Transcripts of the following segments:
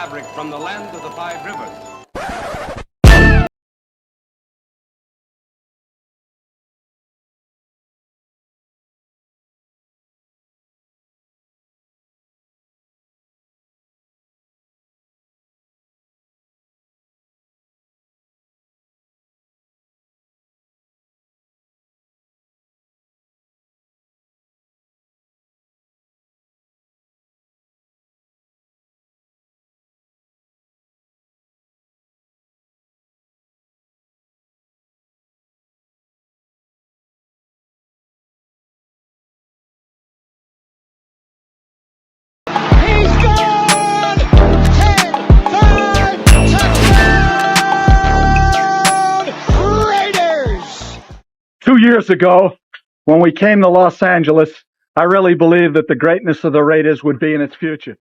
maverick from the land of the five rivers. Years ago, when we came to Los Angeles, I really believed that the greatness of the Raiders would be in its future.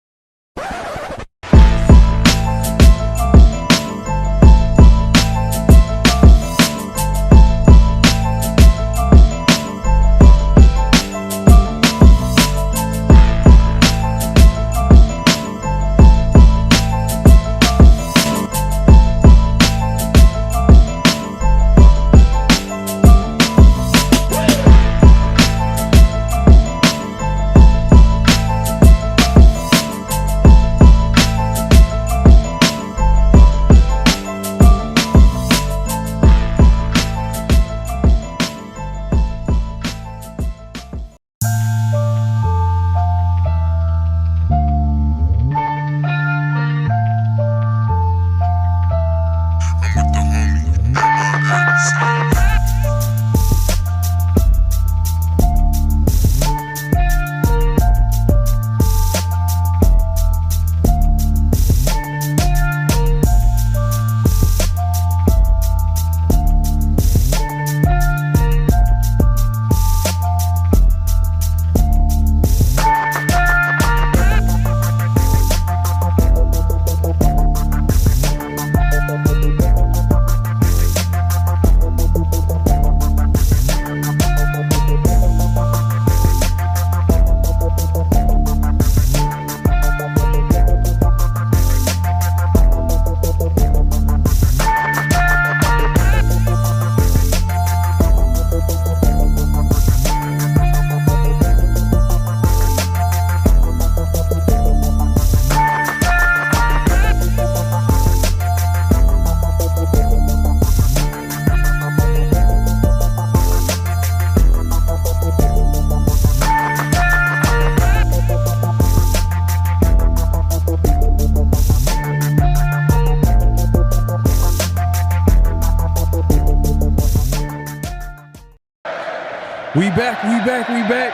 We back.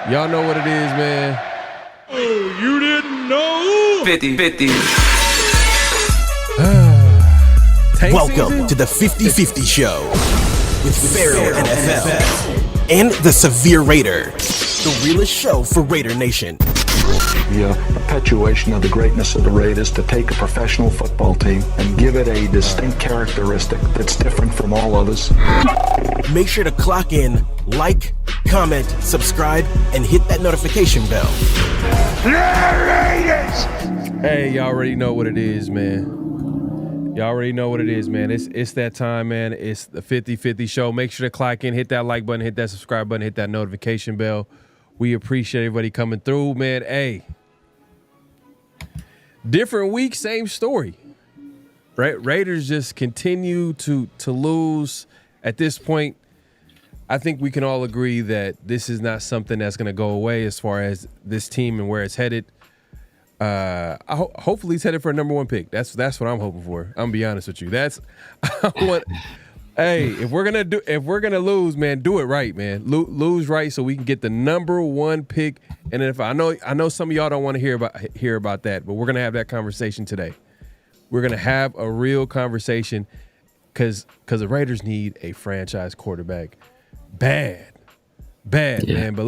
Y'all know what it is, man. Oh, you didn't know? 50-50. Welcome to the 50-50 Show with PharoahNFL and the Severe Raider, the realest show for Raider Nation. The perpetuation of the greatness of the Raiders to take a professional football team and give it a distinct characteristic that's different from all others. Make sure to clock in, like, comment, subscribe, and hit that notification bell. Hey, y'all already know what it is, man. It's that time, man. It's the 50-50 Show. Make sure to clock in, hit that like button, hit that subscribe button, hit that notification bell. We appreciate everybody coming through, man. Hey, different week, same story. Right? Raiders just continue to lose. At this point, I think we can all agree that this is not something that's going to go away as far as this team and where it's headed. Hopefully it's headed for a number one pick. That's what I'm hoping for. I'm gonna be honest with you. Hey, if we're gonna lose, man, do it right, man. Lose right so we can get the number one pick. And if I know some of y'all don't want to hear about that, but we're gonna have that conversation today. We're gonna have a real conversation because the Raiders need a franchise quarterback, bad, yeah. Man. But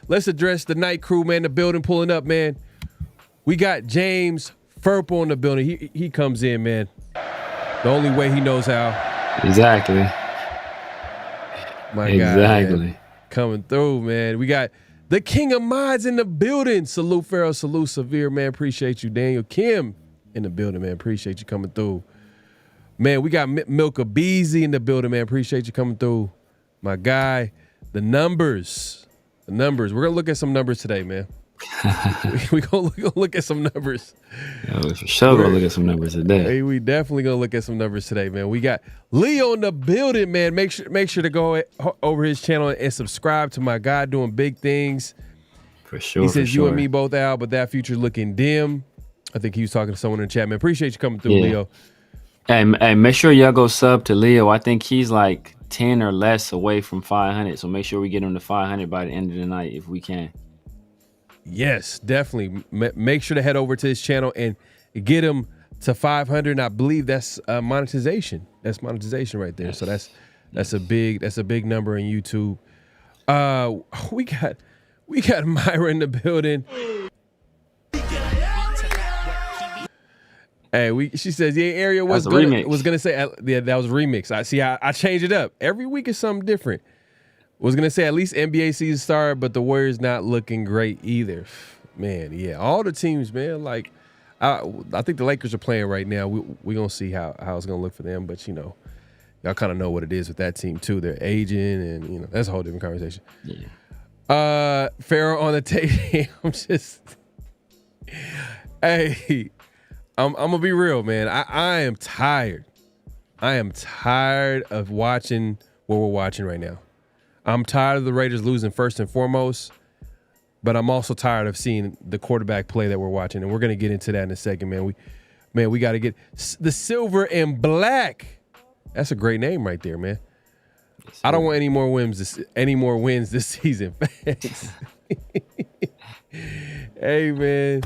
let's address the night crew, man. The building pulling up, man. We got James Furpo in the building. He comes in, man, the only way he knows how. Exactly. My God, man. Coming through, man. We got The king of mods in the building. Salute Pharaoh, salute Severe, man. Appreciate you. Daniel Kim in the building, man. Appreciate you coming through. Man, we got Milka Beezy in the building, man. Appreciate you coming through. My guy, the numbers. We're going to look at some numbers today, man. We're going to look at some numbers. Yeah, we for sure going to look at some numbers today. Hey, we definitely going to look at some numbers today, man. We got Leo in the building, man. Make sure to go over his channel and subscribe to my guy doing big things. For sure. He says you and me both out, but that future's looking dim. I think he was talking to someone in the chat, man. Appreciate you coming through, Leo. Hey, make sure y'all go sub to Leo. I think he's like 10 or less away from 500. So make sure we get him to 500 by the end of the night if we can. Yes, definitely. Make sure to head over to his channel and get him to 500. And I believe that's monetization. That's monetization right there. Yes. So that's a big number in YouTube. We got Myra in the building. Hey, she says, yeah, Ariel was gonna say, yeah, that was a remix. I changed it up. Every week is something different. Was gonna say at least NBA season started, but the Warriors not looking great either. Man, yeah, all the teams, man. Like, I think the Lakers are playing right now. We gonna see how it's gonna look for them, but you know, y'all kind of know what it is with that team too. They're aging, and you know that's a whole different conversation. Yeah. Pharaoh on the tape. I'm just, hey. I'm gonna be real, man. I am tired. I am tired of watching what we're watching right now. I'm tired of the Raiders losing first and foremost, but I'm also tired of seeing the quarterback play that we're watching, and we're gonna get into that in a second, man. We got to get the silver and black. That's a great name right there, man. Yes, I don't want any more wins this season. Hey, man.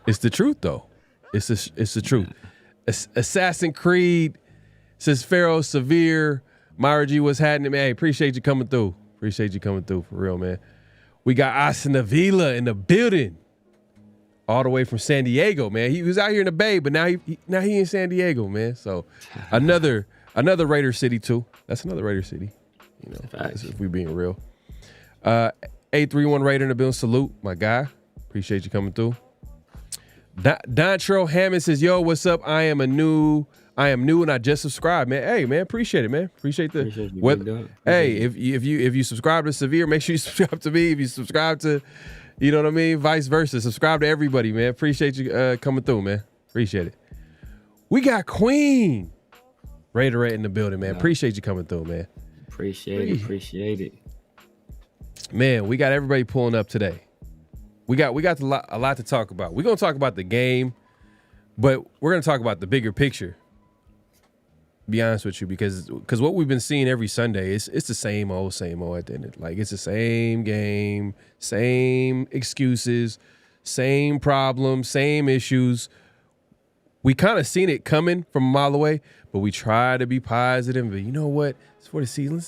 It's the truth, though. It's the truth. Assassin Creed says Pharaoh Severe. Myra G, what's happening, man? Hey, appreciate you coming through. Appreciate you coming through, for real, man. We got Austin Avila in the building, all the way from San Diego, man. He was out here in the Bay, but now he in San Diego, man. So another Raider city too. That's another Raider city. You know, if we being real. 831 Raider in the building. Salute, my guy. Appreciate you coming through. Dontrell Hammond says, yo, what's up? I am new and I just subscribed, man. Hey, man, appreciate it, man. Appreciate hey, if you subscribe to Severe, make sure you subscribe to me. If you subscribe to, you know what I mean, vice versa. Subscribe to everybody, man. Appreciate you coming through, man. Appreciate it. We got Queen Raiderette in the building, man. Appreciate you coming through, man. Appreciate it. Man, we got everybody pulling up today. We got a lot to talk about. We're going to talk about the game, but we're going to talk about the bigger picture. Be honest with you, because what we've been seeing every Sunday is it's the same old at the end. Like, it's the same game, same excuses, same problems, same issues. We kind of seen it coming from a mile away, but we try to be positive. But you know what? It's for the season.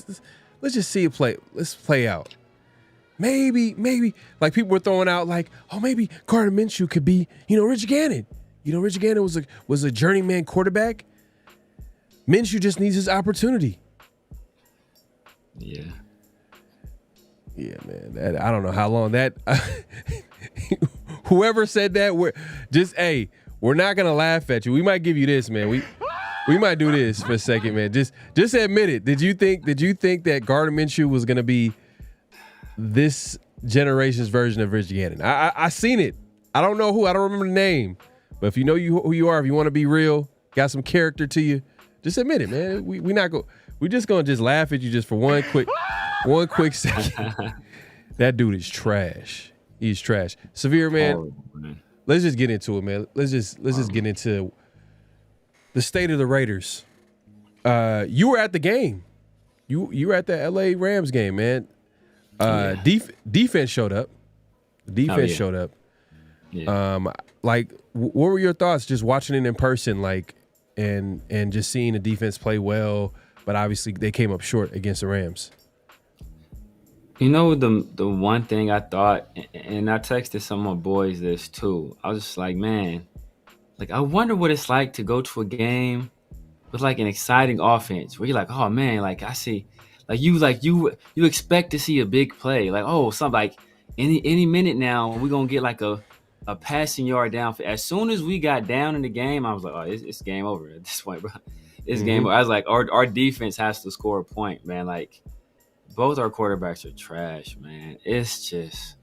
Let's just see it play. Let's play out. Maybe, like people were throwing out like, oh, maybe Gardner Minshew could be, Rich Gannon. Rich Gannon was a journeyman quarterback. Minshew just needs his opportunity. Yeah. Yeah, man. I don't know how long that. Whoever said that, we're not gonna laugh at you. We might give you this, man. We might do this for a second, man. Just admit it. Did you think that Gardner Minshew was gonna be this generation's version of Rich Gannon? I seen it. I don't know who. I don't remember the name. But if you know who you are, if you want to be real, got some character to you, just admit it, man. We're just gonna laugh at you just for one quick second. That dude is trash. He's trash. Severe, man. Let's just get into it, man. Let's just get into the state of the Raiders. You were at the game. You were at the LA Rams game, man. Defense showed up. Showed up. Yeah. Like, what were your thoughts just watching it in person, like, and just seeing the defense play well, but obviously they came up short against the Rams? The one thing I thought, and I texted some of my boys this too. I was just like, man, like, I wonder what it's like to go to a game with like an exciting offense where you're like, oh man, like I see You expect to see a big play. Like, oh, something like any minute now we're gonna get like a passing yard down. As soon as we got down in the game, I was like, oh, it's game over at this point, bro. It's game over. I was like, our defense has to score a point, man. Like, both our quarterbacks are trash, man. It's just,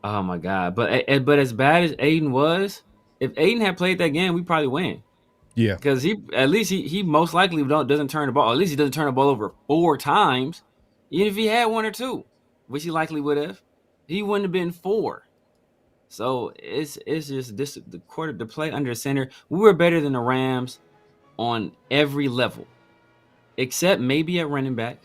oh my God. But as bad as Aidan was, if Aidan had played that game, we probably win. Yeah. Because he most likely doesn't turn the ball. At least he doesn't turn the ball over 4 times. Even if he had 1 or 2, which he likely would have, he wouldn't have been 4. So it's just this the play under center. We were better than the Rams on every level, except maybe at running back,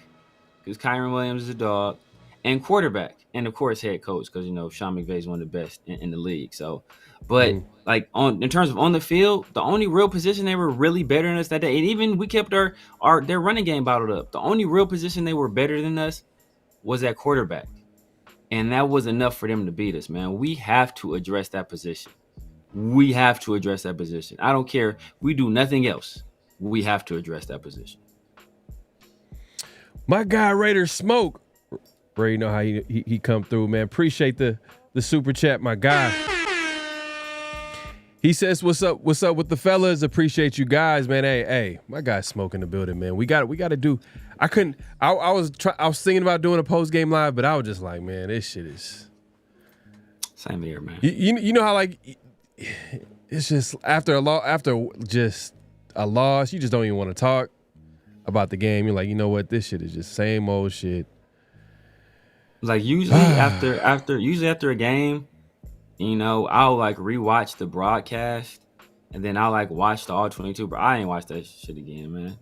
because Kyron Williams is a dog, and quarterback, and of course head coach, because Sean McVay is one of the best in the league. So, but like in terms of on the field, the only real position they were really better than us that day, and even we kept their running game bottled up. The only real position they were better than us was at quarterback, and that was enough for them to beat us. Man, we have to address that position. We have to address that position. I don't care. We do nothing else. We have to address that position. My guy Raider Smoke. Ray, you know how he come through, man. Appreciate the super chat, my guy. He says, "What's up with the fellas? Appreciate you guys, man. Hey, my guy's Smoke in the building, man. We got to do. I was thinking about doing a post game live, but I was just like, man, this shit is same here, man. You know how like it's just after just a loss, you just don't even want to talk about the game. You're like, you know what, this shit is just same old shit. Like usually after a game, I'll like rewatch the broadcast, and then I'll like watch the all 22. But I ain't watch that shit again, man.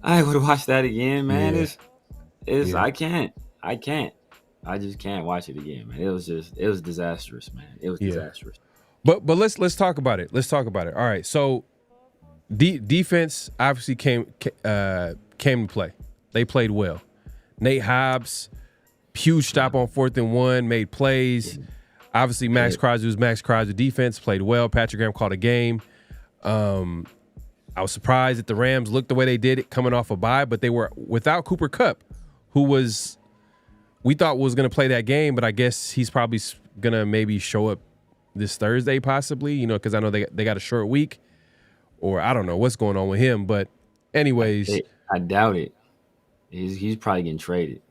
I would watch that again, man. Yeah. It's Yeah. I can't. I just can't watch it again, man. It was disastrous, man. It was disastrous. But let's talk about it. All right, so defense obviously came to play. They played well. Nate Hobbs, huge stop on 4th and 1, made plays. Obviously, Maxx Crosby was Maxx Crosby. Defense played well. Patrick Graham called a game. I was surprised that the Rams looked the way they did it coming off a bye, but they were without Cooper Kupp, who we thought was going to play that game, but I guess he's probably going to maybe show up this Thursday possibly, because I know they got a short week, or I don't know what's going on with him. But anyways. I doubt it. He's probably getting traded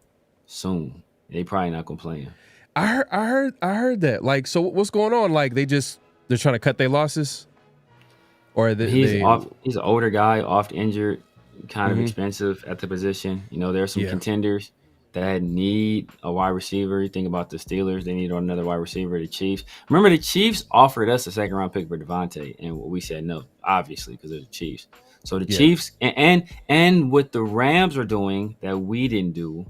soon. They probably not going to play him. I heard that. Like, so what's going on? Like, they're trying to cut their losses? Or he's an older guy, oft injured, kind of expensive at the position. There's some contenders that need a wide receiver. You think about the Steelers, they need another wide receiver. The Chiefs. Remember, the Chiefs offered us a 2nd-round pick for Devontae, and we said no, obviously, because of the Chiefs. So the Chiefs and what the Rams are doing that we didn't do,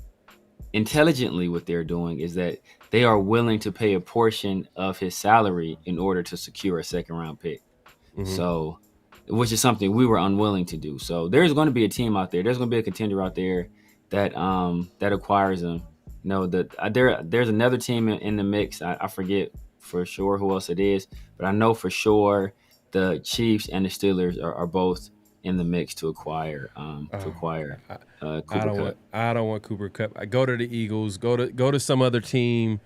intelligently what they're doing is that they are willing to pay a portion of his salary in order to secure a 2nd-round pick. So, which is something we were unwilling to do. So there's going to be a team out there. There's going to be a contender out there that acquires him. There's another team in the mix. I forget for sure who else it is, but I know for sure the Chiefs and the Steelers are both in the mix to acquire Cooper Kupp. I don't want Cooper Kupp. I go to the Eagles. Go to some other team.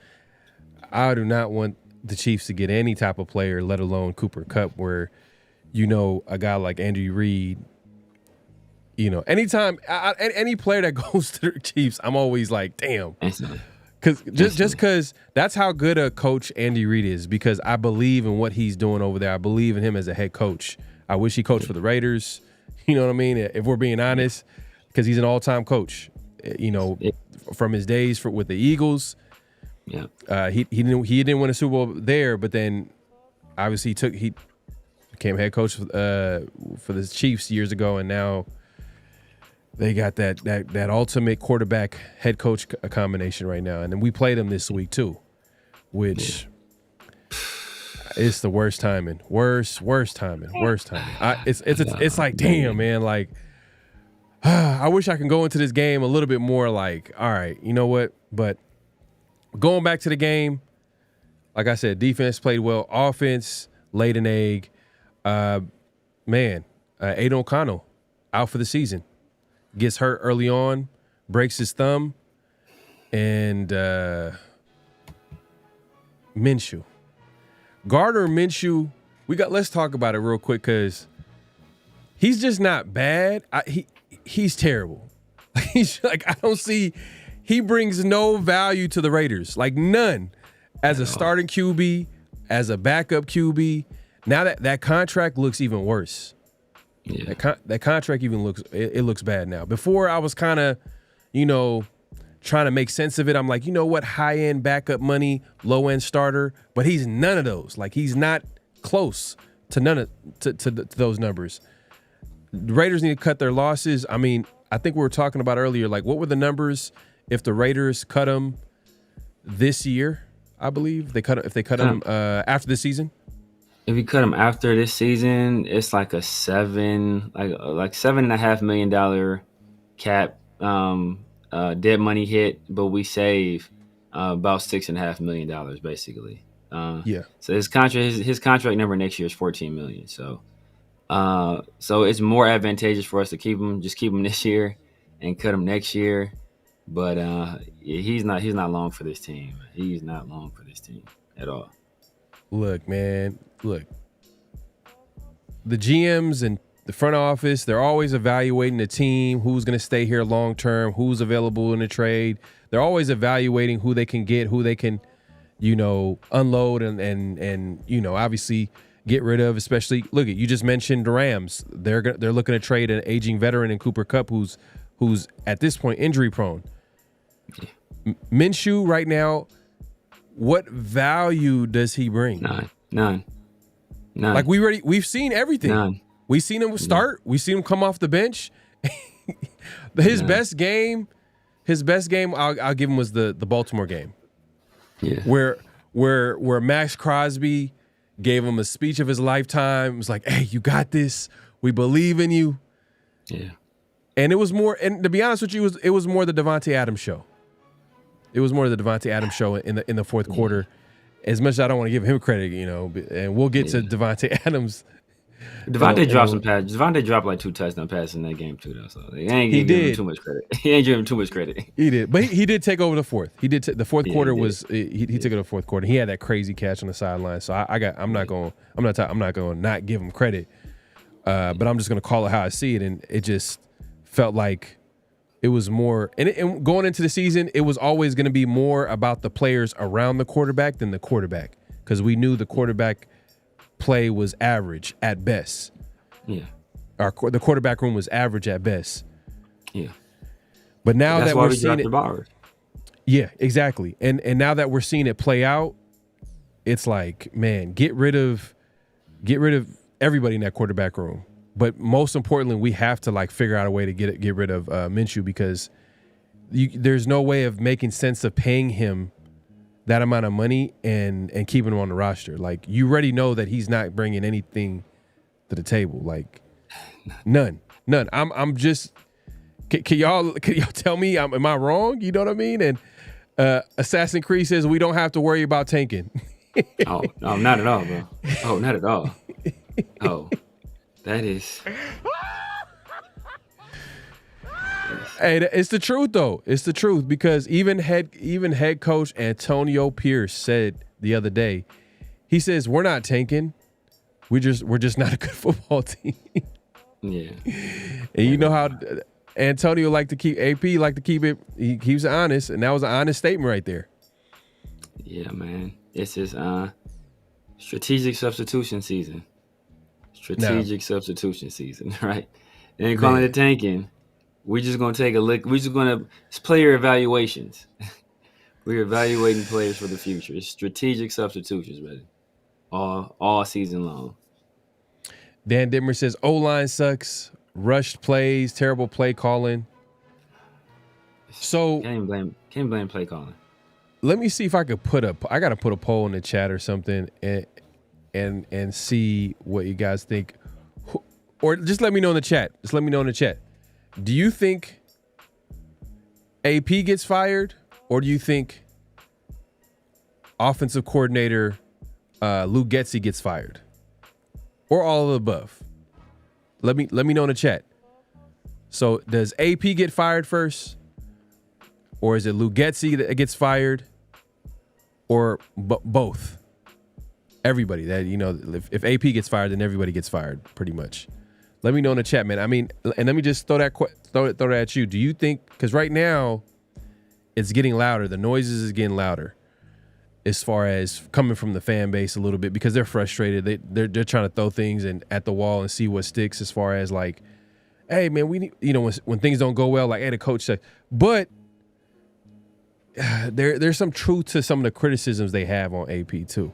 I do not want the Chiefs to get any type of player, let alone Cooper Kupp, where a guy like Andy Reid. Anytime any player that goes to the Chiefs, I'm always like, damn, because because that's how good a coach Andy Reid is. Because I believe in what he's doing over there. I believe in him as a head coach. I wish he coached for the Raiders. You know what I mean? If we're being honest, because he's an all-time coach. From his days with the Eagles. Yeah. He didn't win a Super Bowl there, but then obviously he became head coach for the Chiefs years ago, and now they got that ultimate quarterback head coach combination right now. And then we played them this week too, which it's the worst timing. Worst timing. It's like, damn, man, like I wish I can go into this game a little bit more like, all right, you know what? But going back to the game, like I said, defense played well. Offense laid an egg. Aidan O'Connell out for the season. Gets hurt early on. breaks his thumb, and Minshew. Gardner Minshew, let's talk about it real quick because he's just not bad. He's terrible. He's like, I don't see, he brings no value to the Raiders, like none. As a starting QB, as a backup QB, now that contract looks even worse. Yeah. That contract even looks bad now. Before I was kind of, trying to make sense of it. I'm like, you know what, high-end backup money, low-end starter, but he's none of those. Like, he's not close to none of to those numbers. The Raiders need to cut their losses. I mean, I think we were talking about earlier, like, what were the numbers if the Raiders cut them this year? I believe if they cut them after the season. If you cut them after this season, it's like a $7.5 million cap dead money hit, but we save about $6.5 million basically. Yeah. So his contract number next year is $14 million. So it's more advantageous for us to keep him this year and cut him next year. But he's not long for this team. He's not long for this team at all. Look, man. Look. The GMs and the front office, they're always evaluating the team, who's going to stay here long term, who's available in the trade. They're always evaluating who they can get, who they can, unload and obviously get rid of. Especially, look, you just mentioned the Rams. They're looking to trade an aging veteran in Cooper Kupp, who's at this point injury prone. Minshew right now, what value does he bring? None. Like we've seen everything. None. We've seen him start. We've seen him come off the bench. His best game, I'll give him was the Baltimore game. Yeah. Where Maxx Crosby gave him a speech of his lifetime. It was like, hey, you got this. We believe in you. Yeah. And it was more, and to be honest with you, it was more the Devontae Adams show. It was more the Devontae Adams show in the fourth quarter. As much as I don't want to give him credit, and we'll get to Devontae Adams. Devontae dropped some passes. Devontae dropped like 2 touchdown passes in that game too, though. So he ain't giving him too much credit. He ain't giving him too much credit. He did, but he did take over the fourth. He did. The fourth quarter was he took it the fourth quarter. He had that crazy catch on the sideline. So I'm not going to not give him credit. But I'm just going to call it how I see it, and it just felt like it was more. And going into the season, it was always going to be more about the players around the quarterback than the quarterback, because we knew the quarterback play was average at best. Yeah. The quarterback room was average at best. Yeah. But now that we're seeing it, Bowers. Yeah, exactly. And now that we're seeing it play out, it's like, man, get rid of everybody in that quarterback room. But most importantly, we have to figure out a way to get rid of Minshew, because there's no way of making sense of paying him that amount of money and keeping him on the roster. Like, you already know that he's not bringing anything to the table. Like, none. I'm just. Can y'all tell me? Am I wrong? You know what I mean? And Assassin's Creed says we don't have to worry about tanking. Oh no, not at all, bro. Oh, not at all. Oh, that is. Hey, it's the truth though. It's the truth, because even head coach Antonio Pierce said the other day, he says we're not tanking. We're just not a good football team. Yeah. And you know how Antonio like to keep it. He keeps it honest, and that was an honest statement right there. Yeah, man. It's just strategic substitution season. Substitution season, right? They ain't calling it tanking. We're just gonna take a look. We're just gonna player evaluations. We're evaluating players for the future. It's strategic substitutions, brother. All season long. Dan Dimmer says O-line sucks, rushed plays, terrible play calling. So can't blame play calling. Let me see if I could I gotta put a poll in the chat or something and see what you guys think. Or just let me know in the chat. Do you think AP gets fired, or do you think offensive coordinator Lou Getsy gets fired, or all of the above? Let me know in the chat. So does AP get fired first, Or is it Lou Getsy that gets fired? Or both? Everybody that, if AP gets fired, then everybody gets fired, pretty much. Let me know in the chat, man. I mean, and let me just throw that at you. Do you think, because right now it's getting louder, the noises is getting louder as far as coming from the fan base a little bit because they're frustrated. They're trying to throw things at the wall and see what sticks as far as like, hey, man, we need, when things don't go well, like, hey, the coach said, but there's some truth to some of the criticisms they have on AP too.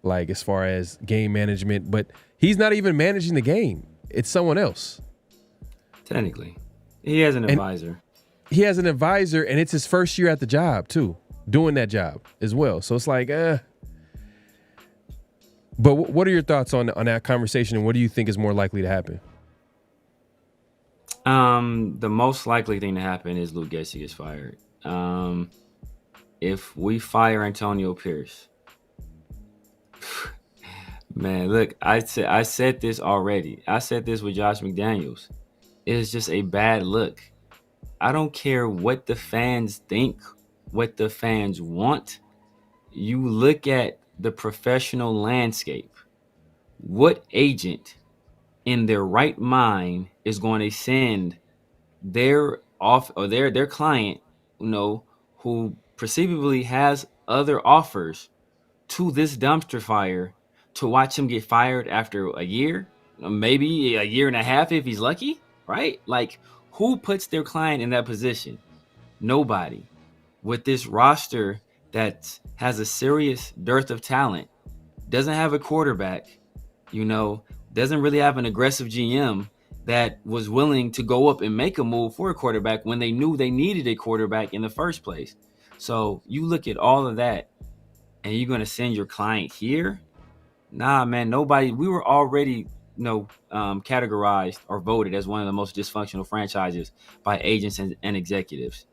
Like as far as game management, but he's not even managing the game. It's someone else. Technically. He has an advisor. He has an advisor, and it's his first year at the job, too, doing that job as well. So it's like, But what are your thoughts on that conversation, and what do you think is more likely to happen? The most likely thing to happen is Lou Getsy gets fired. If we fire Antonio Pierce, man, look, I said this already. I said this with Josh McDaniels. It's just a bad look. I don't care what the fans think, what the fans want. You look at the professional landscape. What agent in their right mind is going to send their client, who perceivably has other offers to this dumpster fire to watch him get fired after a year, maybe a year and a half if he's lucky, right? Like, who puts their client in that position? Nobody. With this roster that has a serious dearth of talent, doesn't have a quarterback, doesn't really have an aggressive GM that was willing to go up and make a move for a quarterback when they knew they needed a quarterback in the first place. So you look at all of that and you're going to send your client here? Nah, man, nobody. We were already, categorized or voted as one of the most dysfunctional franchises by agents and executives.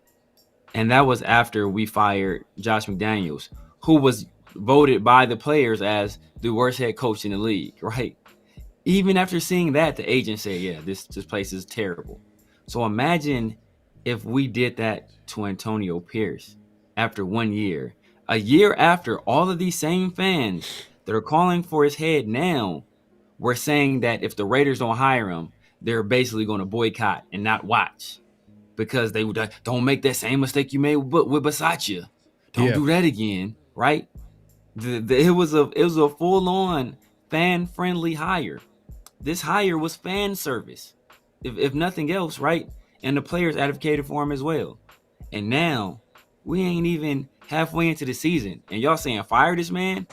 And that was after we fired Josh McDaniels, who was voted by the players as the worst head coach in the league, right? Even after seeing that, the agents said, yeah, this place is terrible. So imagine if we did that to Antonio Pierce after 1 year. A year after, all of these same fans that are calling for his head now were saying that if the Raiders don't hire him, they're basically going to boycott and not watch because they would don't make that same mistake you made with Bisaccia. Don't do that again, right? It was a full-on fan-friendly hire. This hire was fan service, if nothing else, right? And the players advocated for him as well. And now we ain't even halfway into the season, and y'all saying fire this man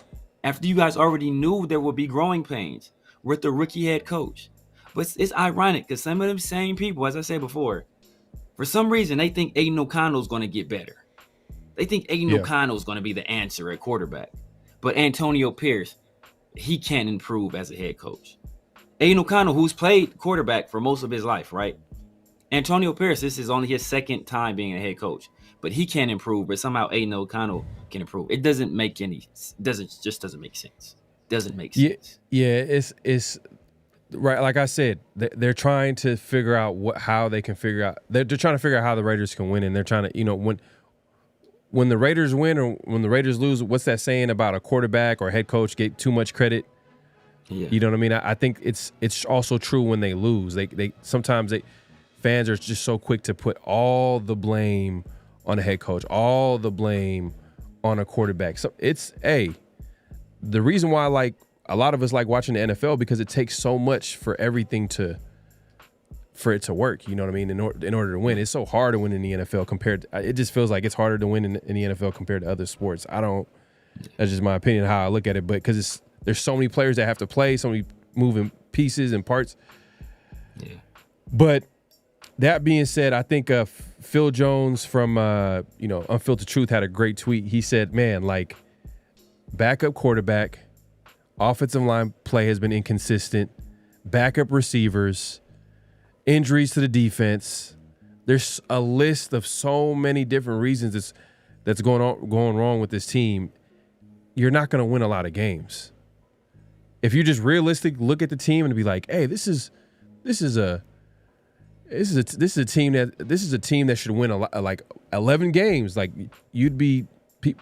after you guys already knew there would be growing pains with the rookie head coach. But it's ironic because some of them same people, as I said before, for some reason they think Aidan O'Connell is going to get better. They think Aidan O'Connell is going to be the answer at quarterback. But Antonio Pierce, he can't improve as a head coach. Aidan O'Connell, who's played quarterback for most of his life, right? Antonio Pierce, this is only his second time being a head coach, but he can't improve. But somehow Aidan O'Connell can improve. It doesn't make doesn't make sense. Doesn't make sense. Yeah, it's right. Like I said, they're trying to figure out how they can figure out. They're trying to figure out how the Raiders can win, and they're trying to, when the Raiders win or when the Raiders lose, what's that saying about a quarterback or head coach get too much credit? Yeah. You know what I mean? I think it's also true when they lose. They sometimes fans are just so quick to put all the blame on a head coach, all the blame on a quarterback. So it's the reason why like a lot of us like watching the NFL because it takes so much for everything for it to work. You know what I mean? In order to win, it's so hard to win in the NFL it just feels like it's harder to win in the NFL compared to other sports. That's just my opinion of how I look at it, but because there's so many players that have to play, so many moving pieces and parts. Yeah. But that being said, I think Phil Jones from Unfiltered Truth had a great tweet. He said, man, like backup quarterback, offensive line play has been inconsistent, backup receivers, injuries to the defense. There's a list of so many different reasons that's going wrong with this team. You're not going to win a lot of games. If you just realistic look at the team and be like, hey, this is This is a team that should win like 11 games. Like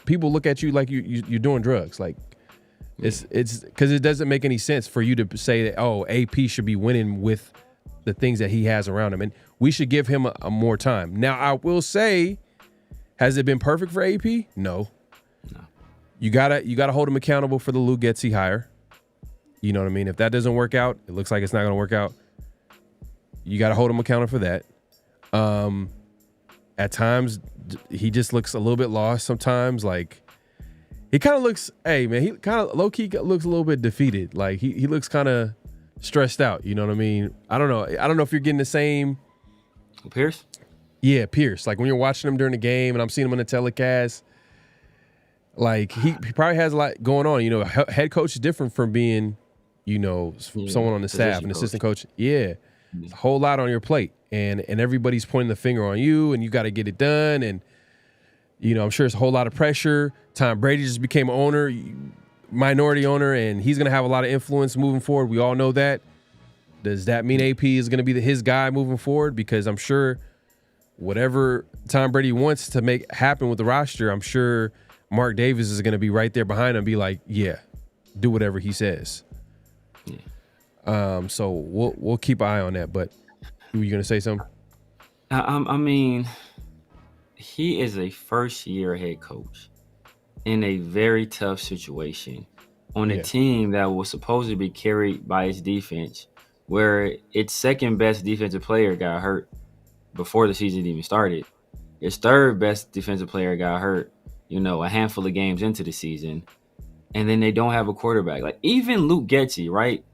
people look at you like you're doing drugs. Like it's because it doesn't make any sense for you to say that AP should be winning with the things that he has around him, and we should give him a more time. Now I will say, has it been perfect for AP? No. You gotta hold him accountable for the Luke Getsy hire. You know what I mean? If that doesn't work out, it looks like it's not gonna work out. You got to hold him accountable for that. At times, he just looks a little bit lost. Sometimes, like he kind of looks. Hey, man, he kind of low key looks a little bit defeated. Like he looks kind of stressed out. You know what I mean? I don't know if you're getting the same. Pierce? Yeah, Pierce. Like when you're watching him during the game, and I'm seeing him on the telecast. Like he probably has a lot going on. You know, head coach is different from being, someone on the staff, an assistant coach. Yeah. It's a whole lot on your plate, and everybody's pointing the finger on you, and you got to get it done. And I'm sure it's a whole lot of pressure. Tom Brady just became owner, minority owner, and he's going to have a lot of influence moving forward. We all know that. Does that mean AP is going to be his guy moving forward? Because I'm sure whatever Tom Brady wants to make happen with the roster, I'm sure Mark Davis is going to be right there behind him, and be like, yeah, do whatever he says. Yeah. So we'll keep an eye on that. But were you gonna say something? I mean, he is a first-year head coach in a very tough situation on a team that was supposed to be carried by its defense, where its second-best defensive player got hurt before the season even started. Its third-best defensive player got hurt, a handful of games into the season, and then they don't have a quarterback. Like even Luke Getsy, right?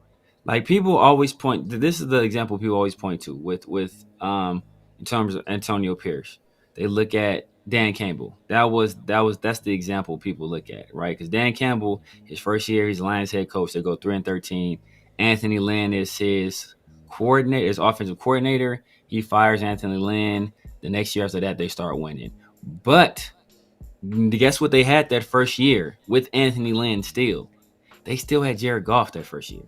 Like people always point. This is the example people always point to with in terms of Antonio Pierce. They look at Dan Campbell. That's the example people look at, right? Because Dan Campbell, his first year, he's the Lions head coach. They go 3-13. Anthony Lynn is his coordinator, his offensive coordinator. He fires Anthony Lynn. The next year after that, they start winning. But guess what they had that first year with Anthony Lynn still? They still had Jared Goff that first year.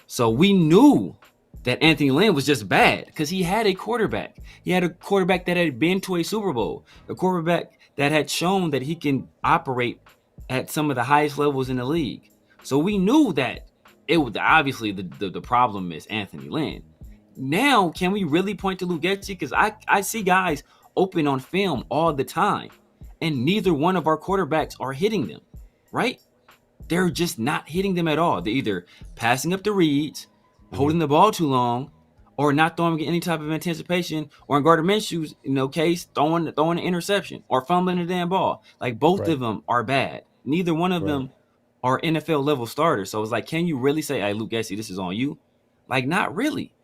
So we knew that Anthony Lynn was just bad because he had a quarterback. He had a quarterback that had been to a Super Bowl, a quarterback that had shown that he can operate at some of the highest levels in the league. So we knew that it was obviously the problem is Anthony Lynn. Now, can we really point to Luke Getsy? Because I see guys open on film all the time, and neither one of our quarterbacks are hitting them, right? They're just not hitting them at all. They're either passing up the reads, holding the ball too long, or not throwing any type of anticipation, or in Gardner Minshew's case, throwing an interception or fumbling the damn ball. Like both of them are bad. Neither one of them are NFL level starters. So it's like, can you really say, hey, Luke Getsy, this is on you? Like, not really.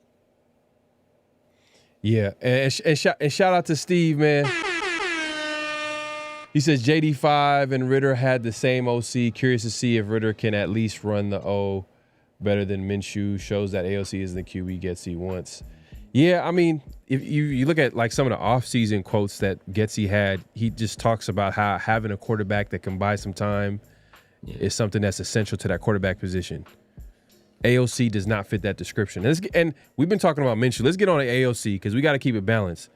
Yeah, and shout out to Steve, man. He says JD5 and Ridder had the same OC. Curious to see if Ridder can at least run the O better than Minshew. Shows that AOC is the QB Getsy wants. Yeah, I mean, if you look at like some of the offseason quotes that Getsy had, he just talks about how having a quarterback that can buy some time is something that's essential to that quarterback position. AOC does not fit that description. And we've been talking about Minshew. Let's get on to AOC because we got to keep it balanced.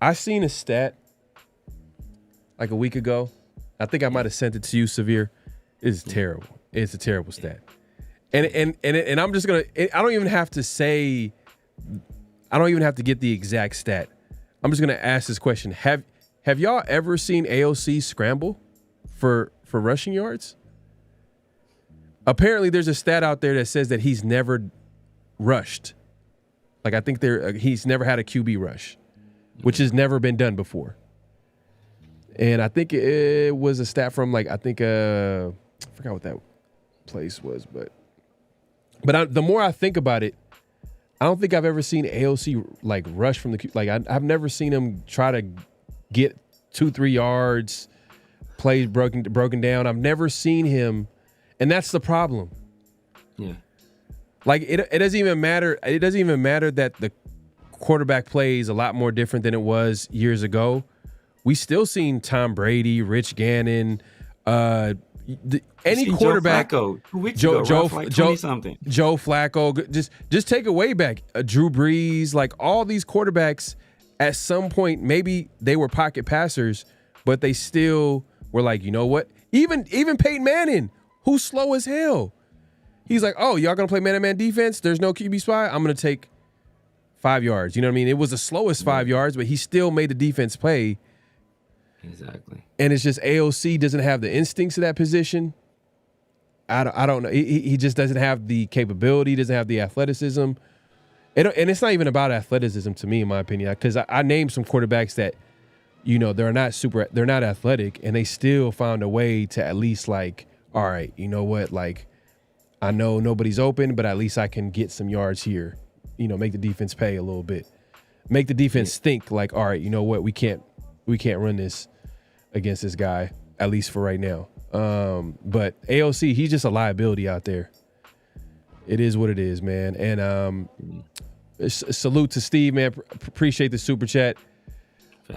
I seen a stat like a week ago. I think I might have sent it to you, Severe. It's terrible. It's a terrible stat. And I'm just gonna. I don't even have to say. I don't even have to get the exact stat. I'm just gonna ask this question: Have y'all ever seen AOC scramble for rushing yards? Apparently, there's a stat out there that says that he's never rushed. Like I think he's never had a QB rush, which has never been done before. And I think it was a stat from I forgot what that place was, but the more I think about it, I don't think I've ever seen AOC like rush from the I've never seen him try to get 2-3 yards, plays broken down. I've never seen him, and that's the problem. Yeah, like it doesn't even matter. It doesn't even matter that the quarterback plays a lot more different than it was years ago. We still seen Tom Brady, Rich Gannon, any See quarterback, Joe Flacco 2 weeks ago, Joe, like 20-something. Joe Flacco, just take it way back. Drew Brees, like all these quarterbacks, at some point maybe they were pocket passers, but they still were like, you know what? Even Peyton Manning, who's slow as hell, he's like, oh, y'all gonna play man-to-man defense? There's no QB spy. I'm gonna take 5 yards. You know what I mean? It was the slowest 5 yards, but he still made the defense play. Exactly. And it's just AOC doesn't have the instincts of that position. I don't know. He just doesn't have the capability, doesn't have the athleticism. And it's not even about athleticism to me, in my opinion, because I named some quarterbacks that, you know, they're not athletic, and they still found a way to at least, like, all right, you know what, like, I know nobody's open, but at least I can get some yards here. You know, make the defense pay a little bit. Make the defense think like, all right, you know what, we can't run this against this guy, at least for right now. But AOC, he's just a liability out there. It is what it is, man. And salute to Steve, man. Appreciate the super chat.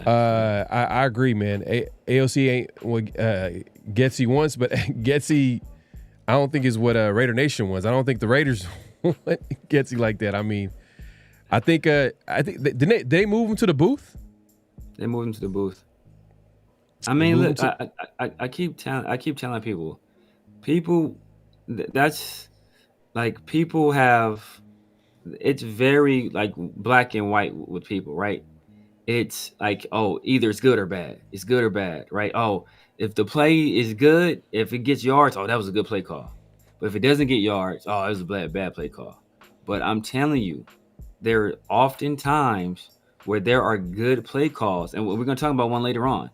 I agree, man. AOC ain't what Getsy wants, but Getsy, I don't think is what Raider Nation wants. I don't think the Raiders want Getsy like that. I mean, I think did they move him to the booth? They moved him to the booth. I mean, look, I keep telling people, that's like, people have, it's very like black and white with people, right? It's like, oh, either it's good or bad. It's good or bad, right? Oh, if the play is good, if it gets yards, oh, that was a good play call. But if it doesn't get yards, oh, it was a bad play call. But I'm telling you, there are often times where there are good play calls, and we're going to talk about one later on,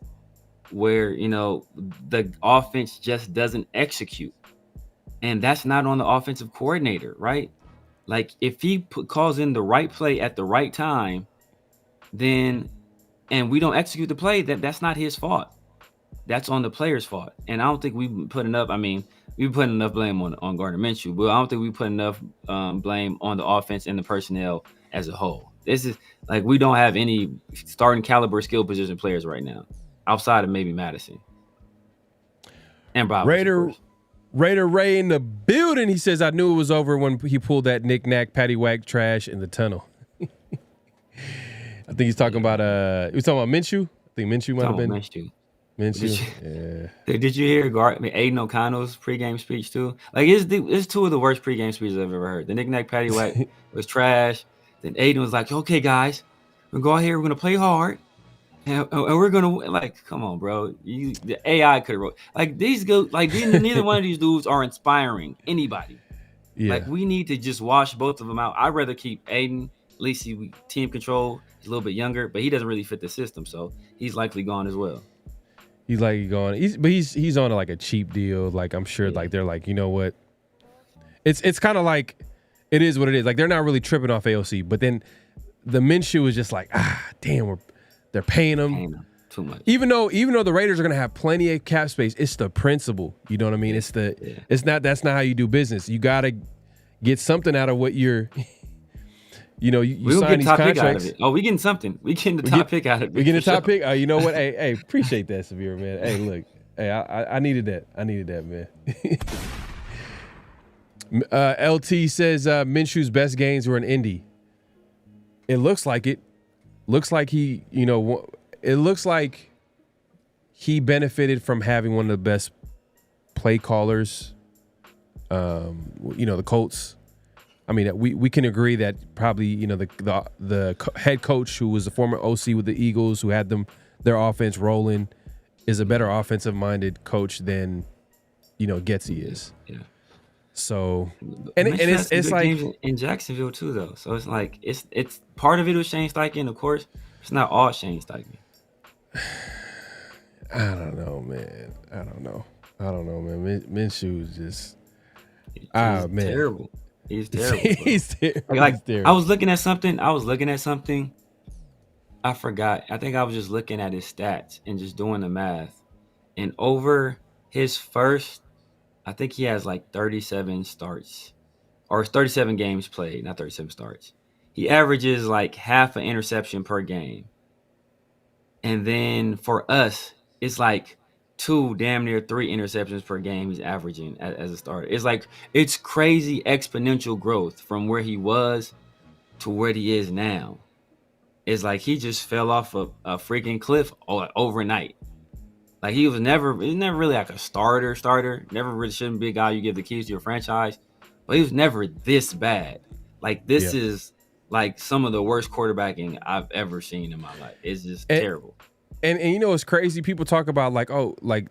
where, you know, the offense just doesn't execute. And that's not on the offensive coordinator, right? Like, if he calls in the right play at the right time, then, and we don't execute the play, that's not his fault. That's on the player's fault. And I don't think we've put enough, I mean, we've put enough blame on Gardner Minshew, but I don't think we put enough blame on the offense and the personnel as a whole. This is like, we don't have any starting caliber skill position players right now, outside of maybe Madison and Bob. Raider Ray in the building. He says, I knew it was over when he pulled that knick-knack paddywhack trash in the tunnel. I think he's talking about Minshew. I think Minshew might have been. Minshew. Yeah. Did you hear Aidan O'Connell's pregame speech too? Like, it's two of the worst pregame speeches I've ever heard. The knick-knack paddywhack was trash. Then Aidan was like, okay, guys, we're going to go out here, we're going to play hard. And we're gonna, like, come on, bro. The AI could have wrote, like, neither one of these dudes are inspiring anybody. Yeah. Like, we need to just wash both of them out. I'd rather keep Aidan. At least he team control. He's a little bit younger, but he doesn't really fit the system, so he's likely gone as well. He's likely gone. He's on like a cheap deal. Like, I'm sure, like, they're like, you know what? It's kind of like, it is what it is. Like, they're not really tripping off AOC, but then the Minshew is just like, damn, they're paying him too much. Even though the Raiders are gonna have plenty of cap space, it's the principle. You know what I mean? That's not how you do business. You gotta get something out of what you're. You know, you sign these contracts. Oh, we getting something. We getting the top pick out of it. We getting the top pick. You know what? Hey, appreciate that, Severe, man. Hey, look, I needed that, man. LT says Minshew's best games were in Indy. It looks like it. Looks like he benefited from having one of the best play callers. The Colts. I mean, we can agree that probably, the head coach, who was the former OC with the Eagles, who had their offense rolling, is a better offensive minded coach than, Getsy is. Yeah. So, and it's like in Jacksonville too, though. So it's like it's part of it was Shane Steichen, of course. It's not all Shane Steichen. I don't know, man. Minshew is just man, terrible. He's terrible. He's terrible. Like, I was looking at something. I forgot. I think I was just looking at his stats and just doing the math. And over his first, I think he has like 37 starts, or 37 games played, not 37 starts. He averages like half an interception per game. And then for us, it's like damn near 3 interceptions per game he's averaging as a starter. It's like, it's crazy exponential growth from where he was to where he is now. It's like he just fell off a freaking cliff overnight. Like he's never really like a starter. Never really shouldn't be a guy you give the keys to your franchise. But he was never this bad. Like this is like some of the worst quarterbacking I've ever seen in my life. It's just terrible. And you know, it's crazy. People talk about like, oh, like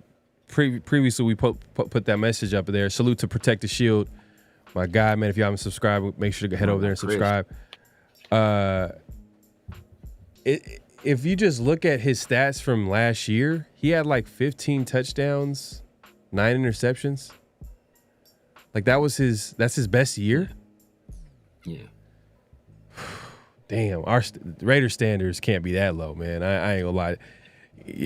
previously we put that message up there. Salute to Protect the Shield. My guy, man, if you haven't subscribed, make sure to head over there and subscribe. If you just look at his stats from last year, he had like 15 touchdowns, 9 interceptions. Like that's his best year. Yeah. Damn, our Raider standards can't be that low, man. I ain't gonna lie.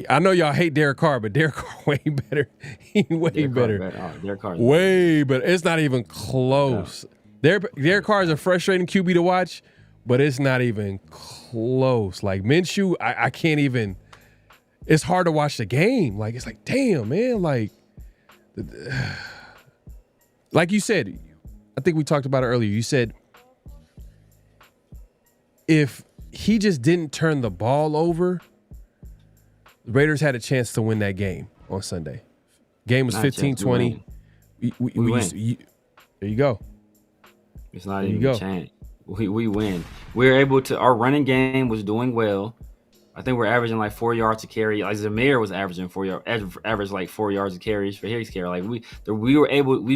I know y'all hate Derek Carr, but Derek Carr way better. He way better. Derek Carr way better. It's not even close. No. Derek Carr is a frustrating QB to watch, but it's not even close. Like Minshew, I can't even. It's hard to watch the game. Like it's like, damn, man. Like you said, I think we talked about it earlier. You said if he just didn't turn the ball over, the Raiders had a chance to win that game on Sunday. Game was 15-20. We win. There you go. It's not even a chance. We win. We were able to. Our running game was doing well. I think we're averaging like 4 yards a carry. Like Zamir was averaging 4 yards, average like 4 yards a carry for his carry. Like we'd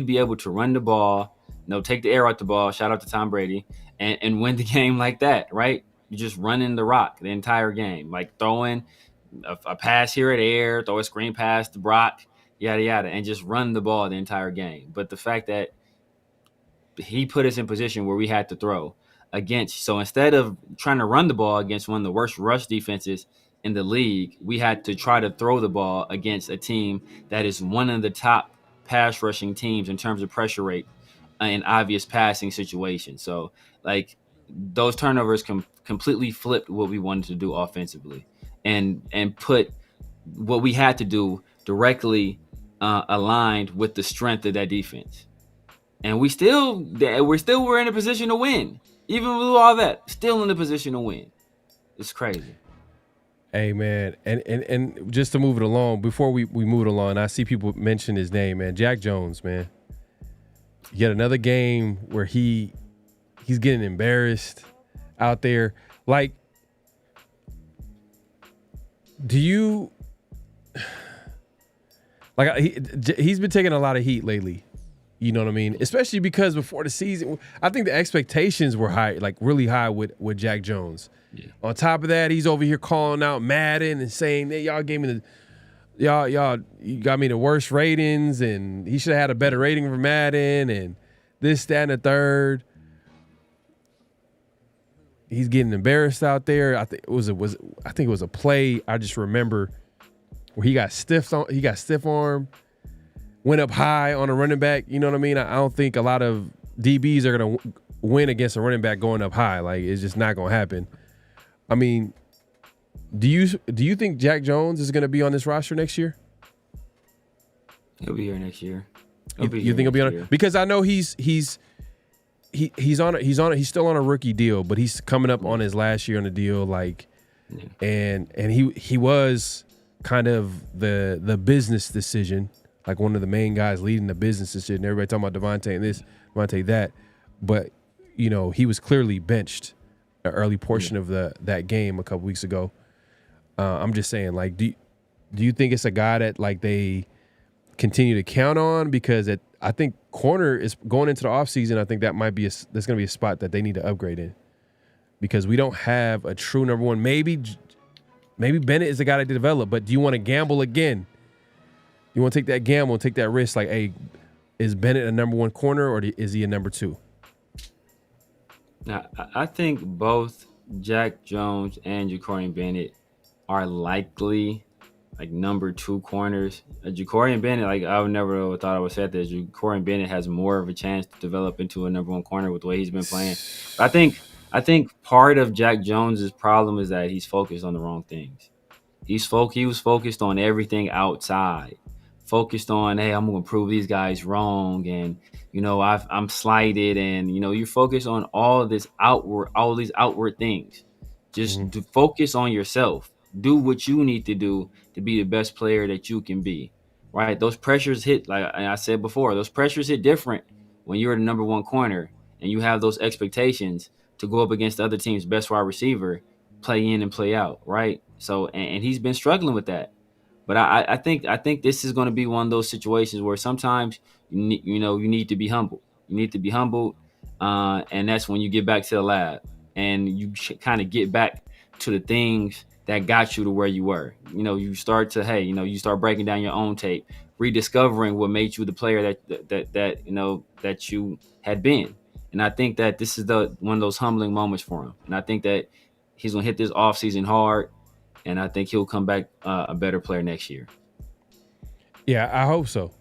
be able to run the ball, take the air out the ball. Shout out to Tom Brady and win the game like that, right? You just running the rock the entire game, like throwing a pass here at air, throw a screen pass to Brock, yada yada, and just run the ball the entire game. But the fact that he put us in position where we had to throw against. So instead of trying to run the ball against one of the worst rush defenses in the league, we had to try to throw the ball against a team that is one of the top pass rushing teams in terms of pressure rate in obvious passing situations. So like those turnovers completely flipped what we wanted to do offensively and put what we had to do directly aligned with the strength of that defense. And we're in a position to win. Even with all that, still in a position to win. It's crazy. Hey, man. And just to move it along, before we move it along, I see people mention his name, man. Jack Jones, man. Yet another game where he's getting embarrassed out there. Like, do you... Like, he's been taking a lot of heat lately. You know what I mean? Especially because before the season, I think the expectations were high, like really high with Jack Jones. Yeah. On top of that, he's over here calling out Madden and saying, hey, y'all gave me you got me the worst ratings, and he should have had a better rating for Madden, and this, that, and the third. He's getting embarrassed out there. I think it was a play. I just remember where he got stiff arm. Went up high on a running back. You know what I mean? I don't think a lot of DBs are going to win against a running back going up high. Like, it's just not going to happen. I mean, do you think Jack Jones is going to be on this roster next year? He'll be here next year. You think he'll be on it? Because I know he's still on a rookie deal, but he's coming up on his last year on the deal. Like, and he was kind of the business decision. Like one of the main guys leading the business decision. Everybody talking about Devontae and this, Devontae that. But, he was clearly benched an early portion of that game a couple weeks ago. I'm just saying, like, do you think it's a guy that, like, they continue to count on? Because I think corner is going into the offseason. I think that might be that's going to be a spot that they need to upgrade in. Because we don't have a true number one. Maybe Bennett is the guy to develop, but do you want to gamble again? You want to take that gamble and take that risk? Like, hey, is Bennett a number one corner or is he a number two? Now, I think both Jack Jones and Jacorian Bennett are likely like number two corners. Jacorian Bennett, like I would never thought I would say this. Jacorian Bennett has more of a chance to develop into a number one corner with the way he's been playing. But I think part of Jack Jones's problem is that he's focused on the wrong things. He was focused on everything outside, focused on, hey, I'm going to prove these guys wrong. And, I'm slighted. And, you're focused on all these outward things. Just focus on yourself. Do what you need to do to be the best player that you can be, right? Those pressures hit, like I said before, those pressures hit different when you're the number one corner and you have those expectations to go up against the other team's best wide receiver, play in and play out, right? So, and he's been struggling with that. But I think this is going to be one of those situations where sometimes you need to be humble. You need to be humbled, and that's when you get back to the lab and you kind of get back to the things that got you to where you were. You start to you start breaking down your own tape, rediscovering what made you the player that you had been. And I think that this is one of those humbling moments for him. And I think that he's gonna hit this offseason hard. And I think he'll come back a better player next year. Yeah, I hope so.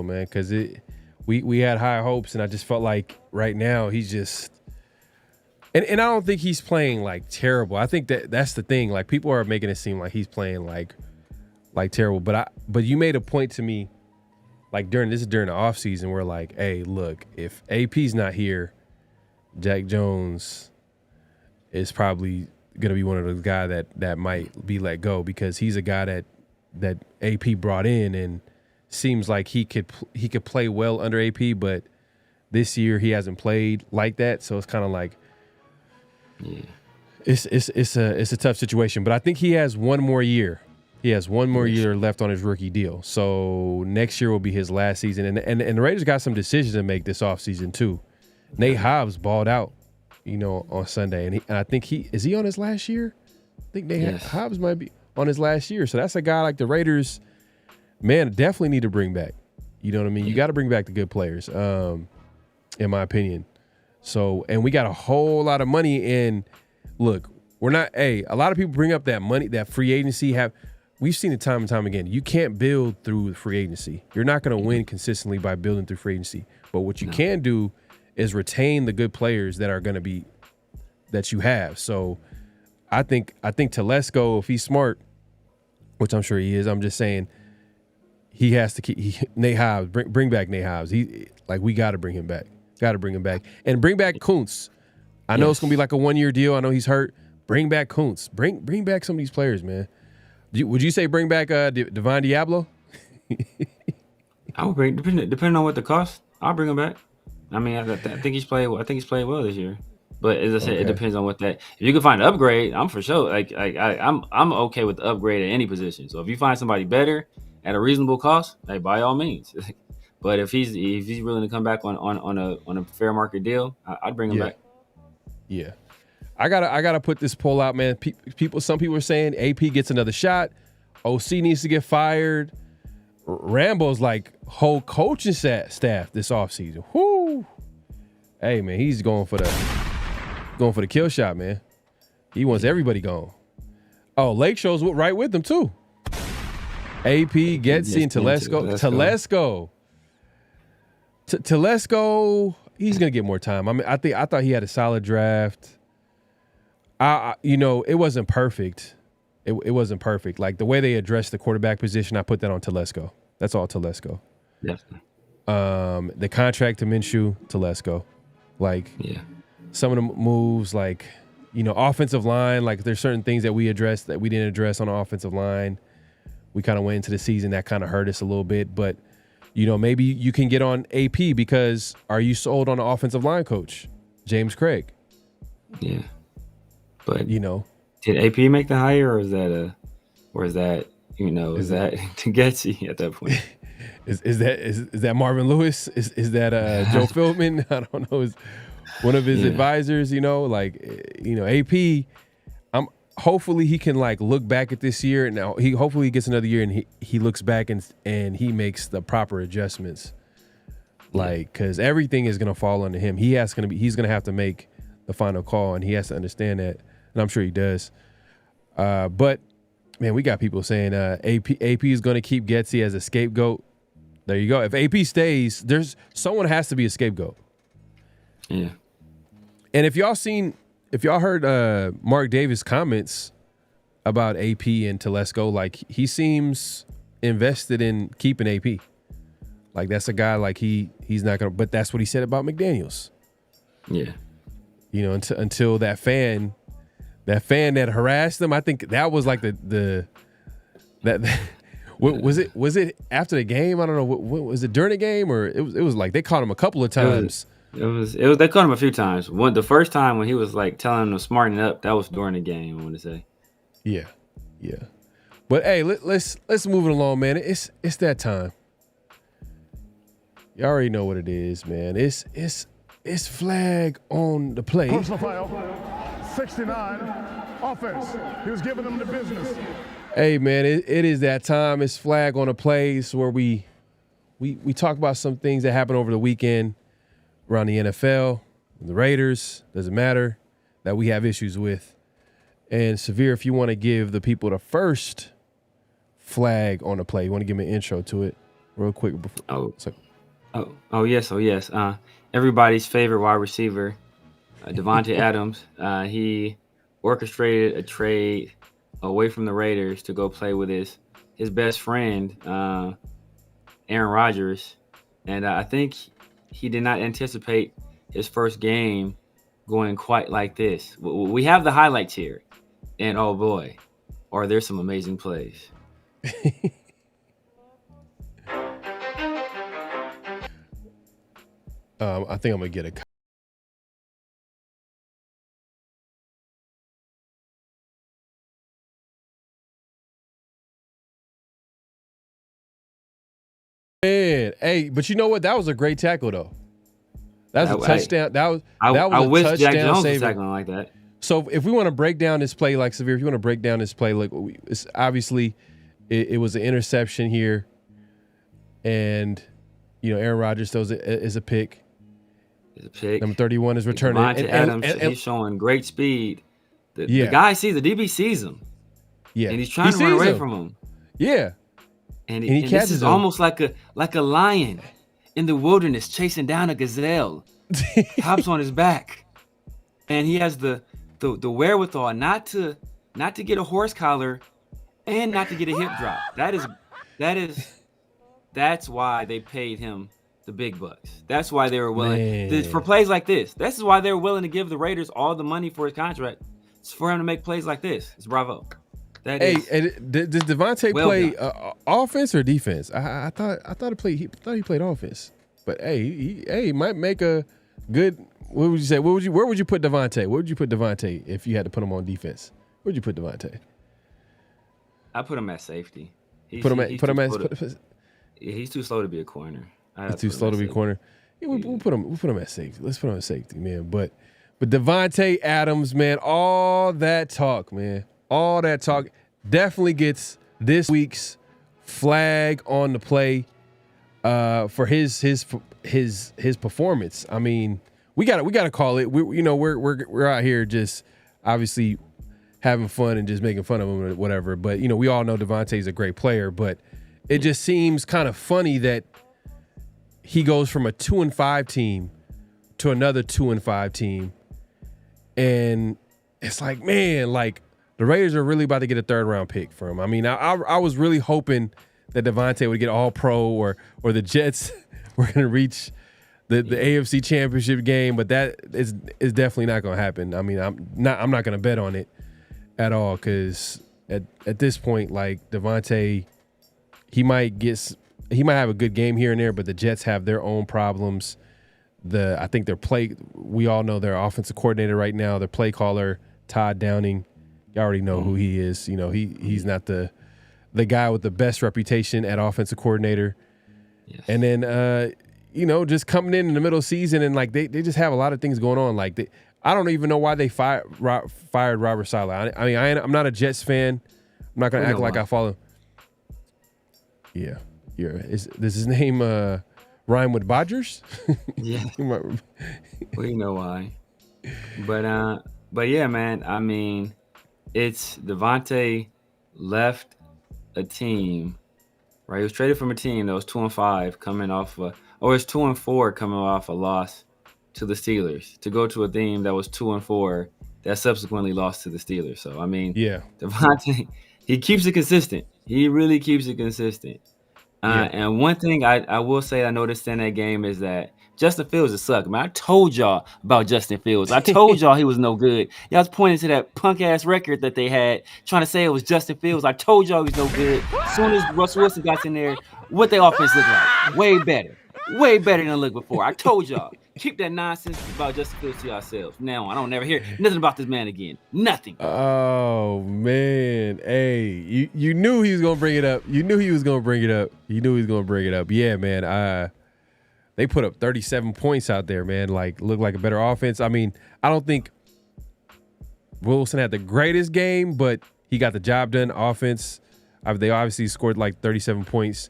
Man, because we had high hopes, and I just felt like right now he's just and I don't think he's playing like terrible. I think that's the thing. Like, people are making it seem like he's playing like terrible. But you made a point to me, like during the offseason, where like, hey, look, if AP's not here, Jack Jones is probably gonna be one of those guys that might be let go, because he's a guy that AP brought in and seems like he could play well under AP, but this year he hasn't played like that, so it's kind of like it's a tough situation. But I think he has one more year. He has one more year left on his rookie deal, so next year will be his last season. And the Raiders got some decisions to make this offseason too. Nate Hobbs balled out, on Sunday. And I think is he on his last year? I think Hobbs might be on his last year. So that's a guy like the Raiders, man, definitely need to bring back. You know what I mean? You got to bring back the good players, in my opinion. So, and we got a whole lot of money in. Look, we're not, a lot of people bring up that money, that free agency. We've seen it time and time again. You can't build through free agency. You're not going to win consistently by building through free agency. But what you can do is retain the good players that are going to be that you have. So I think Telesco, if he's smart, which I'm sure he is, I'm just saying he has to keep Nate Hobbs. Bring back Nate Hobbs. We got to bring him back. Got to bring him back and bring back Kuntz. I know it's gonna be like a 1-year deal. I know he's hurt. Bring back Kuntz. Bring back some of these players, man. Would you say bring back Divine Diablo? I would bring, depending on what the cost. I'll bring him back. I mean, I think he's played. I think he's played well this year. But as I said, It depends on what that. If you can find an upgrade, I'm for sure. I'm okay with the upgrade at any position. So if you find somebody better at a reasonable cost, hey, by all means. But if he's willing to come back on a fair market deal, I'd bring him back. Yeah, I gotta put this poll out, man. Some people are saying AP gets another shot. OC needs to get fired. Rambo's like whole coaching staff this offseason. Whoo! Hey, man, he's going for the kill shot, man. He wants everybody gone. Oh, Lake Show's right with them too. AP, Getsy, and Telesco. Telesco, he's gonna get more time. I mean, I thought he had a solid draft. It wasn't perfect. It wasn't perfect. Like the way they addressed the quarterback position, I put that on Telesco. That's all Telesco. Definitely. The contract to Minshew, Telesco. Some of the moves, offensive line, like there's certain things that we addressed that we didn't address on the offensive line. We kind of went into the season that kind of hurt us a little bit, but maybe you can get on AP because are you sold on the offensive line coach, James Craig? Yeah. But did AP make the hire, or is that to Getsy at that point? Is that Marvin Lewis? Is that Joe Philbin? I don't know. Is one of his advisors? AP. Hopefully he can look back at this year. Now hopefully he gets another year and he looks back and he makes the proper adjustments. Because everything is gonna fall under him. He's gonna have to make the final call, and he has to understand that. And I'm sure he does. But man, we got people saying AP is going to keep Getsy as a scapegoat. There you go. If AP stays, someone has to be a scapegoat. Yeah. And if y'all heard Mark Davis' comments about AP and Telesco. Like, he seems invested in keeping AP. Like, that's a guy, like, he's not gonna. But that's what he said about McDaniels. Yeah. You know, until that fan that harassed him. I think that was like that was it after the game? I don't know. What was it, during the game, or it was like they caught him a couple of times. It was they caught him a few times. The first time when he was like telling him to smarten up, that was during the game, I want to say. Yeah. But hey, let's move it along, man. It's that time. You already know what it is, man. It's flag on the play. Personal foul, 69, offense. He was giving them the business. Hey, man, it is that time. It's flag on the plays where we talk about some things that happened over the weekend around the NFL, the Raiders, doesn't matter, that we have issues with. And Severe, if you want to give the people the first flag on the play, you want to give me an intro to it real quick before. Oh yes. Everybody's favorite wide receiver, Davante Adams. He orchestrated a trade away from the Raiders to go play with his best friend, Aaron Rodgers. And I think he did not anticipate his first game going quite like this. We have the highlights here, and oh boy, are there some amazing plays. I think I'm going to get a... Man, hey, but you know what? That was a great tackle, though. That was a touchdown. I wish Jack Jones was saving. tackling like that. So if we want to break down this play, like Severe, if you want to break down this play, like it's obviously it was an interception here, and Aaron Rodgers throws it as a pick. It's a pick. Number 31 is returning. Davante Adams, he's showing great speed. The guy sees the DB sees him. Yeah, and he's trying to run away from him. Yeah. And this is almost like a lion in the wilderness chasing down a gazelle. Hops on his back, and he has the wherewithal not to get a horse collar and not to get a hip drop. That's why they paid him the big bucks. That's why they were willing for plays like this. This is why they were willing to give the Raiders all the money for his contract. It's for him to make plays like this. It's bravo. Does Davante play offense or defense? I thought he played offense, but he might make a good. What would you say? Where would you put Davante? Where would you put Davante if you had to put him on defense? Where'd you put Davante? I put him at safety. He's too slow to be a corner. He's too slow to be a corner. Yeah, we'll put him at safety. Let's put him at safety, man. But Davante Adams, man, all that talk definitely gets this week's flag on the play for his performance. I mean, we got to call it. We're out here just obviously having fun and just making fun of him or whatever. But we all know Davante's a great player, but it just seems kind of funny that he goes from a 2-5 team to another 2-5 team, and it's like, man, like the Raiders are really about to get a 3rd-round pick for him. I mean, I was really hoping that Davante would get All-Pro or the Jets were going to reach the AFC Championship game, but that is definitely not going to happen. I mean, I'm not going to bet on it at all because at this point, like Davante, he might have a good game here and there, but the Jets have their own problems. I think we all know their offensive coordinator right now, their play caller, Todd Downing. You already know who he is. He's not the guy with the best reputation at offensive coordinator. Yes. And then, just coming in the middle of the season and like they just have a lot of things going on. Like I don't even know why they fired Robert Saleh. I mean, I'm not a Jets fan. I'm not going to act like I follow. Yeah. Does his name rhyme with Bodgers? Yeah. We know why. But yeah, man. I mean, it's Davante left a team, right? He was traded from a team that was 2-5 coming off it's 2-4 coming off a loss to the Steelers to go to a team that was 2-4 that subsequently lost to the Steelers. So, I mean, Yeah. Devontae, he keeps it consistent. He really keeps it consistent. And one thing I will say I noticed in that game is that Justin Fields is suck. Man, I told y'all about Justin Fields. I told y'all he was no good. Y'all was pointing to that punk-ass record that they had, trying to say it was Justin Fields. I told y'all he was no good. As soon as Russell Wilson got in there, what their offense looked like? Way better. Way better than it looked before. I told y'all. Keep that nonsense about Justin Fields to yourselves. Now, I don't never hear nothing about this man again. Nothing. Oh, man. Hey, you knew he was going to bring it up. You knew he was going to bring it up. Yeah, man. They put up 37 points out there, man. Like, looked like a better offense. I mean, I don't think Wilson had the greatest game, but he got the job done. Offense, they obviously scored like 37 points.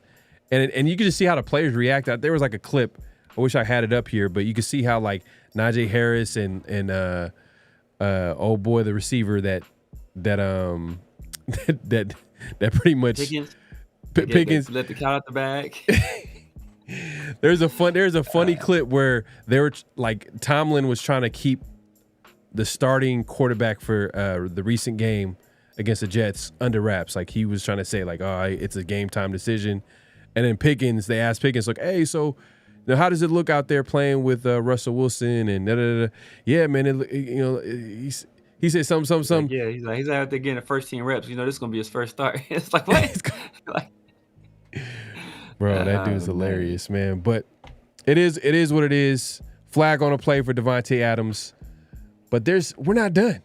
And you could just see how the players react. There was like a clip. I wish I had it up here, but you can see how like Najee Harris and old boy the receiver that pretty much Pickens let the cat out the bag. There's a funny clip where they were like Tomlin was trying to keep the starting quarterback for the recent game against the Jets under wraps. Like he was trying to say like, oh, it's a game time decision. And then they asked Pickens like, hey, so now how does it look out there playing with Russell Wilson and da-da-da-da? Yeah, man, he said something. Like, yeah, he's out there getting the first team reps. This is gonna be his first start. It's like what? Bro, that dude's hilarious, man. But it is what it is. Flag on a play for Davante Adams. But we're not done.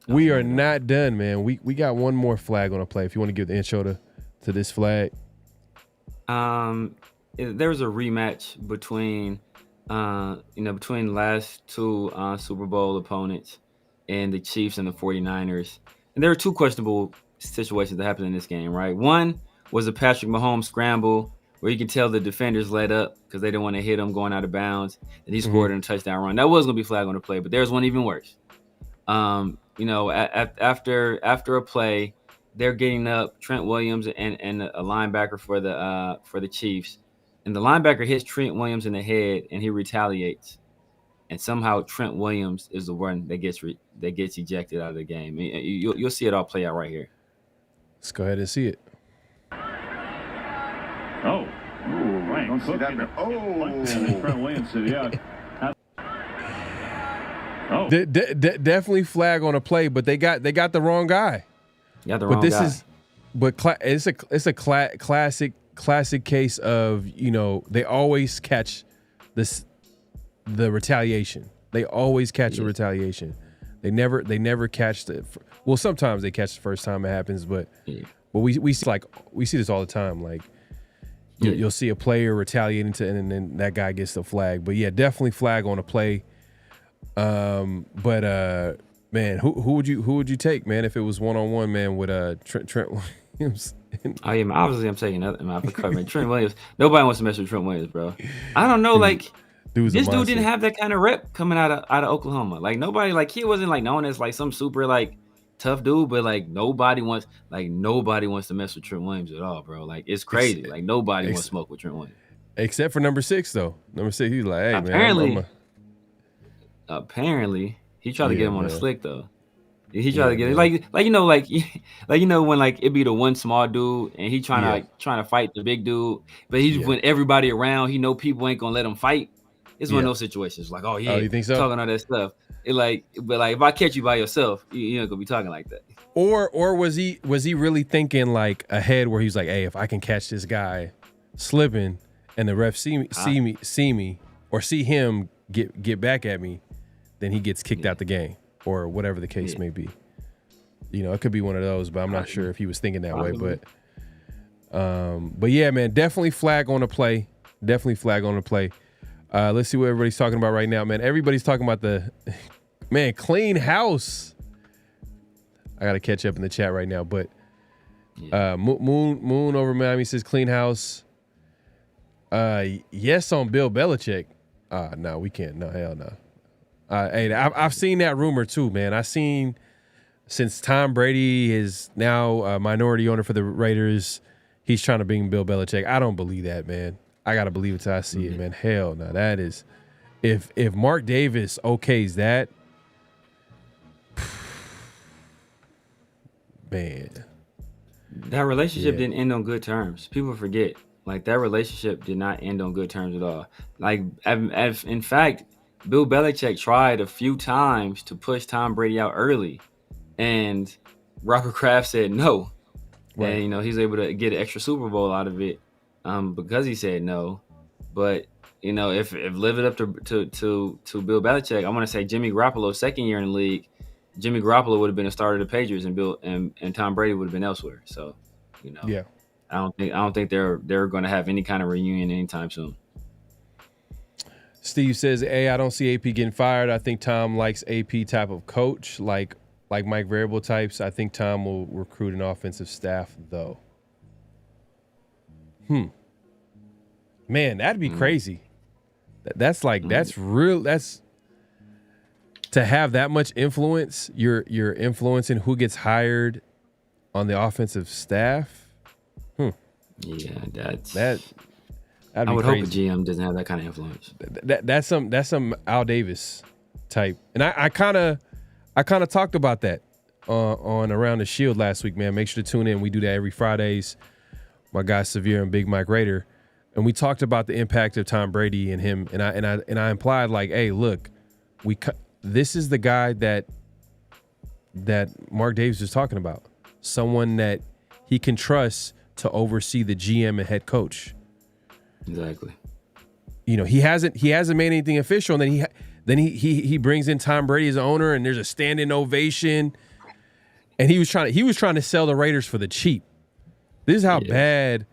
We are not done, man. We got one more flag on a play. If you want to give the intro to this flag. There was a rematch between the last two Super Bowl opponents and the Chiefs and the 49ers. And there were two questionable situations that happened in this game, right? One was a Patrick Mahomes scramble where you can tell the defenders let up because they didn't want to hit him going out of bounds, and he scored in a touchdown run. That was going to be flag on the play, but there's one even worse. After a play, they're getting up Trent Williams and a linebacker for the Chiefs, and the linebacker hits Trent Williams in the head, and he retaliates, and somehow Trent Williams is the one that gets ejected out of the game. You'll see it all play out right here. Let's go ahead and see it. Oh, right. Don't see that. Trent Williams said, yeah. Oh. Definitely flag on a play, but they got the wrong guy. Yeah, the wrong guy. It's a classic case of they always catch the retaliation. They always catch the retaliation. They never catch well, sometimes they catch the first time it happens, but we see this all the time. Like you'll see a player retaliating and then that guy gets the flag. But yeah, definitely flag on a play. Man, who would you take, man, if it was 1-on-1, man, with Trent Williams? Obviously I'm taking nothing, man. Trent Williams. Nobody wants to mess with Trent Williams, bro. I don't know, like this dude didn't have that kind of rep coming out of Oklahoma. Like nobody, like he wasn't like known as like some super like tough dude, but like nobody wants to mess with Trent Williams at all, bro. Like it's crazy. Like nobody wants to smoke with Trent Williams. Except for number 6 though. Number 6, he's like, hey apparently he tried to get him on the slick though. He tried to get it like when like it be the one small dude and he trying to fight the big dude, but he's when everybody around, he know people ain't gonna let him fight. It's one of those situations like, oh yeah, you think so? Talking all that stuff. But if I catch you by yourself, you ain't gonna be talking like that. Or was he really thinking like ahead where he's like, hey, if I can catch this guy slipping and the ref see me or see him get back at me, then he gets kicked out the game or whatever the case may be. It could be one of those, but I'm not sure if he was thinking that way. But yeah, man, definitely flag on the play. Let's see what everybody's talking about right now, man. Everybody's talking about the clean house. I gotta catch up in the chat right now, but Moon over Miami says clean house. Yes on Bill Belichick. No, we can't. No, hell no. Hey, I've seen that rumor too, man. I've seen since Tom Brady is now a minority owner for the Raiders, he's trying to bring Bill Belichick. I don't believe that, man. I gotta believe it till I see it, man. Hell no, that is if Mark Davis okays that, Man. That relationship didn't end on good terms. People forget. Like, that relationship did not end on good terms at all. Like, in fact, Bill Belichick tried a few times to push Tom Brady out early, and Robert Kraft said no. Right. And, you know, he's able to get an extra Super Bowl out of it because he said no. But, you know, if live it up to Bill Belichick, I want to say Jimmy Garoppolo's second year in the league, Jimmy Garoppolo would have been a starter of the Patriots, and Tom Brady would have been elsewhere. So, you know, yeah, I don't think they're going to have any kind of reunion anytime soon. Steve says, "Hey, I don't see AP getting fired. I think Tom likes AP type of coach, like Mike Variable types. I think Tom will recruit an offensive staff, though." Man, that'd be crazy. That's real. That's to have that much influence. You're influencing who gets hired on the offensive staff. Yeah, that'd I would crazy. hope a GM doesn't have that kind of influence. That's some Al Davis type, and I kind of talked about that on Around the Shield last week, man. Make sure to tune in. We do that every Fridays. My guys Severe and Big Mike Raider, and we talked about the impact of Tom Brady and him, and I implied like, hey, look, this is the guy that Mark Davis was talking about, someone that he can trust to oversee the GM and head coach. Exactly. You know, he hasn't made anything official, and then he brings in Tom Brady as owner, and there's a standing ovation, and he was trying to sell the Raiders for the cheap. This is how bad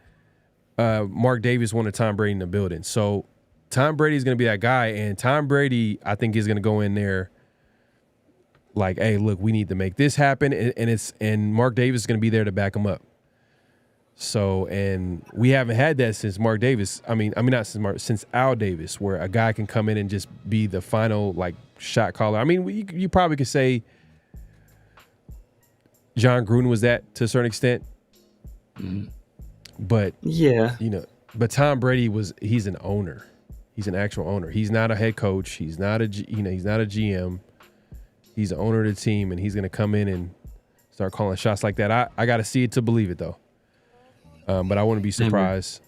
Mark Davis wanted Tom Brady in the building. So Tom Brady is going to be that guy, and Tom Brady, I think, is going to go in there like, hey, look, we need to make this happen, and Mark Davis is going to be there to back him up. So, and we haven't had that since Mark Davis. I mean, not since Al Davis, where a guy can come in and just be the final like shot caller. I mean, you probably could say John Gruden was that to a certain extent. Mm-hmm. But yeah, you know, but Tom Brady he's an owner. He's an actual owner. He's not a head coach. He's not he's not a GM. He's the owner of the team, and he's going to come in and start calling shots like that. I got to see it to believe it, though. But I wouldn't be surprised.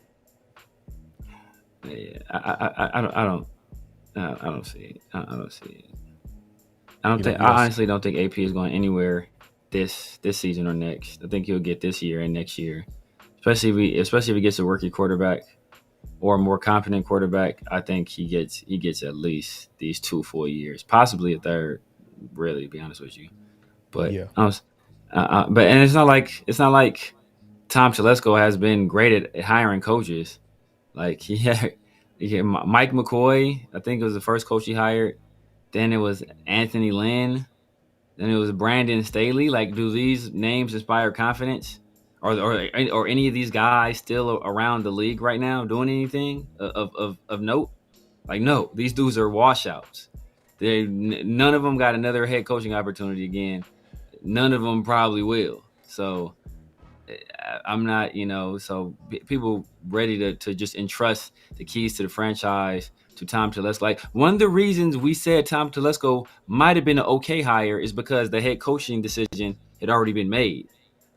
Yeah, I don't see it. I don't see it. I honestly don't think AP is going anywhere this season or next. I think he'll get this year and next year, especially if he gets a rookie quarterback or a more competent quarterback. I think he gets at least these 2 full years, possibly a third. Really, to be honest with you, but yeah. But it's not like Tom Telesco has been great at hiring coaches. Like he had Mike McCoy, I think it was the first coach he hired. Then it was Anthony Lynn. Then it was Brandon Staley. Like, do these names inspire confidence? Or any of these guys still around the league right now doing anything of note? Like, no, these dudes are washouts. None of them got another head coaching opportunity again. None of them probably will. So I'm not, so people ready to just entrust the keys to the franchise to Tom Telesco. Like, one of the reasons we said Tom Telesco might have been an okay hire is because the head coaching decision had already been made.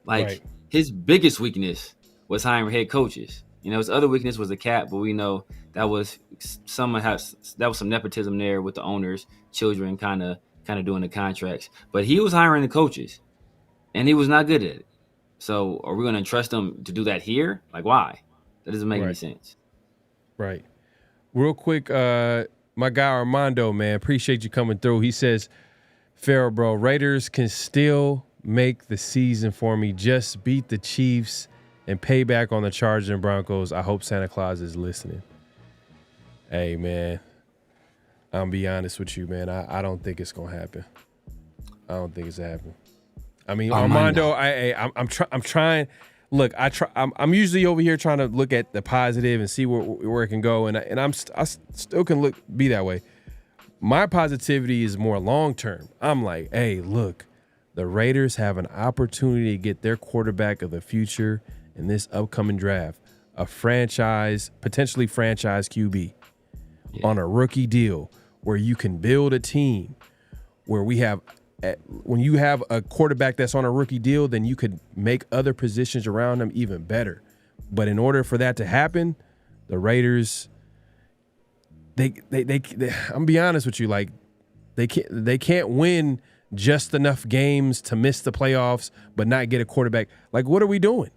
Like, right. His biggest weakness was hiring head coaches. His other weakness was the cap, but we know that was some nepotism there with the owners, children kind of doing the contracts. But he was hiring the coaches, and he was not good at it. So are we going to trust him to do that here? Like, why? That doesn't make any sense. Right. Real quick, my guy Armando, man, appreciate you coming through. He says, Pharaoh, bro, Raiders can still make the season for me. Just beat the Chiefs and pay back on the Chargers and Broncos. I hope Santa Claus is listening. Hey, man, I'm be honest with you, man. I don't think it's going to happen. I don't think it's happening. I mean, Armando, I'm trying. Look, I'm usually over here trying to look at the positive and see where it can go, and I still can be that way. My positivity is more long term. I'm like, hey, look, the Raiders have an opportunity to get their quarterback of the future in this upcoming draft, potentially franchise QB on a rookie deal, where you can build a team where we have when you have a quarterback that's on a rookie deal, then you could make other positions around him even better. But in order for that to happen, the Raiders, they I'm gonna be honest with you, like they can't win just enough games to miss the playoffs, but not get a quarterback. Like, what are we doing?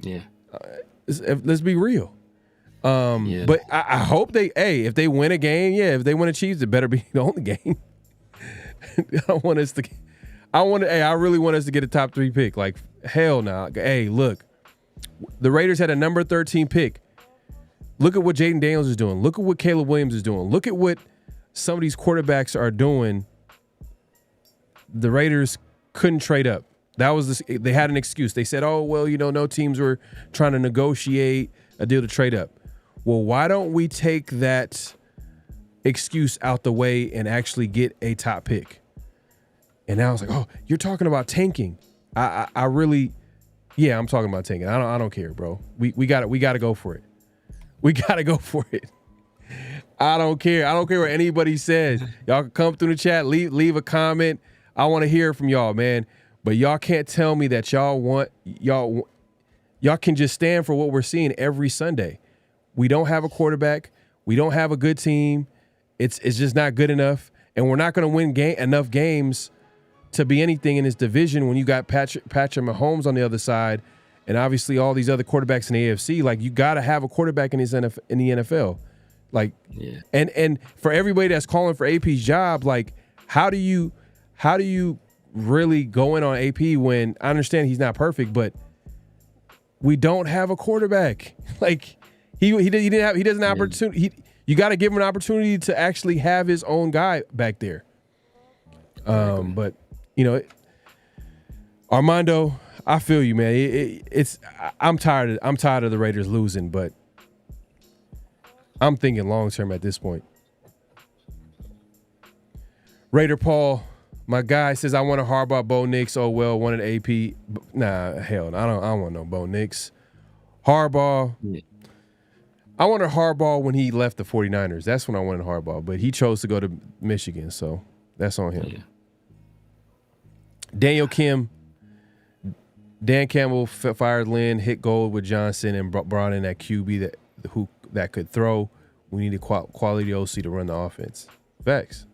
Yeah. Let's be real. But I hope if they win a game, if they win a Chiefs, it better be the only game. I really want us to get a top 3 pick. Like, hell no. Hey, look, the Raiders had a number 13 pick. Look at what Jaden Daniels is doing. Look at what Caleb Williams is doing. Look at what some of these quarterbacks are doing. The Raiders couldn't trade up. They had an excuse. They said, oh, well, no teams were trying to negotiate a deal to trade up. Well, why don't we take that excuse out the way and actually get a top pick? And now I was like, oh, you're talking about tanking. I really, I'm talking about tanking. I don't care, bro. We got to go for it. We got to go for it. I don't care. I don't care what anybody says. Y'all can come through the chat, leave a comment. I want to hear from y'all, man. But y'all can't tell me that y'all can just stand for what we're seeing every Sunday. We don't have a quarterback. We don't have a good team. It's just not good enough. And we're not going to win enough games to be anything in this division when you got Patrick Mahomes on the other side and obviously all these other quarterbacks in the AFC. Like, you got to have a quarterback in the NFL. Like, and for everybody that's calling for AP's job, like, how do you really go in on AP when I understand he's not perfect, but we don't have a quarterback. Like, he doesn't have opportunity. You got to give him an opportunity to actually have his own guy back there. But Armando, I feel you, man. I'm tired of the Raiders losing, but I'm thinking long term at this point. Raider Paul, my guy, says I want a Harbaugh, Bo Nix. Oh well, wanted AP. Nah, hell, I don't want no Bo Nix. Harbaugh. Yeah. I wanted Harbaugh when he left the 49ers. That's when I wanted Harbaugh, but he chose to go to Michigan, so that's on him. Yeah. Daniel Kim, Dan Campbell fired Lynn, hit gold with Johnson, and brought in that QB that could throw. We need a quality OC to run the offense. Facts.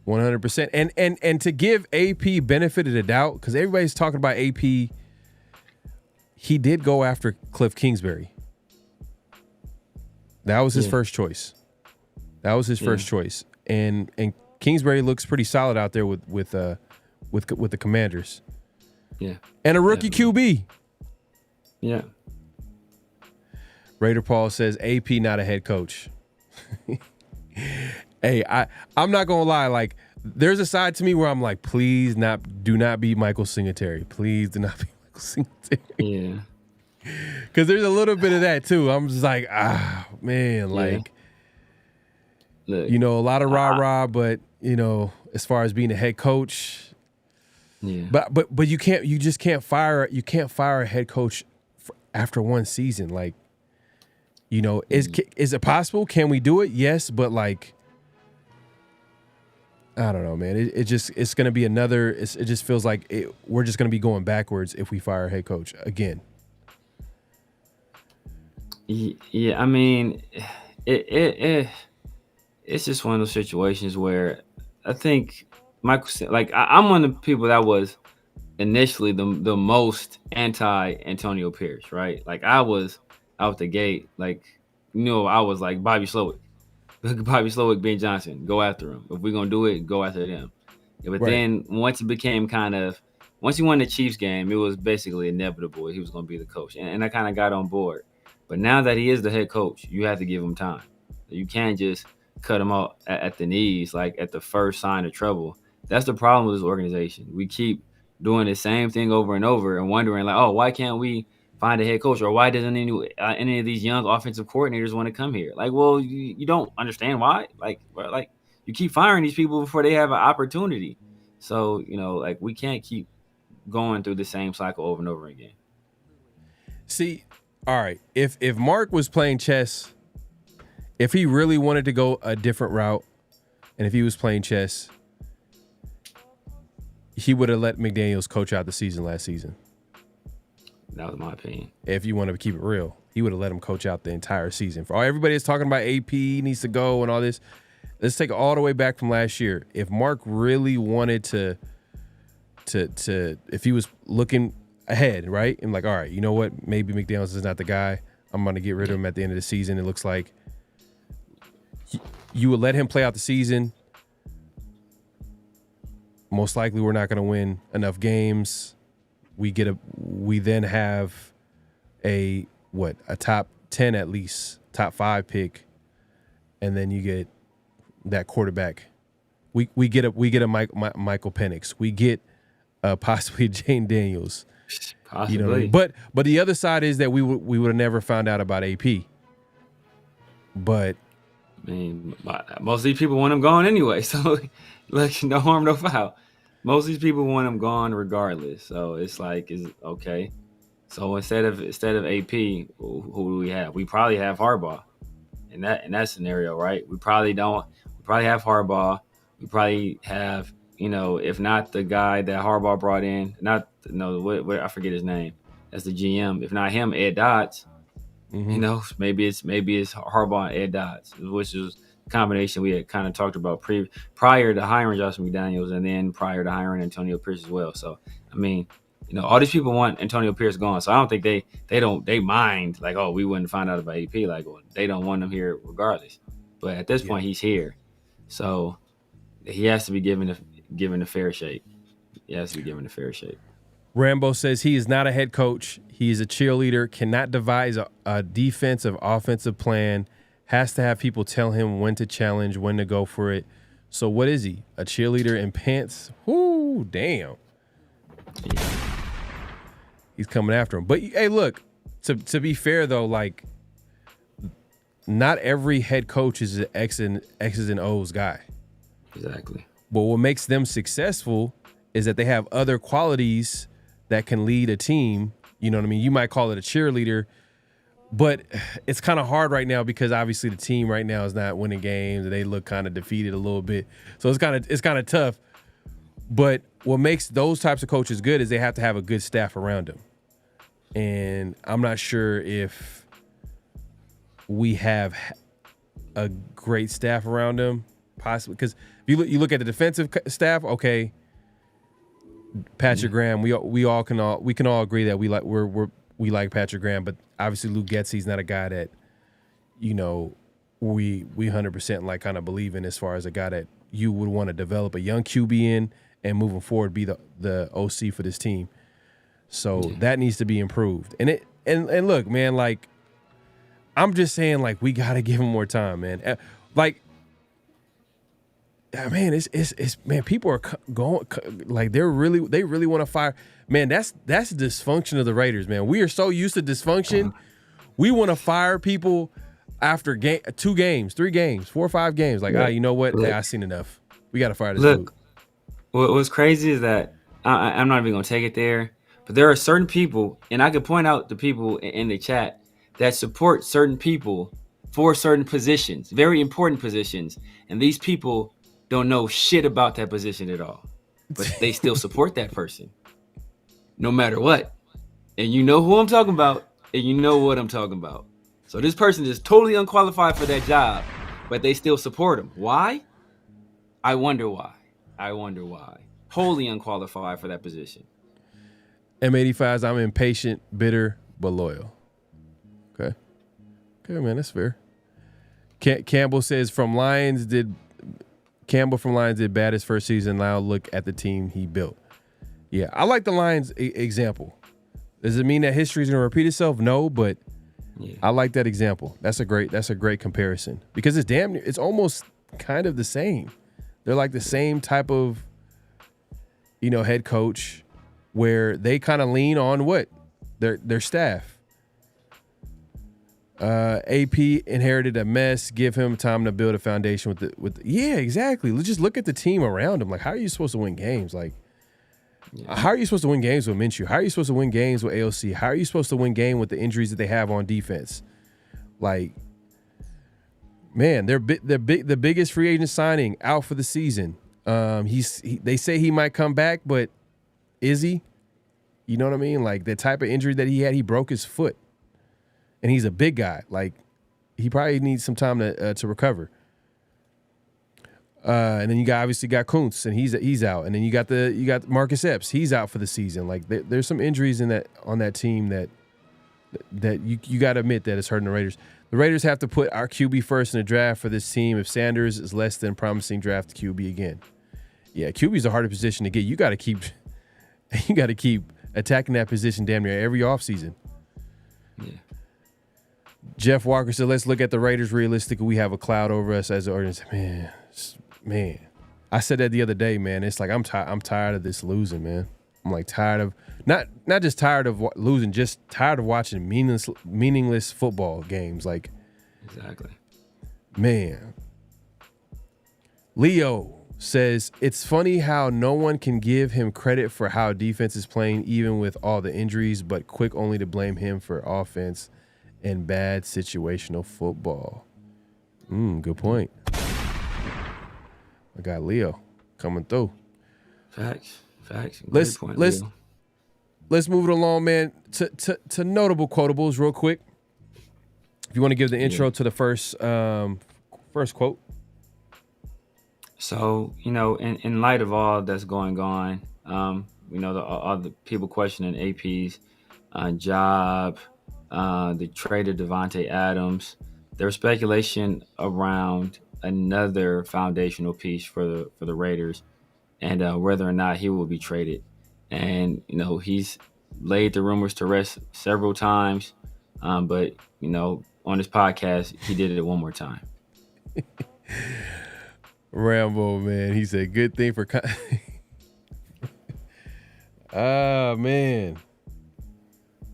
100%. And to give AP benefit of the doubt, because everybody's talking about AP, he did go after Cliff Kingsbury. That was his first choice. First choice. And Kingsbury looks pretty solid out there with the Commanders. Yeah. And a rookie QB. Yeah. Raider Paul says AP not a head coach. Hey, I'm not gonna lie. Like, there's a side to me where I'm like, please do not be Michael Singletary. Please do not be Michael Singletary. Yeah. Because there's a little bit of that too. I'm just like, man, like, look, a lot of rah-rah, but as far as being a head coach, but you just can't fire a head coach after one season. Like, is it possible? Can we do it? Yes, but like, I don't know, man. It's going to be another. It just feels like we're just going to be going backwards if we fire a head coach again. Yeah, I mean, it's just one of those situations where I think Michael, like, I'm one of the people that was initially the most anti Antonio Pierce, right? Like, I was out the gate, like, I was like Bobby Slowick, Ben Johnson, go after him. If we're gonna do it, go after them. Yeah, but then once it became once he won the Chiefs game, it was basically inevitable he was gonna be the coach, and I kind of got on board. But now that he is the head coach, you have to give him time. You can't just cut him out at the knees, like at the first sign of trouble. That's the problem with this organization. We keep doing the same thing over and over and wondering, like, oh, why can't we find a head coach? Or why doesn't any of these young offensive coordinators want to come here? Like, well, you don't understand why. Like you keep firing these people before they have an opportunity. So, like, we can't keep going through the same cycle over and over again. See, all right, if Mark was playing chess, if he really wanted to go a different route, and if he was playing chess, he would have let McDaniels coach out the season last season. That was my opinion. If you want to keep it real, he would have let him coach out the entire season. For all everybody is talking about AP needs to go and all this, let's take it all the way back from last year. If Mark really wanted to if he was looking ahead, right, and like, all right, you know what, maybe McDaniels is not the guy. I'm going to get rid of him at the end of the season. It looks like you would let him play out the season. Most likely, we're not going to win enough games. We then have a top 10 at least, top 5 pick, and then you get that quarterback. We get a Michael Penix. We get possibly Jane Daniels. Possibly. You know what I mean? But the other side is that we would have never found out about AP. But I mean, most of these people want him gone anyway. So, like, no harm, no foul. Most of these people want him gone regardless. So it's like, is okay. So instead of AP, who do we have? We probably have Harbaugh in that scenario, right? We probably don't. We probably have Harbaugh. We probably have, if not the guy that Harbaugh brought in, what I forget his name. That's the GM. If not him, Ed Dodds. Mm-hmm. Maybe it's Harbaugh and Ed Dodds, which is a combination we had kind of talked about prior to hiring Josh McDaniels and then prior to hiring Antonio Pierce as well. So, I mean, all these people want Antonio Pierce gone. So I don't think they mind like, oh, we wouldn't find out about AP. Like, well, they don't want him here regardless. But at this point, he's here. So he has to be given a fair shake. He has to be given a fair shake. Rambo says he is not a head coach. He is a cheerleader, cannot devise a defensive, offensive plan, has to have people tell him when to challenge, when to go for it. So what is he? A cheerleader in pants? Whoo, damn. He's coming after him. But, hey, look, to be fair, though, like, not every head coach is an X's and O's guy. Exactly. But what makes them successful is that they have other qualities that can lead a team. You know what I mean? You might call it a cheerleader, but it's kind of hard right now because obviously the team right now is not winning games and they look kind of defeated a little bit. So it's kind of tough. But what makes those types of coaches good is they have to have a good staff around them. And I'm not sure if we have a great staff around them, possibly because if you look at the defensive staff, okay, Patrick Graham, we can all agree that we like Patrick Graham, but obviously Luke Getsy's not a guy that we 100% like kind of believe in as far as a guy that you would want to develop a young QB in and moving forward be the OC for this team. So that needs to be improved. And look, man, like I'm just saying, like we got to give him more time, man. Like. Man, it's man. People are going like they really want to fire. Man, that's dysfunction of the Raiders, man. We are so used to dysfunction. We want to fire people after 2 games, 3 games, 4 or 5 games. Like, you know what? I've seen enough. We got to fire this dude. What's crazy is that I'm not even gonna take it there, but there are certain people, and I can point out the people in the chat that support certain people for certain positions, very important positions, and these people don't know shit about that position at all, but they still support that person no matter what. And you know who I'm talking about, and you know what I'm talking about. So this person is totally unqualified for that job, but they still support him. Why? I wonder why. Wholly unqualified for that position. M85s, I'm impatient, bitter, but loyal. Okay, man, that's fair. Campbell says Campbell from Lions did bad his first season. Now look at the team he built. Yeah, I like the Lions example. Does it mean that history is going to repeat itself? No, but I like that example. That's a great comparison because it's almost kind of the same. They're like the same type of, head coach where they kind of lean on what? Their staff. AP inherited a mess. Give him time to build a foundation with yeah, exactly. Let's just look at the team around him. Like, how are you supposed to win games? Like, how are you supposed to win games with Minshew? How are you supposed to win games with AOC? How are you supposed to win game with the injuries that they have on defense? Like, man, they're the biggest free agent signing out for the season. They say he might come back, but is he? You know what I mean? Like the type of injury that he had, he broke his foot, and he's a big guy. Like he probably needs some time to recover. And then you obviously got Kuntz, and he's out. And then you got Marcus Epps, he's out for the season. Like there's some injuries on that team that you got to admit that it's hurting the Raiders. The Raiders have to put our QB first in the draft for this team. If Sanders is less than promising, draft QB again. Yeah, QB is a harder position to get. You got to keep attacking that position damn near every offseason. Yeah. Jeff Walker said, let's look at the Raiders realistically. We have a cloud over us as an organization. Man. I said that the other day, man. It's like I'm tired of this losing, man. I'm like tired of not just tired of losing, just tired of watching meaningless football games. Like, exactly, man. Leo says it's funny how no one can give him credit for how defense is playing, even with all the injuries, but quick only to blame him for offense and bad situational football. Good point. I got Leo coming through. Facts. Let's move it along, man. To notable quotables, real quick. If you want to give the intro to the first quote. So, in light of all that's going on, all the people questioning AP's job, the trade of Devontae Adams, there's speculation around another foundational piece for the Raiders, and whether or not he will be traded. And he's laid the rumors to rest several times, but on his podcast he did it one more time. Rambo, man, he said good thing for man,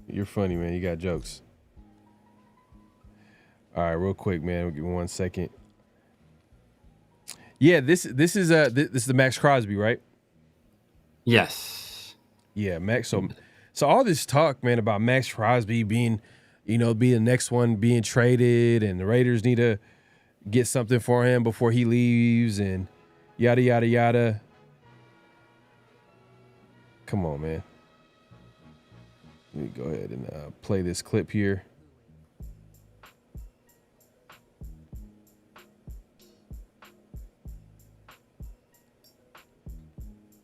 you're funny, man. You got jokes. All right, real quick, man, give me 1 second. Yeah, this is the Maxx Crosby, right? Yes. Yeah, Max. So all this talk, man, about Maxx Crosby being the next one being traded, and the Raiders need to get something for him before he leaves, and yada yada yada. Come on, man. Let me go ahead and play this clip here.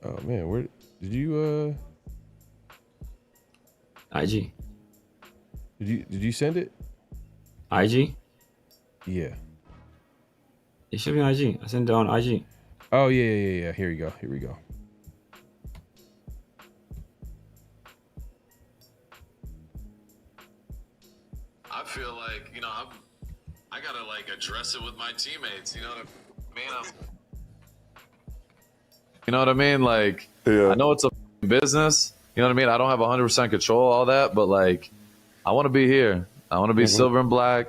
Oh man, where did you IG? Did you send it? IG? Yeah. It should be IG. I sent it on IG. Oh yeah. Here we go. I feel like, I gotta address it with my teammates. You know what I mean? I know it's a business. You know what I mean? I don't have 100% control all that, but I want to be here. I want to be silver and black.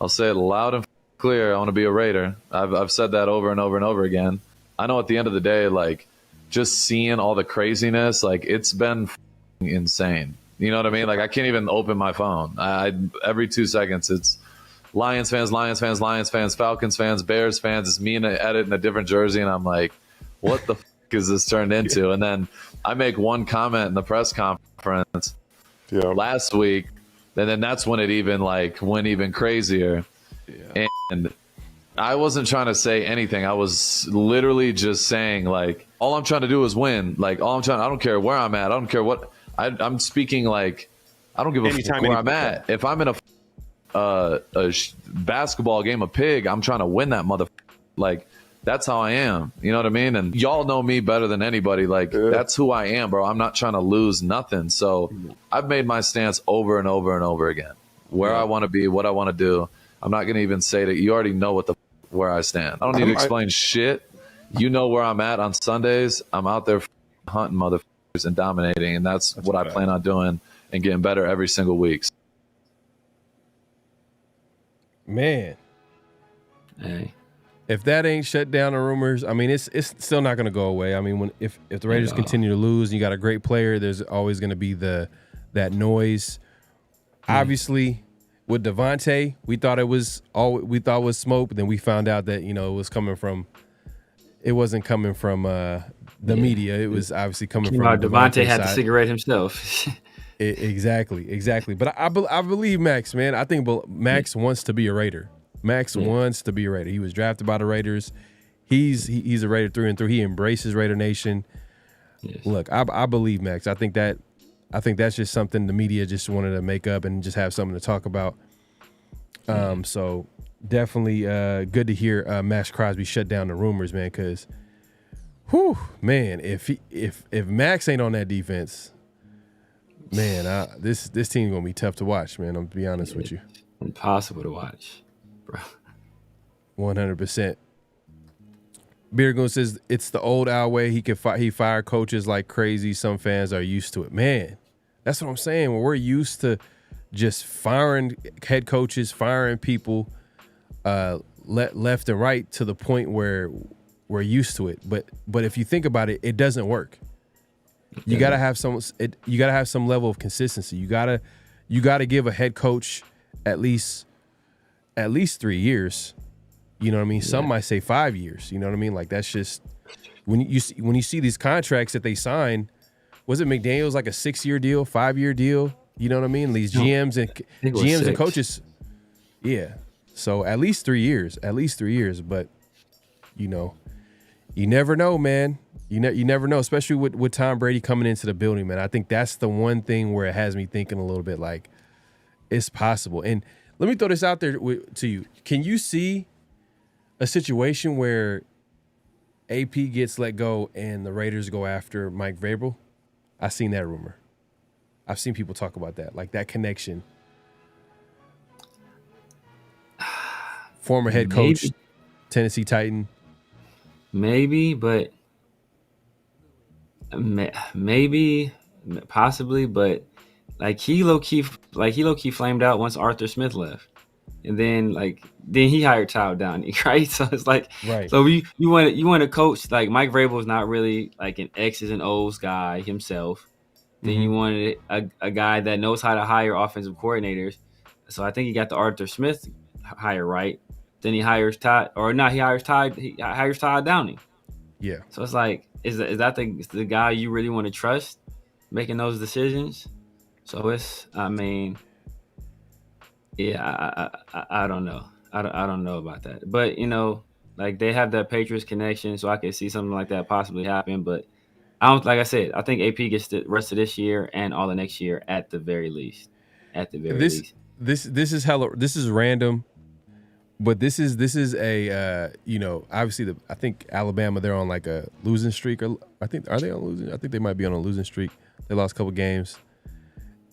I'll say it loud and clear. I want to be a Raider. I've said that over and over and over again. I know at the end of the day, just seeing all the craziness, it's been insane. You know what I mean? I can't even open my phone. Every 2 seconds, it's Lions fans, Falcons fans, Bears fans. It's me in an edit in a different jersey, and I'm like, what the is this turned into? And then I make one comment in the press conference last week, and then that's when it even went even crazier. Yeah. And I wasn't trying to say anything. I was literally just saying all I'm trying to do is win. I don't care where I'm at. I don't care what I'm speaking. I don't give a fuck where I'm at. If I'm in a basketball game of pig, I'm trying to win that motherfucker. That's how I am. You know what I mean? And y'all know me better than anybody. That's who I am, bro. I'm not trying to lose nothing. So I've made my stance over and over and over again. Where I want to be, what I want to do. I'm not going to even say that. You already know where I stand. I don't need to explain shit. You know where I'm at on Sundays. I'm out there hunting motherfuckers and dominating. And that's what I plan on doing and getting better every single week. Man. Hey. If that ain't shut down the rumors, I mean, it's still not going to go away. I mean, if the Raiders continue to lose and you got a great player, there's always going to be that noise. Obviously, with Devontae, we thought it was smoke, but then we found out that it was coming from it wasn't coming from the media. It was obviously coming from Devontae had side. the cigarette himself. Exactly. But I believe Maxx, man. I think Maxx wants to be a Raider. Maxx wants to be a Raider. He was drafted by the Raiders. He's a Raider through and through. He embraces Raider Nation. Yes. Look, I believe Maxx. I think that's just something the media just wanted to make up and just have something to talk about. So definitely good to hear Maxx Crosby shut down the rumors, man. Because, man, if Maxx ain't on that defense, man, this team gonna be tough to watch, man. I'm gonna be honest with you. Impossible to watch, bro. 100%. Beardgoon says it's the old Al way. He fired coaches like crazy. Some fans are used to it. Man, that's what I'm saying. When we're used to just firing head coaches, firing people left and right to the point where we're used to it. But if you think about it, it doesn't work. You gotta have some level of consistency. You gotta give a head coach at least 3 years. You know what I mean? Some might say 5 years. You know what I mean? Like that's just when you see these contracts that they sign. Was it McDaniels like a 6-year deal, 5-year deal? You know what I mean? These GMs and coaches. Yeah. So at least 3 years. But you never know, man. You never know, especially with Tom Brady coming into the building, man. I think that's the one thing where it has me thinking a little bit like it's possible. And let me throw this out there to you. Can you see a situation where AP gets let go and the Raiders go after Mike Vrabel? I've seen that rumor. I've seen people talk about that, like that connection. Former head coach, Tennessee Titan. Maybe, but maybe, possibly, but like he low key flamed out once Arthur Smith left. And then he hired Todd Downing, right? So it's like, right. So you want to coach like Mike Vrabel is not really like an X's and O's guy himself. Then you wanted a guy that knows how to hire offensive coordinators. So I think he got the Arthur Smith hire right. Then he hires Todd Downing. Yeah. So it's like, is that the guy you really want to trust making those decisions? So it's, I mean. Yeah, I don't know. I don't know about that. But, like they have that Patriots connection, so I could see something like that possibly happen. But like I said, I think AP gets the rest of this year and all the next year at the very least. Least. This is random, but this is a obviously I think Alabama, they're on like a losing streak, or are they on losing? I think they might be on a losing streak. They lost a couple games.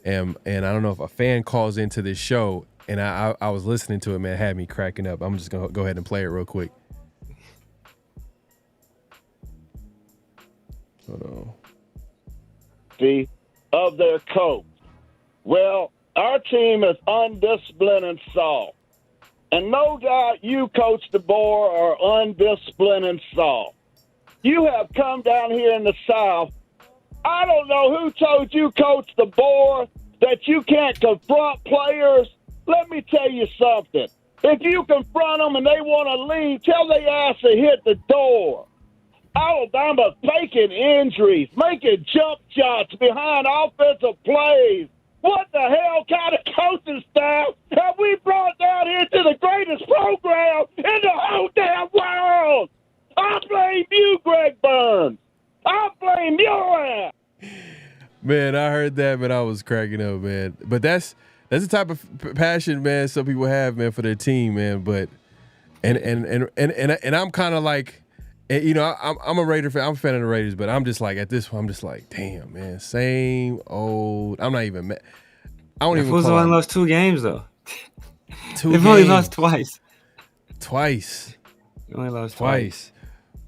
And I don't know if a fan calls into this show, and I was listening to it, man, it had me cracking up. I'm just going to go ahead and play it real quick. Hold on. Of their coach. Well, our team is undisciplined and soft. And no doubt you, Coach DeBoer, are undisciplined and soft. You have come down here in the South. I don't know who told you, Coach DeBoer, that you can't confront players. Let me tell you something. If you confront them and they want to leave, tell their ass to hit the door. Alabama faking injuries, making jump shots behind offensive plays. What the hell kind of coaching staff have we brought down here to the greatest program in the whole damn world? I blame you, Greg Burns. I blame your ass. Man, I heard that, but I was cracking up, man. But that's the type of passion, man, some people have, man, for their team, man. But and I'm kind of like, I'm a Raider fan. I'm a fan of the Raiders, but I'm just like at this point, I'm just like, damn, man, same old. I'm not even mad. I don't even. They've only lost 2 games though. They've only lost twice. They only lost twice.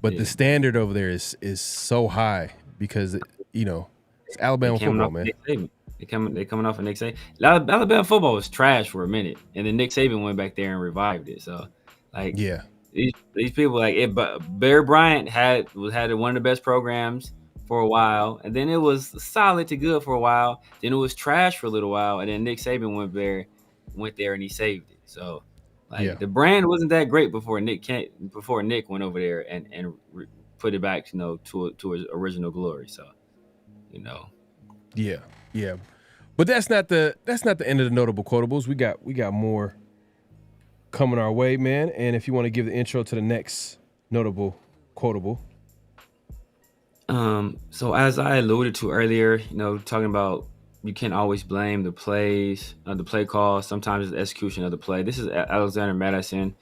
But the standard over there is so high because it's Alabama football, man. They coming off of Nick Saban. Alabama football was trash for a minute, and then Nick Saban went back there and revived it. So, like, yeah, these people but Bear Bryant had one of the best programs for a while, and then it was solid to good for a while. Then it was trash for a little while, and then Nick Saban went there and he saved it. So, Like the brand wasn't that great before Nick went over there and put it back, to his original glory. So, Yeah. But that's not the end of the notable quotables. We got more coming our way, man. And if you want to give the intro to the next notable quotable. So as I alluded to earlier, talking about you can't always blame the plays, the play call. Sometimes it's the execution of the play. This is Alexander Madison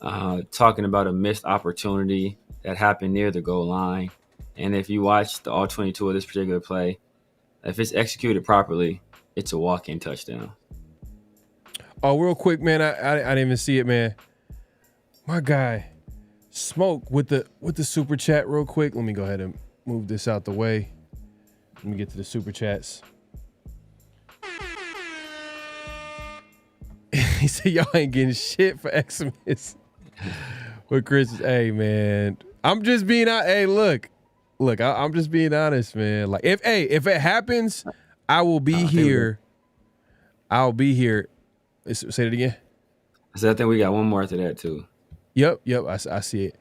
talking about a missed opportunity that happened near the goal line. And if you watch the all 22 of this particular play, if it's executed properly, it's a walk-in touchdown. Oh, real quick, man, I didn't even see it, man. My guy, Smoke with the super chat real quick. Let me go ahead and move this out the way. Let me get to the super chats. He said, y'all ain't getting shit for Xmas. With Chris, hey, man, I'm just being out. Hey, look, I'm just being honest, man. Like, if it happens, I will be here. I'll be here. Say it again. So I think we got one more after that, too. Yep, I see it.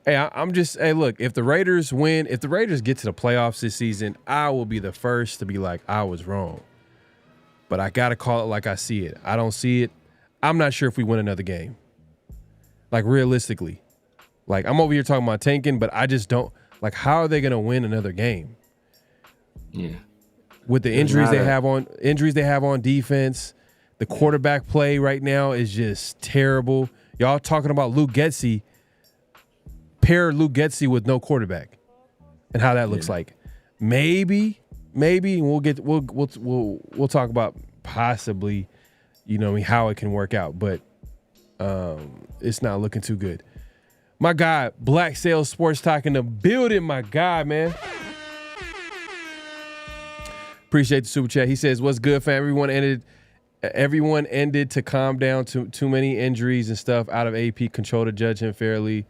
Hey, I'm just, look, if the Raiders win, if the Raiders get to the playoffs this season, I will be the first to be like, I was wrong. But I got to call it like I see it. I don't see it. I'm not sure if we win another game. Like, realistically. Like, I'm over here talking about tanking, but I just don't. Like, how are they going to win another game? Yeah. With the injuries they have on defense, the quarterback play right now is just terrible. Y'all talking about Luke Getsy, pair Luke Getsy with no quarterback, and how that looks like. Maybe we'll talk about possibly, how it can work out, but it's not looking too good. My guy, Black Sales Sports Talk in the building, my guy, man. Appreciate the super chat. He says, "What's good, fam? Everyone ended to calm down. Too many injuries and stuff out of AP. Control to judge him fairly.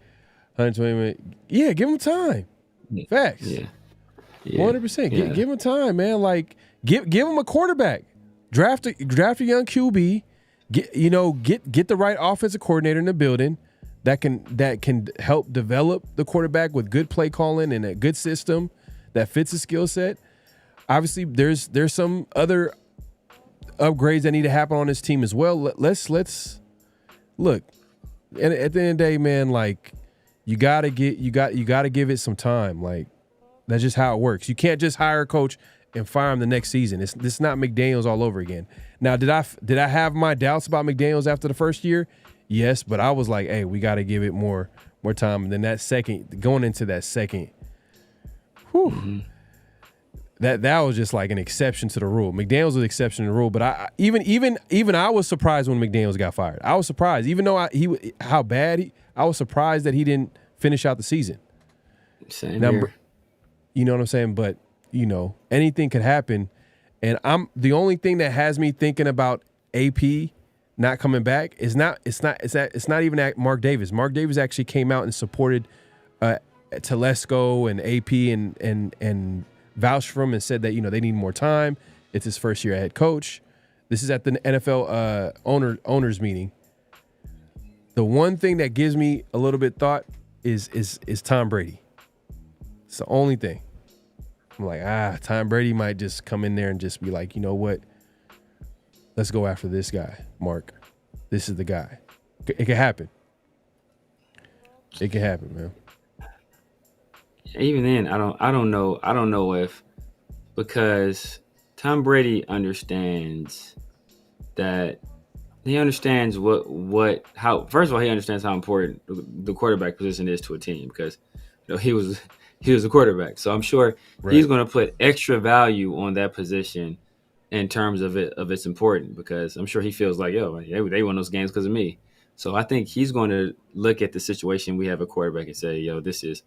120 minutes. Yeah, give him time. Facts. Yeah. 100%. Give him time, man. Like, give him a quarterback. Draft a young QB. Get the right offensive coordinator in the building that can help develop the quarterback with good play calling and a good system that fits his skill set. Obviously, there's some other upgrades that need to happen on this team as well. Let's look. And at the end of the day, man, like, you gotta give it some time. Like, that's just how it works. You can't just hire a coach and fire him the next season. This is not McDaniels all over again. Now, did I have my doubts about McDaniels after the first year? Yes, but I was like, hey, we got to give it more time. And then going into that second, whew, that was just like an exception to the rule. McDaniels was an exception to the rule, but I was surprised when McDaniels got fired. I was surprised, even though I was surprised that he didn't finish out the season. Same here. You know what I'm saying? But anything could happen, and the only thing that has me thinking about AP not coming back it's not even at Mark Davis. Mark Davis actually came out and supported Telesco and AP and vouched for him and said that they need more time. It's his first year as head coach. This is at the NFL owners meeting. The one thing that gives me a little bit thought is Tom Brady. It's the only thing. I'm like, Tom Brady might just come in there and just be like, you know what? Let's go after this guy, Mark. This is the guy. It can happen. It can happen, man. Even then, I don't know if, because Tom Brady understands that he understands how first of all, he understands how important the quarterback position is to a team, because he was a quarterback. So I'm sure he's going to put extra value on that position in terms of its importance, because I'm sure he feels like, they won those games because of me. So I think he's going to look at the situation we have a quarterback and say, this is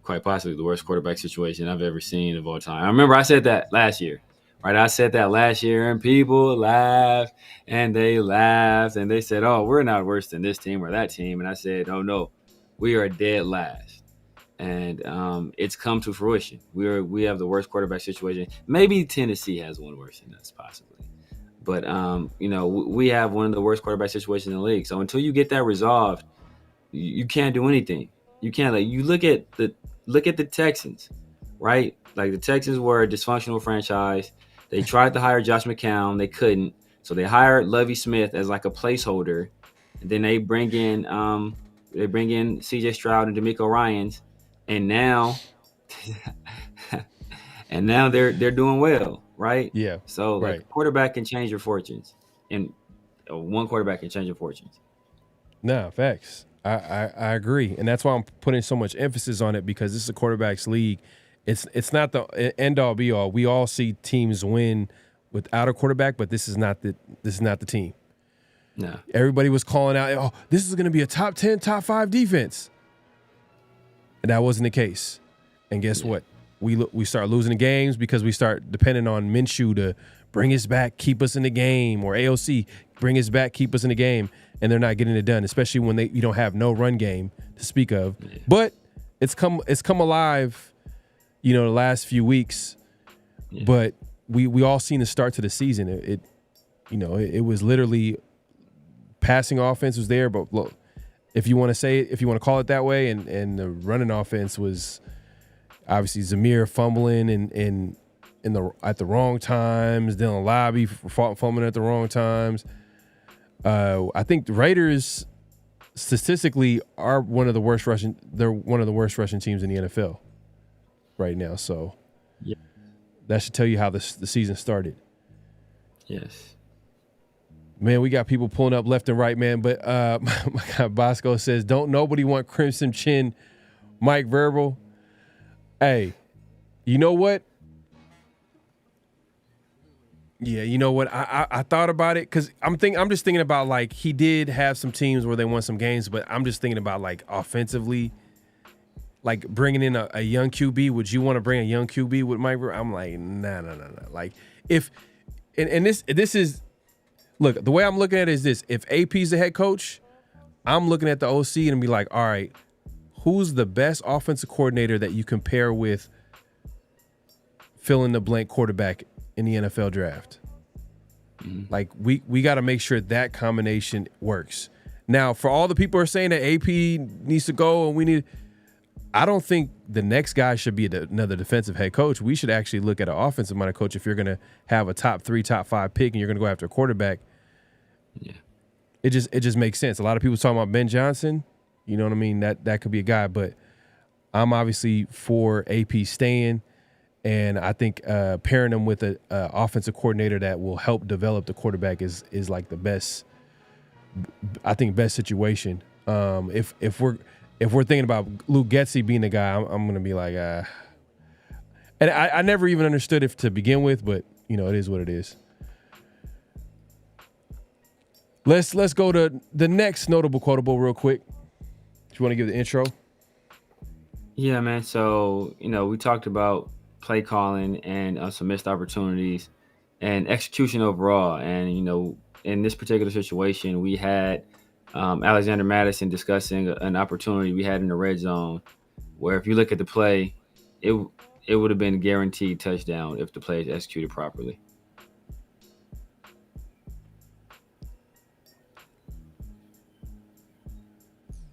quite possibly the worst quarterback situation I've ever seen of all time. I remember I said that last year, right? I said that last year, and people laughed, and they said, oh, we're not worse than this team or that team. And I said, oh, no, we are dead last. And it's come to fruition. We have the worst quarterback situation. Maybe Tennessee has one worse than us, possibly. But we have one of the worst quarterback situations in the league. So until you get that resolved, you can't do anything. You can't you look at the Texans, right? Like the Texans were a dysfunctional franchise. They tried to hire Josh McCown, they couldn't. So they hired Lovie Smith as like a placeholder. And then they bring in CJ Stroud and DeMeco Ryans, and now they're doing well, right? Yeah. So like quarterback can change your fortunes, and one quarterback can change your fortunes. No, facts. I agree, and that's why I'm putting so much emphasis on it, because this is a quarterback's league. It's not the end all be all. We all see teams win without a quarterback, but this is not the team. No. Everybody was calling out, oh, this is going to be a top 10, top 5 defense. And that wasn't the case. And guess what? We start losing the games because we start depending on Minshew to bring us back, keep us in the game, or AOC, bring us back, keep us in the game, and they're not getting it done, especially when you don't have no run game to speak of. Yeah. But it's come alive, the last few weeks. Yeah. But we all seen the start to the season. It was literally passing offense was there, but look, if you want to call it that way, and the running offense was obviously Zamir fumbling and at the wrong times, Dylan Lobby fumbling at the wrong times. I think the Raiders statistically are one of the worst rushing teams in the NFL right now. So that should tell you how the season started. Yes. Man, we got people pulling up left and right, man. But my guy Bosco says, don't nobody want Crimson Chin Mike Verbal. Hey, you know what? Yeah, you know what? I thought about it because I'm just thinking about, like, he did have some teams where they won some games, but I'm just thinking about, like, offensively, like bringing in a young QB. Would you want to bring a young QB with Mike Verbal? I'm like, no. Like, if and this is. Look, the way I'm looking at it is this. If AP's the head coach, I'm looking at the OC and be like, all right, who's the best offensive coordinator that you can pair with fill-in-the-blank quarterback in the NFL draft? Mm-hmm. Like, we got to make sure that combination works. Now, for all the people who are saying that AP needs to go and I don't think the next guy should be another defensive head coach. We should actually look at an offensive-minded coach if you're going to have a top 3, top 5 pick and you're going to go after a quarterback. Yeah, it just makes sense. A lot of people talking about Ben Johnson. You know what I mean? That could be a guy, but I'm obviously for AP staying, and I think pairing him with a offensive coordinator that will help develop the quarterback is like the best. I think best situation. If we're thinking about Luke Getsy being the guy, I'm gonna be like, and I never even understood it to begin with, but it is what it is. Let's go to the next notable quotable real quick. Do you want to give the intro? Yeah, man. So, we talked about play calling and some missed opportunities and execution overall. And, in this particular situation, we had Alexander Madison discussing an opportunity we had in the red zone where if you look at the play, it would have been a guaranteed touchdown if the play is executed properly.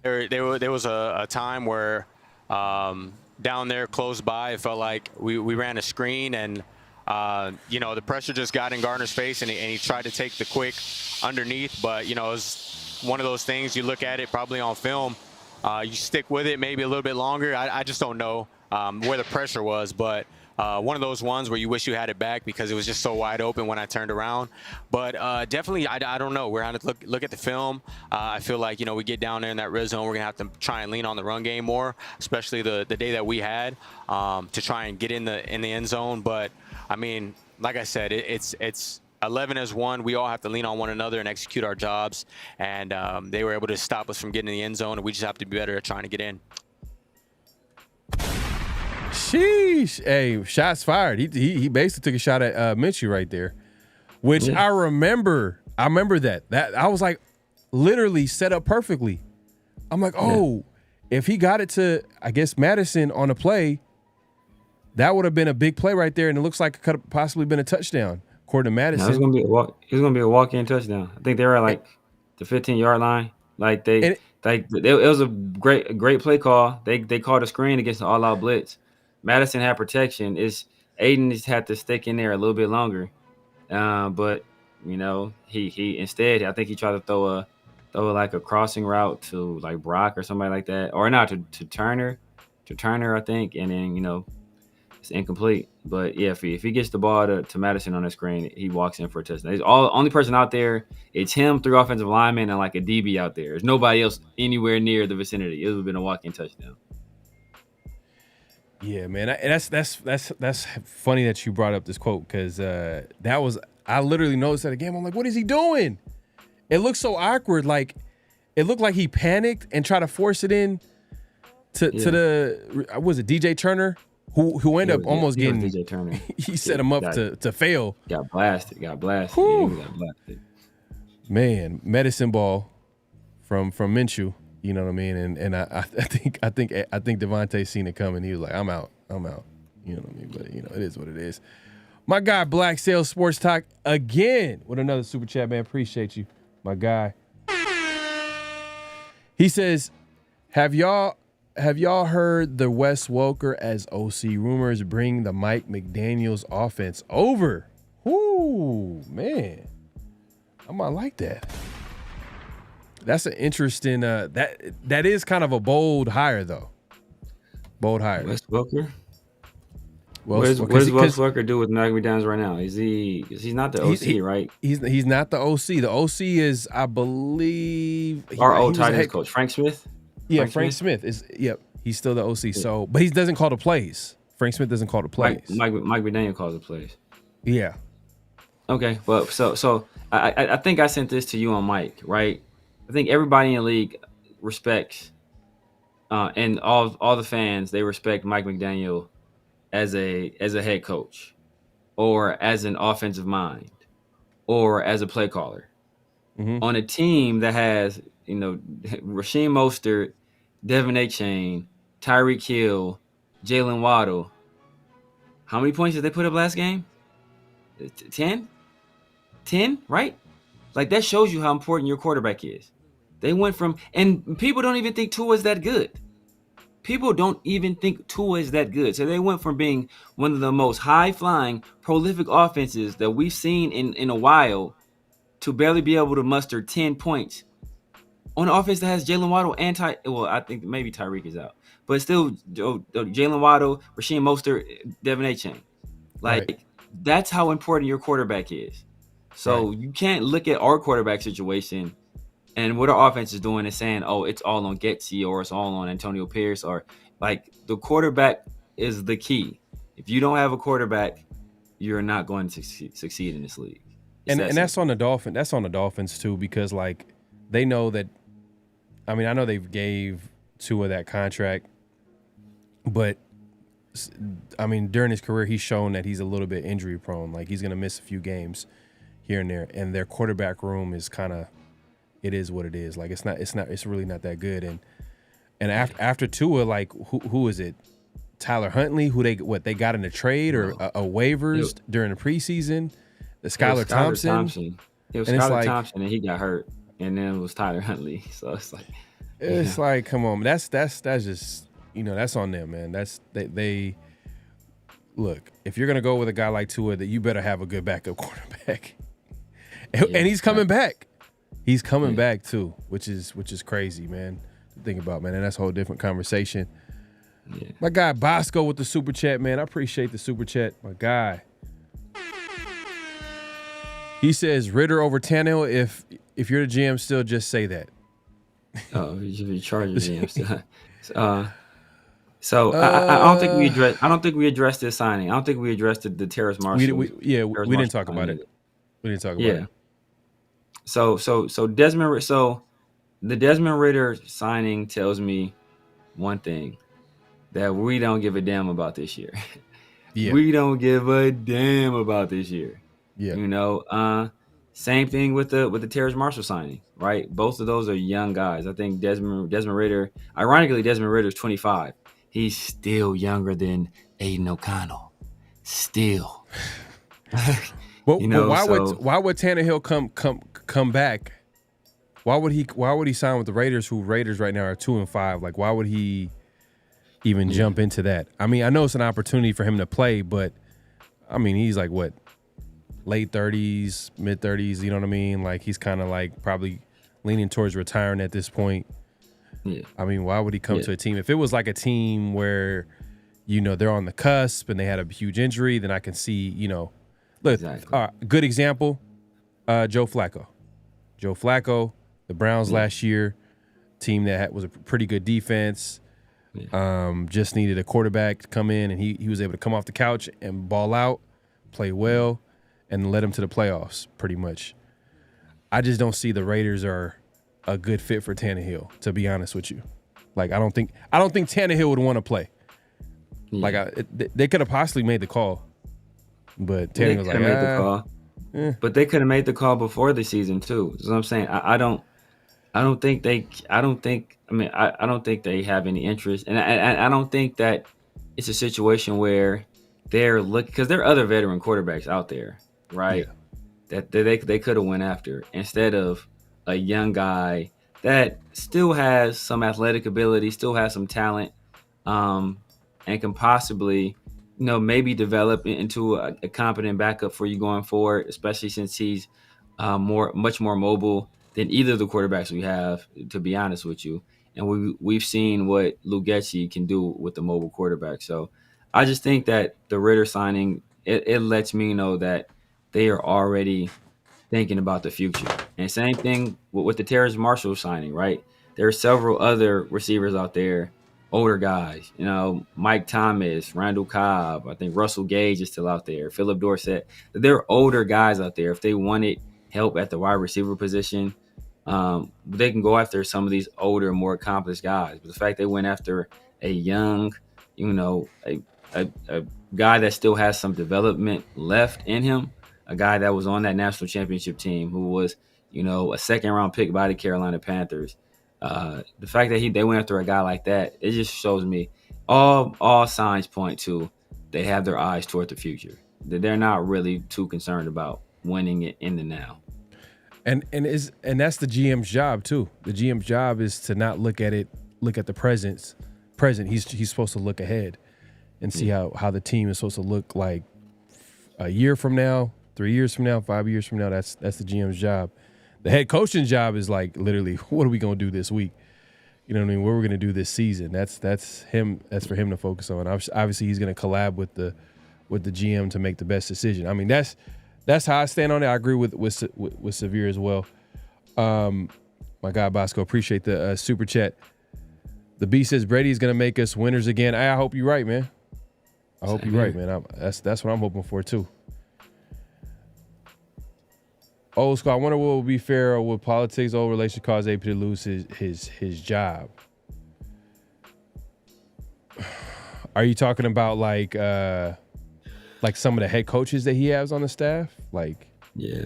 There was a time where down there close by, it felt like we ran a screen and, the pressure just got in Gardner's face and he tried to take the quick underneath. But, it was one of those things you look at it probably on film. You stick with it maybe a little bit longer. I just don't know where the pressure was, but one of those ones where you wish you had it back because it was just so wide open when I turned around. But definitely, I don't know. We're going to look at the film. I feel like, we get down there in that red zone, we're going to have to try and lean on the run game more, especially the day that we had to try and get in the end zone. But, I mean, like I said, it's 11 as one. We all have to lean on one another and execute our jobs. And they were able to stop us from getting in the end zone, and we just have to be better at trying to get in. Sheesh. Hey, shots fired. He basically took a shot at Minshew right there, which I remember that I was like literally set up perfectly. I'm like, if he got it to, I guess, Madison on a play, that would have been a big play right there, and it looks like it could have possibly been a touchdown. according to Madison, No, it was gonna be a walk-in touchdown. I think they were at like the 15-yard line. Like it was a great play call. They called a screen against an all-out blitz. Madison had protection. Aidan just had to stick in there a little bit longer. But he instead, I think he tried to throw like a crossing route to like Brock or somebody like that, or not to Turner, I think, and then it's incomplete. But yeah, if he gets the ball to Madison on the screen, he walks in for a touchdown. He's only person out there. It's him, 3 offensive linemen, and like a DB out there. There's nobody else anywhere near the vicinity. It would have been a walk-in touchdown. Yeah, man, that's funny that you brought up this quote because I literally noticed that again. I'm like, what is he doing? It looks so awkward. Like it looked like he panicked and tried to force it in to the was it DJ Turner who ended up almost getting DJ Turner. He set him up to fail. Got blasted. Yeah, got blasted. Man, medicine ball from Minshew. You know what I mean? And I think Devontae seen it coming. He was like, I'm out. You know what I mean? But it is what it is. My guy Black Sales Sports Talk again with another super chat, man. Appreciate you, my guy. He says, Have y'all heard the Wes Welker as OC rumors bring the Mike McDaniels offense over? Ooh, man. I might like that. That's an interesting that is kind of a bold hire though. Bold hire. Wes Welker? What does Wes Welker do with Mike McDaniels right now? He's not the OC, right? He's not the OC. The OC is, I believe, our old tight end coach, Frank Smith. Yeah, Frank Smith is. Yep, he's still the OC. So, but he doesn't call the plays. Frank Smith doesn't call the plays. Mike McDaniel calls the plays. Yeah. Okay. Well, so I think I sent this to you on Mike, right? I think everybody in the league respects, and all the fans, they respect Mike McDaniel as a head coach, or as an offensive mind, or as a play caller. Mm-hmm. On a team that has Raheem Mostert, Devin Achane, Tyreek Hill, Jalen Waddle. How many points did they put up last game? 10? 10, right? Like, that shows you how important your quarterback is. They went from, and people don't even think Tua is that good. People don't even think Tua is that good. So they went from being one of the most high-flying, prolific offenses that we've seen in a while to barely be able to muster 10 points on an offense that has Jalen Waddle and I think maybe Tyreek is out. But still, Jalen Waddle, Raheem Mostert, Devin Achane. Like, that's how important your quarterback is. So you can't look at our quarterback situation and what our offense is doing and saying, oh, it's all on Getsy or it's all on Antonio Pierce, or like, the quarterback is the key. If you don't have a quarterback, you're not going to succeed in this league. And that's on the Dolphins. That's on the Dolphins too, because like they know that. I mean, I know they gave Tua that contract, but I mean, during his career, he's shown that he's a little bit injury prone. Like, he's going to miss a few games here and there, and their quarterback room is kind of, it is what it is. Like, it's really not that good. And after Tua, like, who is it? Tyler Huntley, who they got in a trade or a waivers during the preseason? The Skylar Thompson. It was Skylar Thompson, and he got hurt, and then it was Tyler Huntley. So it's like, like, come on, that's just, that's on them, man. That's they look, if you're gonna go with a guy like Tua, that you better have a good backup quarterback. And he's coming back. He's coming back too, which is crazy, man, to think about, man. And that's a whole different conversation. Yeah. My guy Bosco with the super chat, man. I appreciate the super chat, my guy. He says Ridder over Tannehill. If you're the GM, still just say that. Oh, you should be charging GM. So I don't think we addressed. I don't think we addressed this signing. I don't think we addressed the Terrace Marshall. We didn't talk about it. We didn't talk about it. So Desmond. So the Desmond Ridder signing tells me one thing, that we don't give a damn about this year. Yeah. We don't give a damn about this year. Yeah. Same thing with the Terrace Marshall signing, right? Both of those are young guys. I think Desmond Ridder, ironically, Desmond Ridder is 25. He's still younger than Aidan O'Connell. Still. Well, You know, why would Tannehill come back? Why would he sign with the Raiders, who Raiders right now are 2-5? Like, why would he even jump into that? I mean, I know it's an opportunity for him to play, but I mean, he's like what, late 30s, mid 30s, you know what I mean? Like, he's kind of like probably leaning towards retiring at this point. Yeah. I mean, why would he come to a team? If it was like a team where, you know, they're on the cusp and they had a huge injury, then I can see, you know, look, good example, Joe Flacco. Joe Flacco, the Browns last year, team that was a pretty good defense, just needed a quarterback to come in, and he was able to come off the couch and ball out, play well, and led him to the playoffs pretty much. I just don't see the Raiders are a good fit for Tannehill, to be honest with you. Like, I don't think Tannehill would want to play. Yeah. Like, they could have possibly made the call, but Tannehill was like, made the call. But they could have made the call before the season too. That's what I'm saying. I don't think they have any interest, and I don't think that it's a situation where they're looking, because there are other veteran quarterbacks out there, right? Yeah. That they could have went after instead of a young guy that still has some athletic ability, still has some talent, and can possibly, you know, maybe develop into a competent backup for you going forward, especially since he's much more mobile than either of the quarterbacks we have, to be honest with you. And we've seen what Lugechi can do with the mobile quarterback. So I just think that the Ridder signing, it lets me know that they are already thinking about the future. And same thing with the Terrace Marshall signing, right? There are several other receivers out there, older guys, you know, Mike Thomas, Randall Cobb, I think Russell Gage is still out there, Philip Dorsett. There are older guys out there. If they wanted help at the wide receiver position, they can go after some of these older, more accomplished guys. But the fact they went after a young, you know, a guy that still has some development left in him, a guy that was on that national championship team, who was, you know, a second-round pick by the Carolina Panthers. The fact that they went after a guy like that, it just shows me all signs point to they have their eyes toward the future. That they're not really too concerned about winning it in the now. And that's the GM's job too. The GM's job is to not look at the present. He's supposed to look ahead and see how the team is supposed to look like a year from now, 3 years from now, 5 years from now. That's the GM's job. The head coaching job is like literally, what are we gonna do this week? You know what I mean? What we're gonna do this season? That's him. That's for him to focus on. Obviously, he's gonna collab with the GM to make the best decision. I mean, that's how I stand on it. I agree with Severe as well. My guy Bosco, appreciate the super chat. The B says Brady's gonna make us winners again. I hope you're right, man. I hope you're right, man. That's what I'm hoping for too. Old school. I wonder what would be fair, or would politics, old relation cause AP to lose his job? Are you talking about like some of the head coaches that he has on the staff? Like, yeah,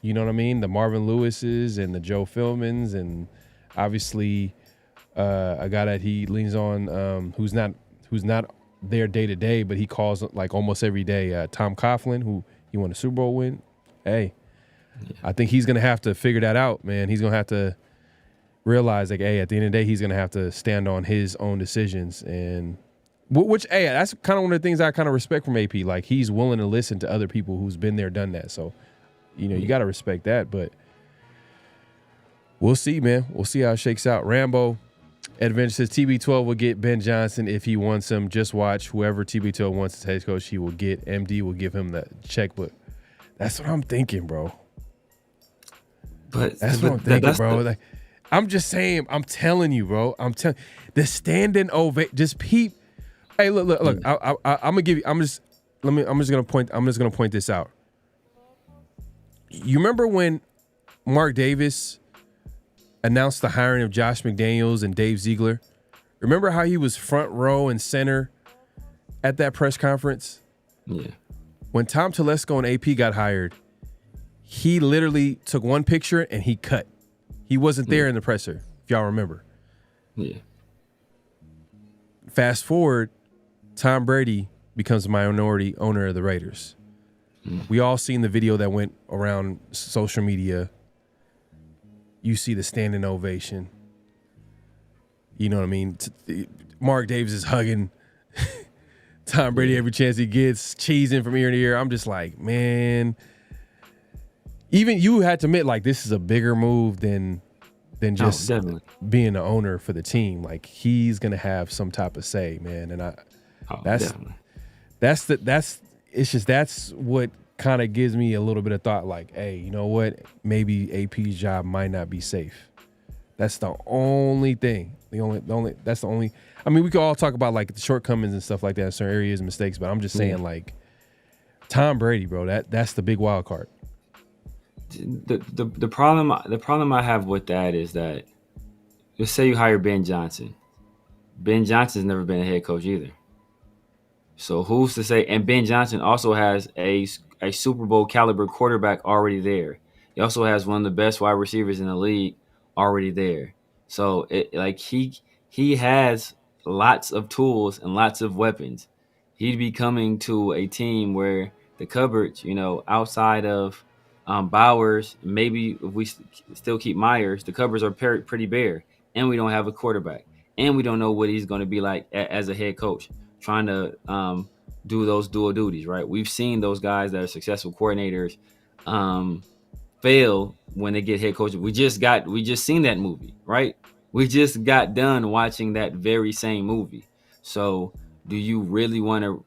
you know what I mean? The Marvin Lewises and the Joe Philmans, and obviously a guy that he leans on, who's not there day to day, but he calls like almost every day. Tom Coughlin, who he won a Super Bowl win. Hey, I think he's gonna have to figure that out, man. He's gonna have to realize, like, hey, at the end of the day, he's gonna have to stand on his own decisions, and which, hey, that's kind of one of the things I kind of respect from AP. Like, he's willing to listen to other people who's been there, done that. So, you know, you got to respect that. But we'll see, man. We'll see how it shakes out. Rambo Adventure says TB12 will get Ben Johnson if he wants him. Just watch. Whoever TB12 wants as head coach, he will get. MD will give him the checkbook. That's what I'm thinking, bro. But that's what I'm thinking, bro. Like, I'm just saying. I'm telling you, bro. I'm telling the standing ovation. Just peep. Hey, look. I'm gonna give you. I'm just gonna point this out. You remember when Mark Davis announced the hiring of Josh McDaniels and Dave Ziegler? Remember how he was front row and center at that press conference? Yeah. When Tom Telesco and AP got hired, he literally took one picture and he cut. He wasn't there in the presser, if y'all remember. Yeah. Fast forward, Tom Brady becomes a minority owner of the Raiders. We all seen the video that went around social media. You see the standing ovation. You know what I mean? Mark Davis is hugging Tom Brady every chance he gets, cheesing from ear to ear. I'm just like, man. Even you had to admit, like, this is a bigger move than just being the owner for the team. Like, he's gonna have some type of say, man. And that's what kind of gives me a little bit of thought. Like, hey, you know what? Maybe AP's job might not be safe. That's the only thing. That's the only. I mean, we could all talk about like the shortcomings and stuff like that in certain areas and mistakes, but I'm just saying, like, Tom Brady, bro. That's the big wild card. The problem I have with that is that, let's say you hire Ben Johnson. Ben Johnson's never been a head coach either. So who's to say? And Ben Johnson also has a Super Bowl caliber quarterback already there. He also has one of the best wide receivers in the league already there. So he has lots of tools and lots of weapons. He'd be coming to a team where the cupboards, outside of Bowers, maybe if we still keep Myers, the cupboards are pretty bare, and we don't have a quarterback, and we don't know what he's going to be like as a head coach, trying to do those dual duties, right? We've seen those guys that are successful coordinators fail when they get head coaches. We just seen that movie, right? We just got done watching that very same movie. So do you really want to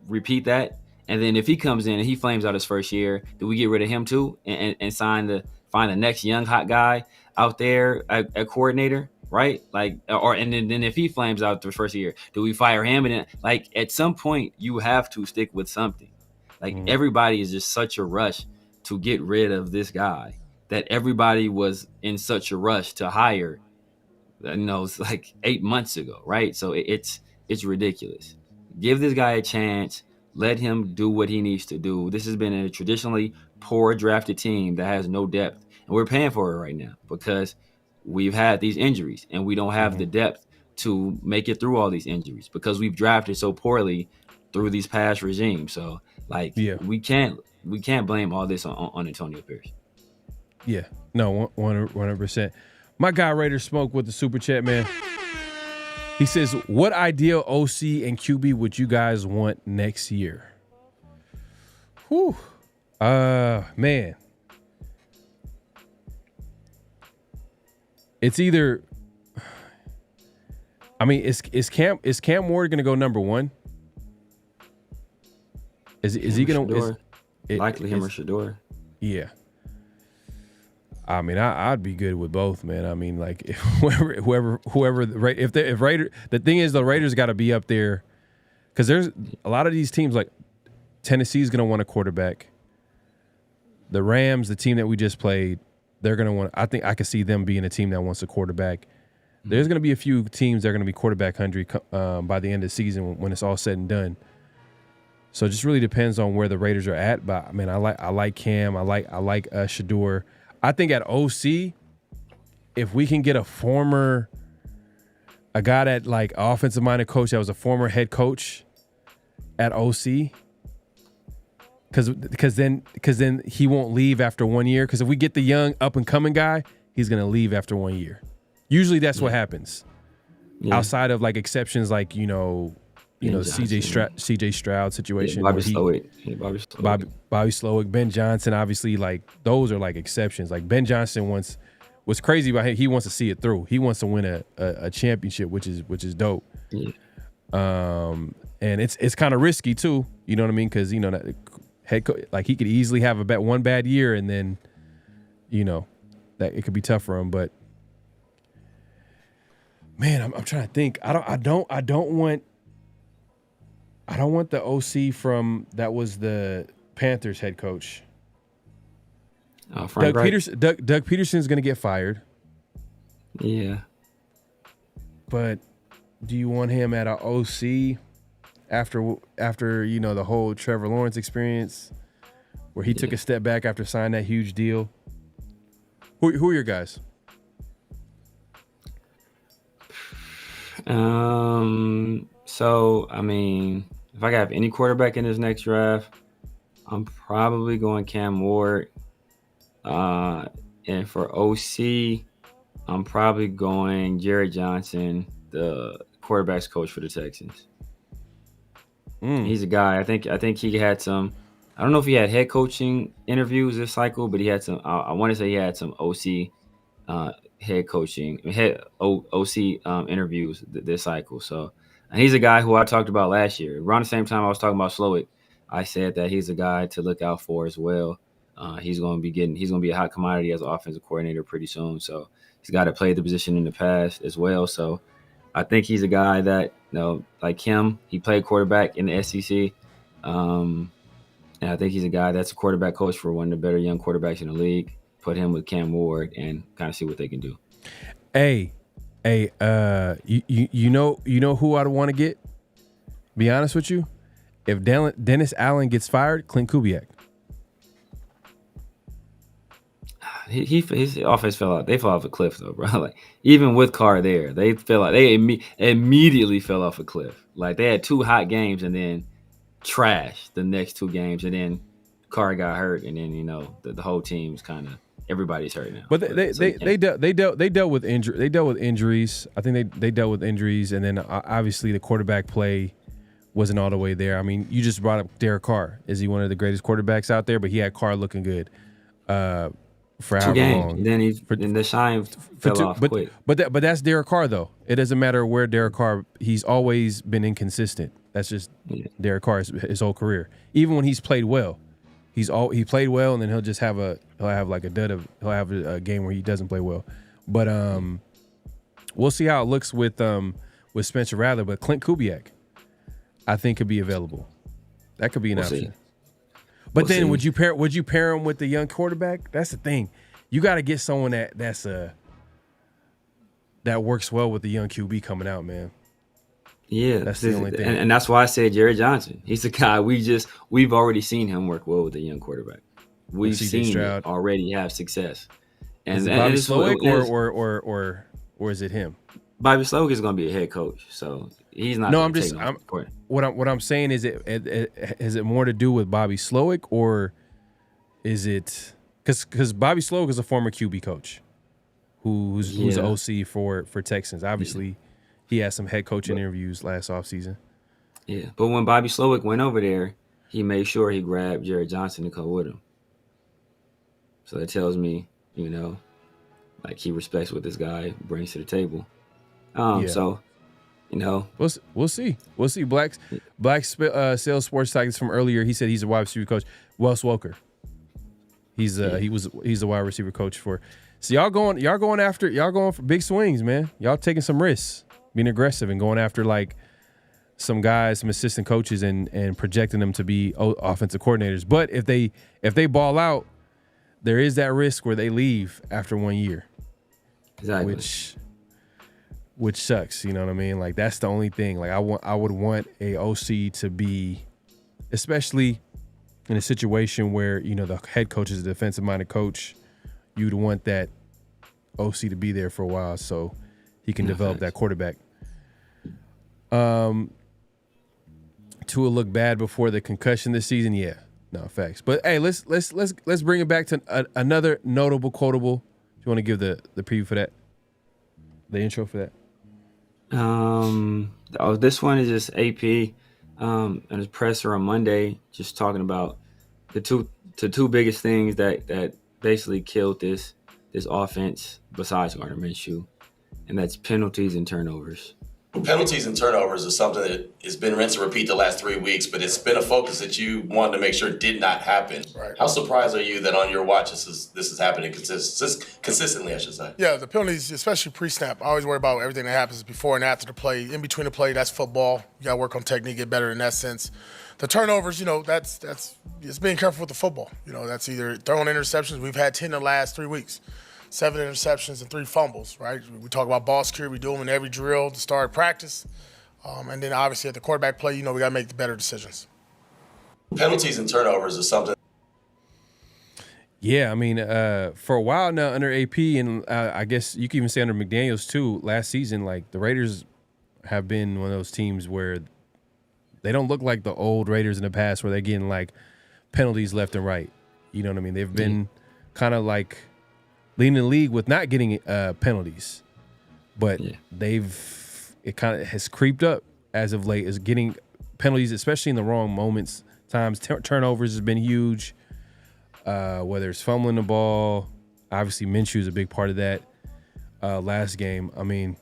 repeat that? And then if he comes in and he flames out his first year, do we get rid of him too and find the next young hot guy out there at coordinator, right? And then if he flames out the first year, do we fire him? And then, at some point you have to stick with something. Everybody is just such a rush to get rid of this guy that everybody was in such a rush to hire. It's like 8 months ago, right? So it's ridiculous. Give this guy a chance. Let him do what he needs to do. This has been a traditionally poor drafted team that has no depth. And we're paying for it right now because we've had these injuries and we don't have the depth to make it through all these injuries because we've drafted so poorly through these past regimes. So we can't blame all this on Antonio Pierce. Yeah, no, 100%. My guy Raider Smoke with the super chat, man. He says, what ideal OC and QB would you guys want next year? Whew. Man. It's either, I mean, is Cam Ward going to go number one? Is he going to? Likely him or Shador. Yeah. I mean, I'd be good with both, man. I mean, like whoever if Raiders, the thing is the Raiders got to be up there because there's a lot of these teams like Tennessee's going to want a quarterback. The Rams, the team that we just played, they're going to want. I think I could see them being a team that wants a quarterback. There's going to be a few teams that are going to be quarterback hungry by the end of the season when it's all said and done. So it just really depends on where the Raiders are at. But I mean, I like Cam. I like Shador. I think at OC, if we can get a guy that like offensive minded coach that was a former head coach at OC, because then he won't leave after 1 year. Because if we get the young up and coming guy, he's gonna leave after 1 year. Usually that's what happens. Yeah. Outside of like exceptions, like CJ Stroud situation. Bobby Slowick. Bobby Slowick, Ben Johnson, obviously, like those are like exceptions. Like Ben Johnson what's crazy about him, he wants to see it through. He wants to win a championship, which is dope. Yeah. And it's kind of risky too. You know what I mean? Because that head coach, like he could easily have one bad year, and then that it could be tough for him. But man, I'm trying to think. I don't want the OC from that was the Panthers head coach. Doug Peterson's going to get fired. Yeah. But do you want him at an OC after the whole Trevor Lawrence experience where he took a step back after signing that huge deal? Who are your guys? So, I mean, if I got any quarterback in this next draft, I'm probably going Cam Ward. And for OC, I'm probably going Jared Johnson, the quarterback's coach for the Texans. He's a guy. I think he had some. I don't know if he had head coaching interviews this cycle, but he had some. I want to say he had some OC head coaching, OC interviews this cycle. So, and he's a guy who I talked about last year. Around the same time I was talking about Slowick, I said that he's a guy to look out for as well. He's going to be a hot commodity as an offensive coordinator pretty soon. So he's got to play the position in the past as well. So I think he's a guy that, like him, he played quarterback in the SEC. And I think he's a guy that's a quarterback coach for one of the better young quarterbacks in the league. Put him with Cam Ward and kind of see what they can do. Hey, you know who I'd want to get? Be honest with you, if Dennis Allen gets fired, Clint Kubiak. His offense fell out. They fell off a cliff though, bro. Like even with Carr there, they immediately fell off a cliff. Like they had 2 hot games and then trash the next 2 games, and then Carr got hurt, and then the whole team's kind of everybody's hurt now. But they dealt with injury. They dealt with injuries. I think they dealt with injuries, and then obviously the quarterback play wasn't all the way there. I mean, you just brought up Derek Carr. Is he one of the greatest quarterbacks out there? But he had Carr looking good for 2 games. Long. Then the shine fell off quick. But that's Derek Carr though. It doesn't matter where Derek Carr. He's always been inconsistent. That's just Derek Carr his whole career. Even when he's played well, he played well, and then he'll have a game where he doesn't play well. But we'll see how it looks with Spencer Rattler. But Clint Kubiak, I think, could be available. That could be an option. But then would you pair him with the young quarterback? That's the thing. You got to get someone that works well with the young QB coming out, man. Yeah, that's the only thing. And that's why I said Jared Johnson. He's a guy we've already seen him work well with a young quarterback. We've seen him already have success. And is it Bobby Slowick or is it him? Bobby Slowick is going to be a head coach, so he's not. No, what I'm saying is it more to do with Bobby Slowick, or is it because Bobby Slowick is a former QB coach who's an OC for Texans. Obviously, he had some head coaching interviews last offseason. Yeah, but when Bobby Slowick went over there, he made sure he grabbed Jared Johnson to come with him. So that tells me, like he respects what this guy brings to the table. So, we'll see. We'll see. Black Sales Sports Tigers from earlier. He said he's a wide receiver coach. Wes Welker. He's a wide receiver coach for. So y'all going for big swings, man. Y'all taking some risks, being aggressive and going after like some guys, some assistant coaches, and projecting them to be offensive coordinators. But if they ball out, there is that risk where they leave after 1 year. Exactly. Which sucks, you know what I mean? Like that's the only thing. Like I would want a OC to be, especially in a situation where the head coach is a defensive-minded coach. You'd want that OC to be there for a while so he can develop that quarterback. Tua looked bad before the concussion this season. Yeah, no facts. But hey, let's bring it back to another notable quotable. Do you want to give the preview for that? The intro for that? This one is just AP and his presser on Monday, just talking about the two biggest things that basically killed this offense besides Gardner Minshew, and that's penalties and turnovers. Penalties and turnovers is something that has been rinse and repeat the last 3 weeks, but it's been a focus that you wanted to make sure did not happen. Right. How surprised are you that on your watch this is happening consistently, I should say? Yeah, the penalties, especially pre-snap, I always worry about everything that happens before and after the play. In between the play, that's football. You got to work on technique, get better in that sense. The turnovers, that's it's being careful with the football. That's either throwing interceptions. We've had 10 in the last 3 weeks. 7 interceptions and 3 fumbles, right? We talk about ball security. We do them in every drill to start practice. And then obviously at the quarterback play, we got to make the better decisions. Penalties and turnovers is something. Yeah, I mean, for a while now under AP, and I guess you can even say under McDaniels too, last season, like the Raiders have been one of those teams where they don't look like the old Raiders in the past where they're getting like penalties left and right. You know what I mean? They've been kind of like leading the league with not getting penalties, but it kind of has creeped up as of late, is getting penalties, especially in the wrong moments. Times turnovers has been huge. Whether it's fumbling the ball, obviously Minshew is a big part of that. Last game, I mean,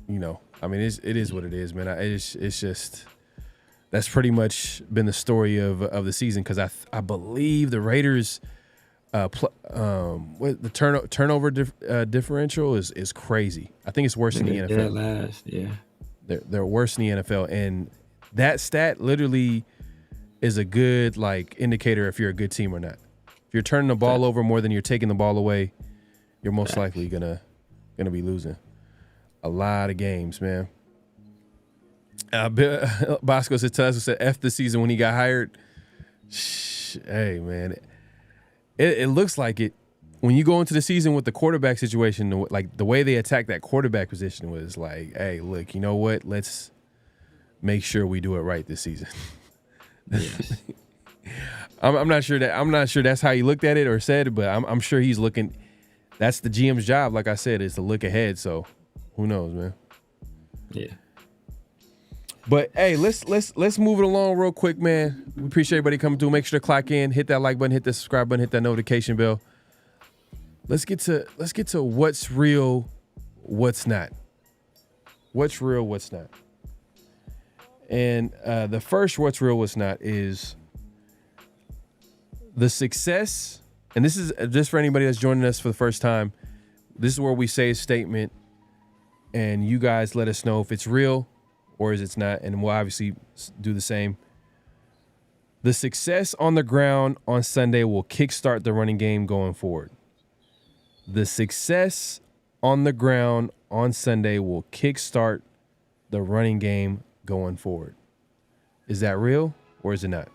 it is what it is, man. It's just that's pretty much been the story of the season, because I believe the Raiders, the turnover differential is crazy. I think it's worse in the NFL. They're worse in the NFL, and that stat literally is a good indicator if you're a good team or not. If you're turning the ball over more than you're taking the ball away, you're most likely gonna be losing a lot of games, man. Bosco said F the season when he got hired. Hey, man, it looks like it. When you go into the season with the quarterback situation, like the way they attacked that quarterback position was like, hey, look, you know what? Let's make sure we do it right this season. Yes. I'm not sure that's how he looked at it or said it, but I'm sure he's looking. That's the GM's job, like I said, is to look ahead. So who knows, man? Yeah. But hey, let's move it along real quick, man. We appreciate everybody coming through. Make sure to clock in, hit that like button, hit the subscribe button, hit that notification bell. Let's get to what's real, what's not. What's real, what's not. And the first what's real, what's not is the success. And this is just for anybody that's joining us for the first time. This is where we say a statement and you guys let us know if it's real or is it's not. And we'll obviously do the same. The success on the ground on Sunday will kickstart the running game going forward. The success on the ground on Sunday will kickstart the running game going forward. Is that real or is it not?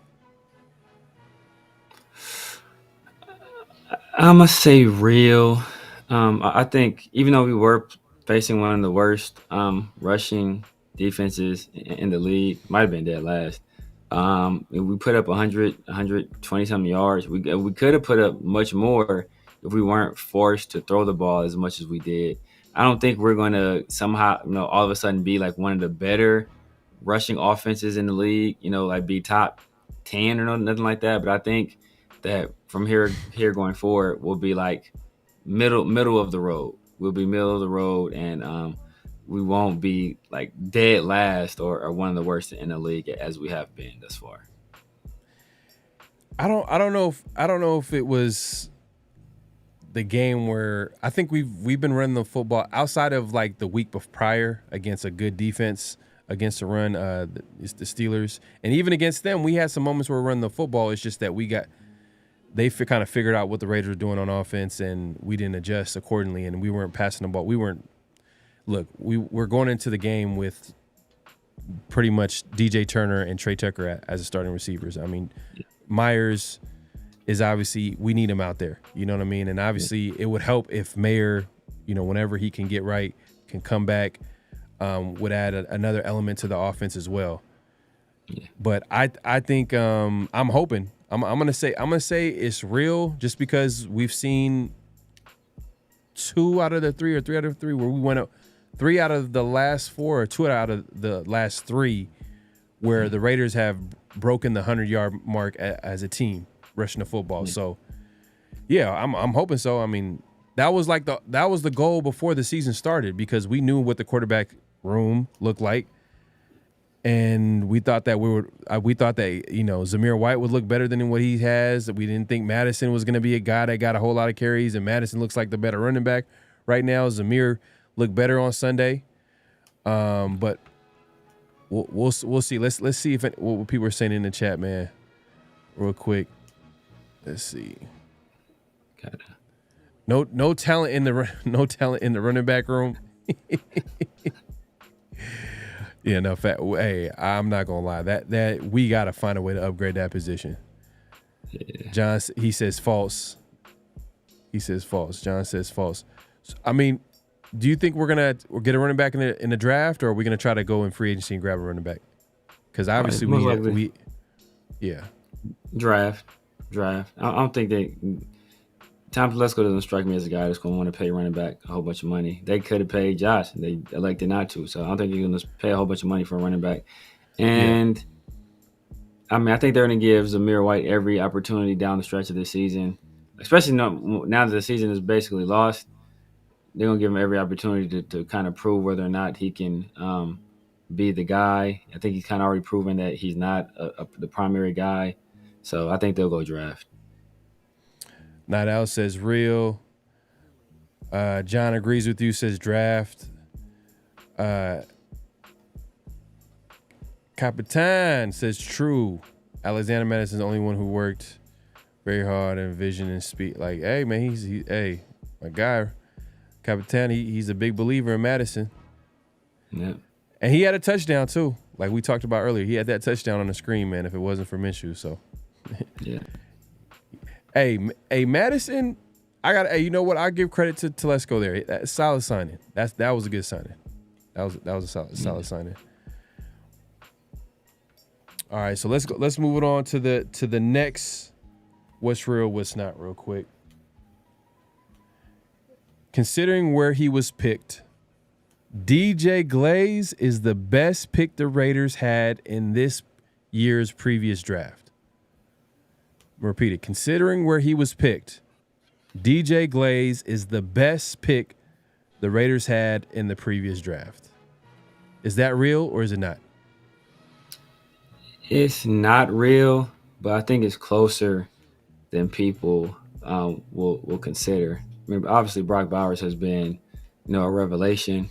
I must say real. I think even though we were facing one of the worst rushing defenses in the league, might have been dead last. We put up 120 something yards. We could have put up much more if we weren't forced to throw the ball as much as we did. I don't think we're going to somehow, all of a sudden be like one of the better rushing offenses in the league, like be top 10 or nothing like that. But I think that from here going forward, we'll be like middle of the road. We'll be middle of the road, and we won't be like dead last or one of the worst in the league as we have been thus far. I don't know if it was the game where I think we've been running the football outside of like the week prior against a good defense against the run. It's the Steelers, and even against them, we had some moments where we're running the football. It's just that they kind of figured out what the Raiders were doing on offense, and we didn't adjust accordingly, and we weren't passing the ball. We're going into the game with pretty much DJ Turner and Trey Tucker as the starting receivers. I mean, Myers is obviously, we need him out there. You know what I mean? And obviously it would help if Mayer, whenever he can get right, can come back, would add another element to the offense as well. Yeah. But I think I'm hoping I'm gonna say it's real just because we've seen 2 out of the 3 or 3 out of 3 where we went up 3 out of the last 4 or 2 out of the last 3 where the Raiders have broken the 100-yard mark as a team rushing the football. Yeah. So yeah, I'm hoping so. I mean, that was the goal before the season started because we knew what the quarterback room looked like. And we thought that Zamir White would look better than what he has. We didn't think Madison was going to be a guy that got a whole lot of carries, and Madison looks like the better running back right now. Zamir looked better on Sunday, but we'll see. Let's see what people are saying in the chat, man. Real quick, let's see. No talent in the running back room. Yeah, no, hey, I'm not gonna lie. That we gotta find a way to upgrade that position. Yeah. John, he says false. John says false. I mean, do you think we're gonna get a running back in the draft, or are we gonna try to go in free agency and grab a running back? Because obviously yeah. Draft. I don't think Tom Telesco doesn't strike me as a guy that's going to want to pay running back a whole bunch of money. They could have paid Josh. They elected not to. So I don't think you're going to pay a whole bunch of money for a running back. And, I mean, I think they're going to give Zamir White every opportunity down the stretch of this season, especially now that the season is basically lost. They're going to give him every opportunity to kind of prove whether or not he can be the guy. I think he's kind of already proven that he's not the primary guy. So I think they'll go draft. Night Owl says real. John agrees with you, says draft. Capitan says true. Alexander Madison's the only one who worked very hard in vision and speed. Like, hey, man, hey, my guy, Capitan, he's a big believer in Madison. Yeah. And he had a touchdown, too. Like we talked about earlier. He had that touchdown on the screen, man, if it wasn't for Minshew, so. Yeah. Hey, Madison, you know what? I give credit to Telesco there. That's solid signing. That was a good signing. That was a solid signing. All right, so let's move it on to the next what's real, what's not, real quick. Considering where he was picked, DJ Glaze is the best pick the Raiders had in this year's previous draft. Repeat it. Considering where he was picked, DJ Glaze is the best pick the Raiders had in the previous draft. Is that real or is it not? It's not real, but I think it's closer than people will consider. I mean, obviously, Brock Bowers has been, a revelation.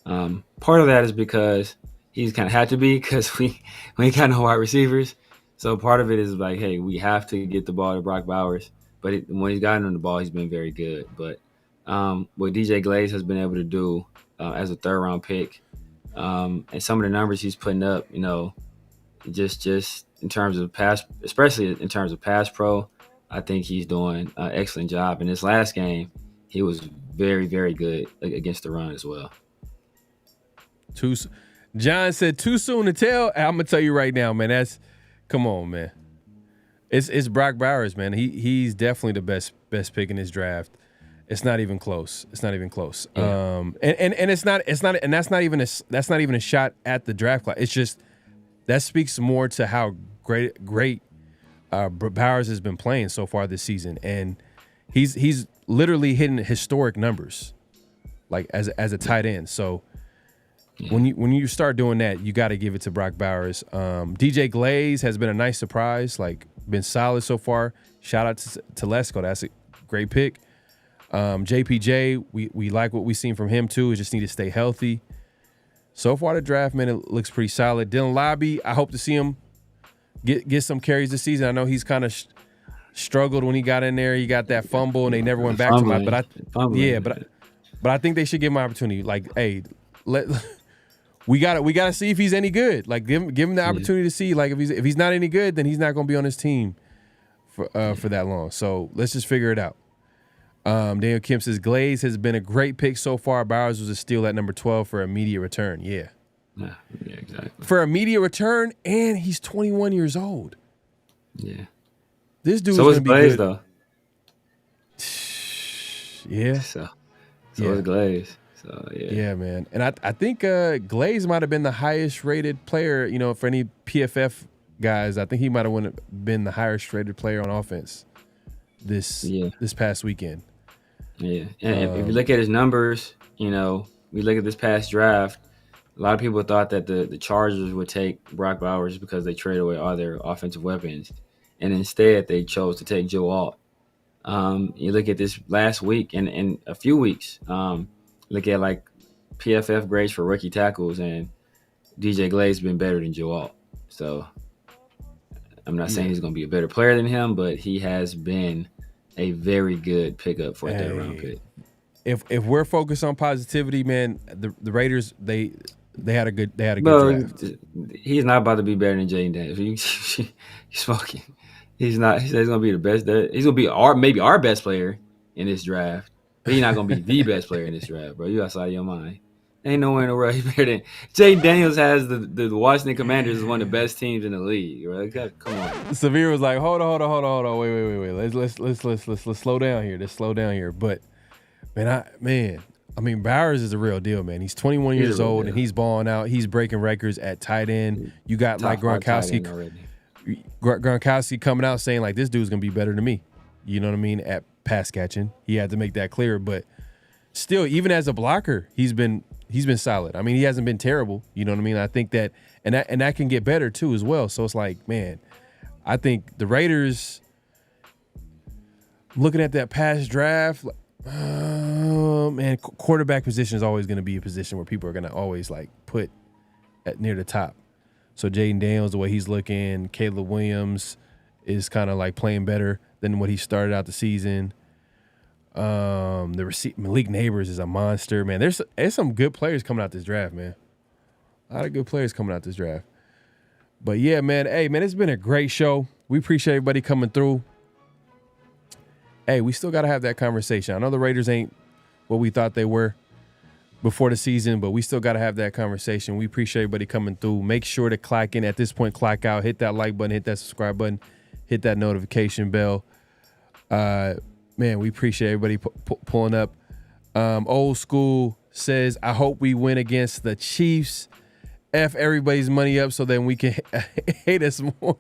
Part of that is because he's kind of had to be because we ain't got no wide receivers. So part of it is like, hey, we have to get the ball to Brock Bowers. But when he's gotten him the ball, he's been very good. But what DJ Glaze has been able to do as a third-round pick, and some of the numbers he's putting up, just in terms of pass, especially in terms of pass pro, I think he's doing an excellent job. In this last game, he was very, very good against the run as well. John said too soon to tell. I'm gonna tell you right now, man. Come on, man. It's Brock Bowers, man. He's definitely the best pick in this draft. It's not even close. Yeah. And that's not even a shot at the draft class. It's just that speaks more to how great Bowers has been playing so far this season, and he's literally hitting historic numbers, like as a tight end. So when you start doing that, you got to give it to Brock Bowers. DJ Glaze has been a nice surprise, like been solid so far. Shout out to Telesco, that's a great pick. JPJ, we like what we've seen from him too. We just need to stay healthy. So far, the draft, man, it looks pretty solid. Dylan Lobby, I hope to see him get some carries this season. I know he's kind of struggled when he got in there. He got that fumble, and they never went back to him. But I think they should give him an opportunity. Like, hey, we gotta see if he's any good. Like, give him the opportunity to see. Like, if he's not any good, then he's not gonna be on his team for that long. So let's just figure it out. Daniel Kim says Glaze has been a great pick so far. Bowers was a steal at number 12 for immediate return. Yeah, exactly. For immediate return, and he's 21 years old. Yeah, this dude's so gonna is be Glaze good. though. Yeah, so is Glaze. So yeah, man. And I think Glaze might have been the highest rated player. For any PFF guys, I think he might have been the highest rated player on offense this past weekend. Yeah, and if you look at his numbers, we look at this past draft, a lot of people thought that the Chargers would take Brock Bowers because they traded away all their offensive weapons, and instead they chose to take Joe Alt. You look at this last week and a few weeks, look at like PFF grades for rookie tackles, and DJ Glaze has been better than Joe Alt. So I'm not saying he's going to be a better player than him, but he has been a very good pickup for a third round pick. If we're focused on positivity, man, the Raiders they had a good draft. He's not about to be better than Jaden Daniels. You're smoking. He's not. He's going to be the best. He's going to be maybe our best player in this draft, but he's not going to be the best player in this draft, bro. You outside of your mind. Ain't no way in the world he's better than Jay Daniels. Has the Washington Commanders is one of the best teams in the league. Right? Come on. Severe was like, hold on. Wait. Let's slow down here. Let's slow down here. But I mean, Bowers is a real deal, man. He's 21 years old and he's balling out. He's breaking records at tight end. You got like Gronkowski coming out saying like, this dude's gonna be better than me. You know what I mean? At pass catching, he had to make that clear. But still, even as a blocker, he's been solid. I mean, he hasn't been terrible. You know what I mean? I think that and that can get better too as well. So it's like, man, I think the Raiders, looking at that past draft, man, quarterback position is always going to be a position where people are going to always like put at near the top. So Jaden Daniels, the way he's looking, Caleb Williams is kind of like playing better than what he started out the season. Malik Neighbors is a monster, man. There's some good players coming out this draft, man. A lot of good players coming out this draft. But yeah, man, hey, man, it's been a great show. We appreciate everybody coming through. Hey, we still got to have that conversation. I know the Raiders ain't what we thought they were before the season, but we still got to have that conversation. We appreciate everybody coming through. Make sure to clock in at this point, clock out, hit that like button, hit that subscribe button, hit that notification bell. Man, we appreciate everybody pulling up. Old School says, I hope we win against the Chiefs. F everybody's money up so then we can hate us more.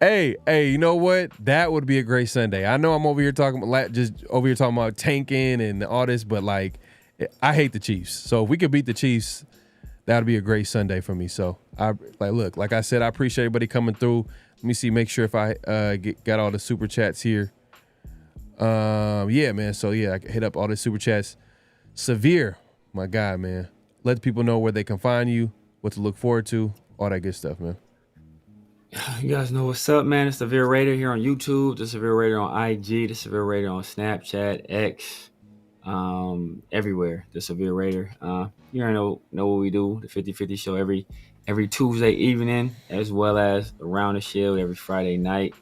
Hey, you know what? That would be a great Sunday. I know I'm over here talking about tanking and all this, but like, I hate the Chiefs. So if we could beat the Chiefs, that would be a great Sunday for me. So like I said, I appreciate everybody coming through. Let me see, make sure if I got all the super chats here. Yeah, man. So yeah, I can hit up all the super chats. Severe, my guy, man. Let people know where they can find you, what to look forward to, all that good stuff, man. You guys know what's up, man. It's the Severe Raider here on YouTube, the Severe Raider on IG, the Severe Raider on Snapchat, X, everywhere. The Severe Raider. You already know what we do. The 50-50 show every Tuesday evening, as well as Around the Shield every Friday night.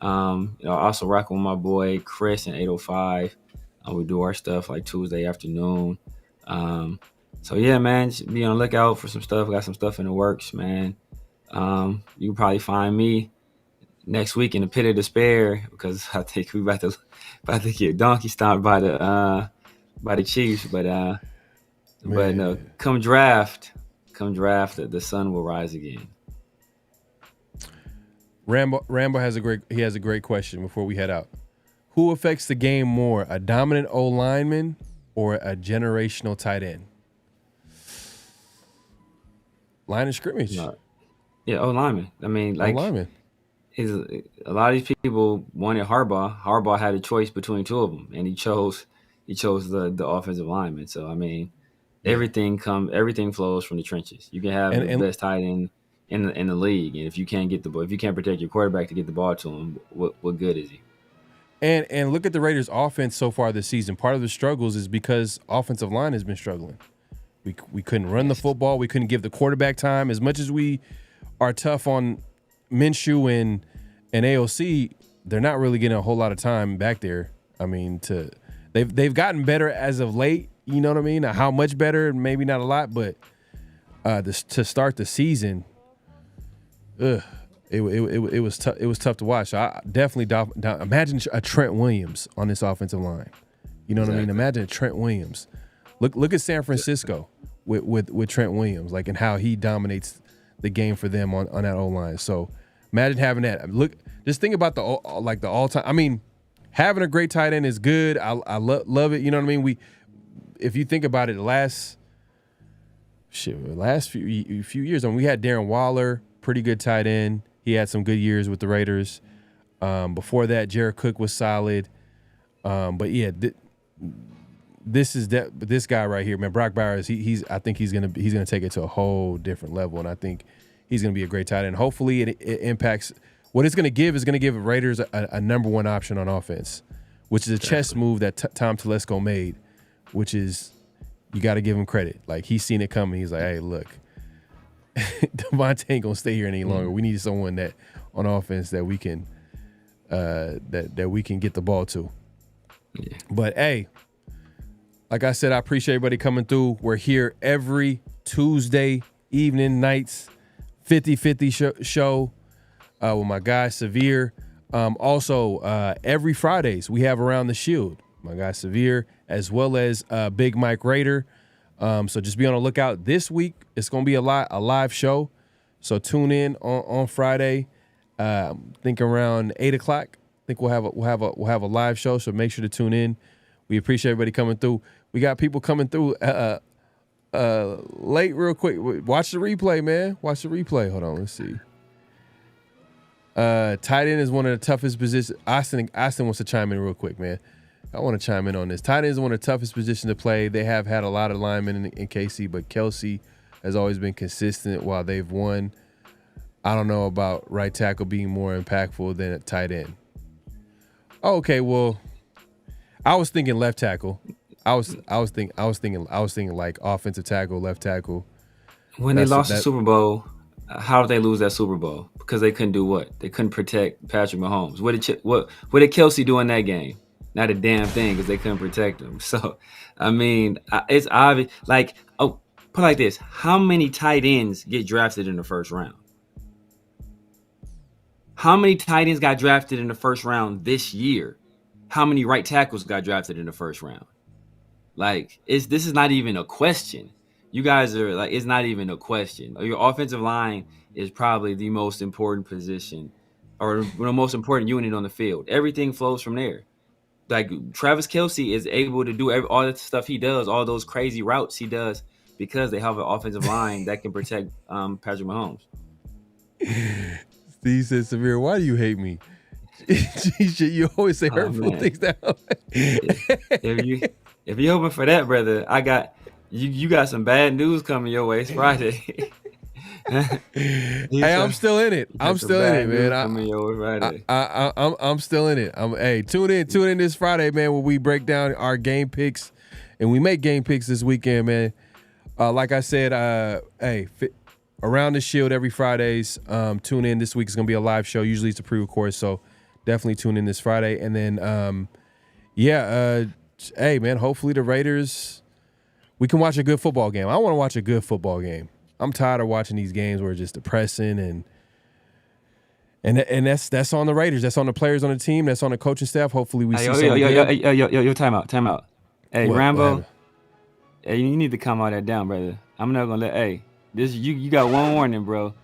Also rocking with my boy Chris in 805. We do our stuff like Tuesday afternoon. So yeah, man, just be on the lookout for some stuff. Got some stuff in the works, man. You can probably find me next week in the Pit of Despair because I think we about to get donkey stomped by the Chiefs. But no, come draft, the sun will rise again. Rambo has a great question before we head out. Who affects the game more, a dominant O-lineman or a generational tight end? Line of scrimmage. No. Yeah, O-lineman. I mean, like, O-lineman. A lot of these people wanted Harbaugh. Harbaugh had a choice between two of them, and he chose the offensive lineman. So I mean, everything flows from the trenches. You can have the best tight end in the league, and if you can't protect your quarterback to get the ball to him, what good is he? And look at the Raiders' offense so far this season. Part of the struggles is because offensive line has been struggling. We couldn't run the football. We couldn't give the quarterback time. As much as we are tough on Minshew and AOC, they're not really getting a whole lot of time back there. I mean, they've gotten better as of late. You know what I mean? How much better? Maybe not a lot, but to start the season, it was tough. It was tough to watch. So I definitely imagine a Trent Williams on this offensive line. You know what I mean? Imagine a Trent Williams. Look at San Francisco with Trent Williams, like, and how he dominates the game for them on that O-line. So imagine having that. Look, just think about the all-time. I mean, having a great tight end is good. I love it. You know what I mean? If you think about it, the last few years, I mean, we had Darren Waller, pretty good tight end. He had some good years with the Raiders. Before that, Jared Cook was solid. But yeah, this guy right here, man, Brock Bowers. I think he's gonna take it to a whole different level, and I think he's gonna be a great tight end. Hopefully, it impacts. What it's gonna give is gonna give the Raiders a number one option on offense, which is a chess move that Tom Telesco made, which is you got to give him credit. Like, he's seen it coming. He's like, hey, look, Devontae ain't gonna stay here any longer. We need someone that on offense that we can that we can get the ball to. Yeah. But hey. Like I said, I appreciate everybody coming through. We're here every Tuesday evening, nights, 50-50 show with my guy Severe. Also, every Fridays we have Around the Shield, my guy Severe, as well as Big Mike Raider. So just be on the lookout. This week it's gonna be a live show. So tune in on Friday. I think around 8 o'clock. I think we'll have a live show. So make sure to tune in. We appreciate everybody coming through. We got people coming through late real quick. Watch the replay, man. Watch the replay. Hold on, let's see. Tight end is one of the toughest positions. Austin wants to chime in real quick, man. I want to chime in on this. Tight end is one of the toughest positions to play. They have had a lot of linemen in KC, but Kelsey has always been consistent while they've won. I don't know about right tackle being more impactful than a tight end. Okay, well, I was thinking left tackle. I was thinking like offensive tackle, left tackle. When they lost the Super Bowl, how did they lose that Super Bowl? Because they couldn't do what? They couldn't protect Patrick Mahomes. What did Kelsey do in that game? Not a damn thing, because they couldn't protect him. So, I mean, it's obvious. Like, put it like this: how many tight ends get drafted in the first round? How many tight ends got drafted in the first round this year? How many right tackles got drafted in the first round? Like, this is not even a question. You guys are like, it's not even a question. Your offensive line is probably the most important position or the most important unit on the field. Everything flows from there. Like, Travis Kelce is able to do all the stuff he does, all those crazy routes he does, because they have an offensive line that can protect Patrick Mahomes. Steve says, Severe, why do you hate me? You always say hurtful things now. If you're hoping for that, brother, you got some bad news coming your way. It's Friday. Hey, I'm still in it. I'm still in it, man. I'm still in it. Hey, tune in this Friday, man, where we break down our game picks, and we make game picks this weekend, man. Like I said, Around the Shield every Fridays. Tune in. This week is gonna be a live show. Usually it's a pre-record, so definitely tune in this Friday. And then, hey, man, hopefully the Raiders, we can watch a good football game. I want to watch a good football game. I'm tired of watching these games where it's just depressing, and that's on the Raiders. That's on the players on the team. That's on the coaching staff. Hopefully we see something good. Time out. Hey, what, Rambo, hey, you need to calm all that down, brother. I'm not gonna let. This you got one warning, bro.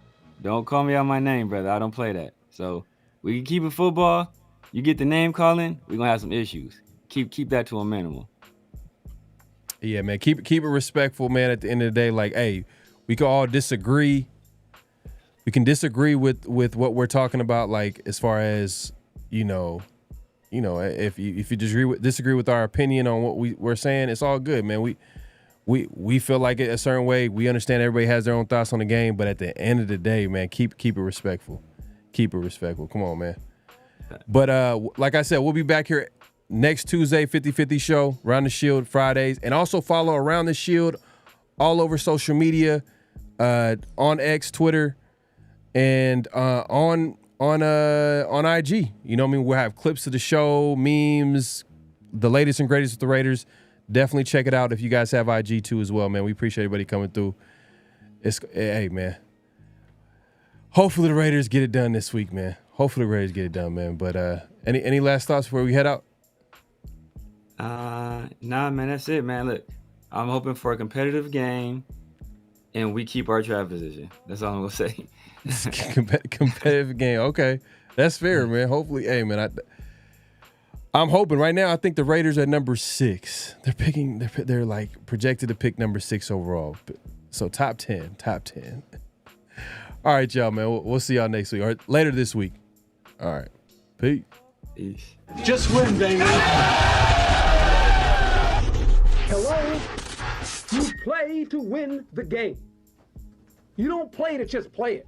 Don't call me out my name, brother. I don't play that. So we can keep it football. You get the name calling, we're gonna have some issues. Keep that to a minimum. Yeah, man. Keep it respectful, man. At the end of the day, like, hey, we can all disagree. We can disagree with what we're talking about, like as far as if you disagree with our opinion on what we're saying, it's all good, man. We feel like it a certain way. We understand everybody has their own thoughts on the game, but at the end of the day, man, keep it respectful. Keep it respectful. Come on, man. But like I said, we'll be back here next Tuesday, 50-50 show, Around the Shield Fridays, and also follow Around the Shield all over social media, on X, Twitter, and on IG. You know what I mean? We'll have clips of the show, memes, the latest and greatest with the Raiders. Definitely check it out if you guys have IG too as well, man. We appreciate everybody coming through. Hey, man. Hopefully the Raiders get it done this week, man. Hopefully the Raiders get it done, man. But any last thoughts before we head out? Nah, man, that's it, man. Look, I'm hoping for a competitive game, and we keep our draft position. That's all I'm gonna say. Competitive game, okay, that's fair, man. Hopefully, hey, man, I'm hoping right now. I think the Raiders are number 6. They're like projected to pick number 6 overall. So top 10. All right, y'all, man. We'll see y'all next week or later this week. All right, peace. Just win, baby. Hello? You play to win the game. You don't play to just play it.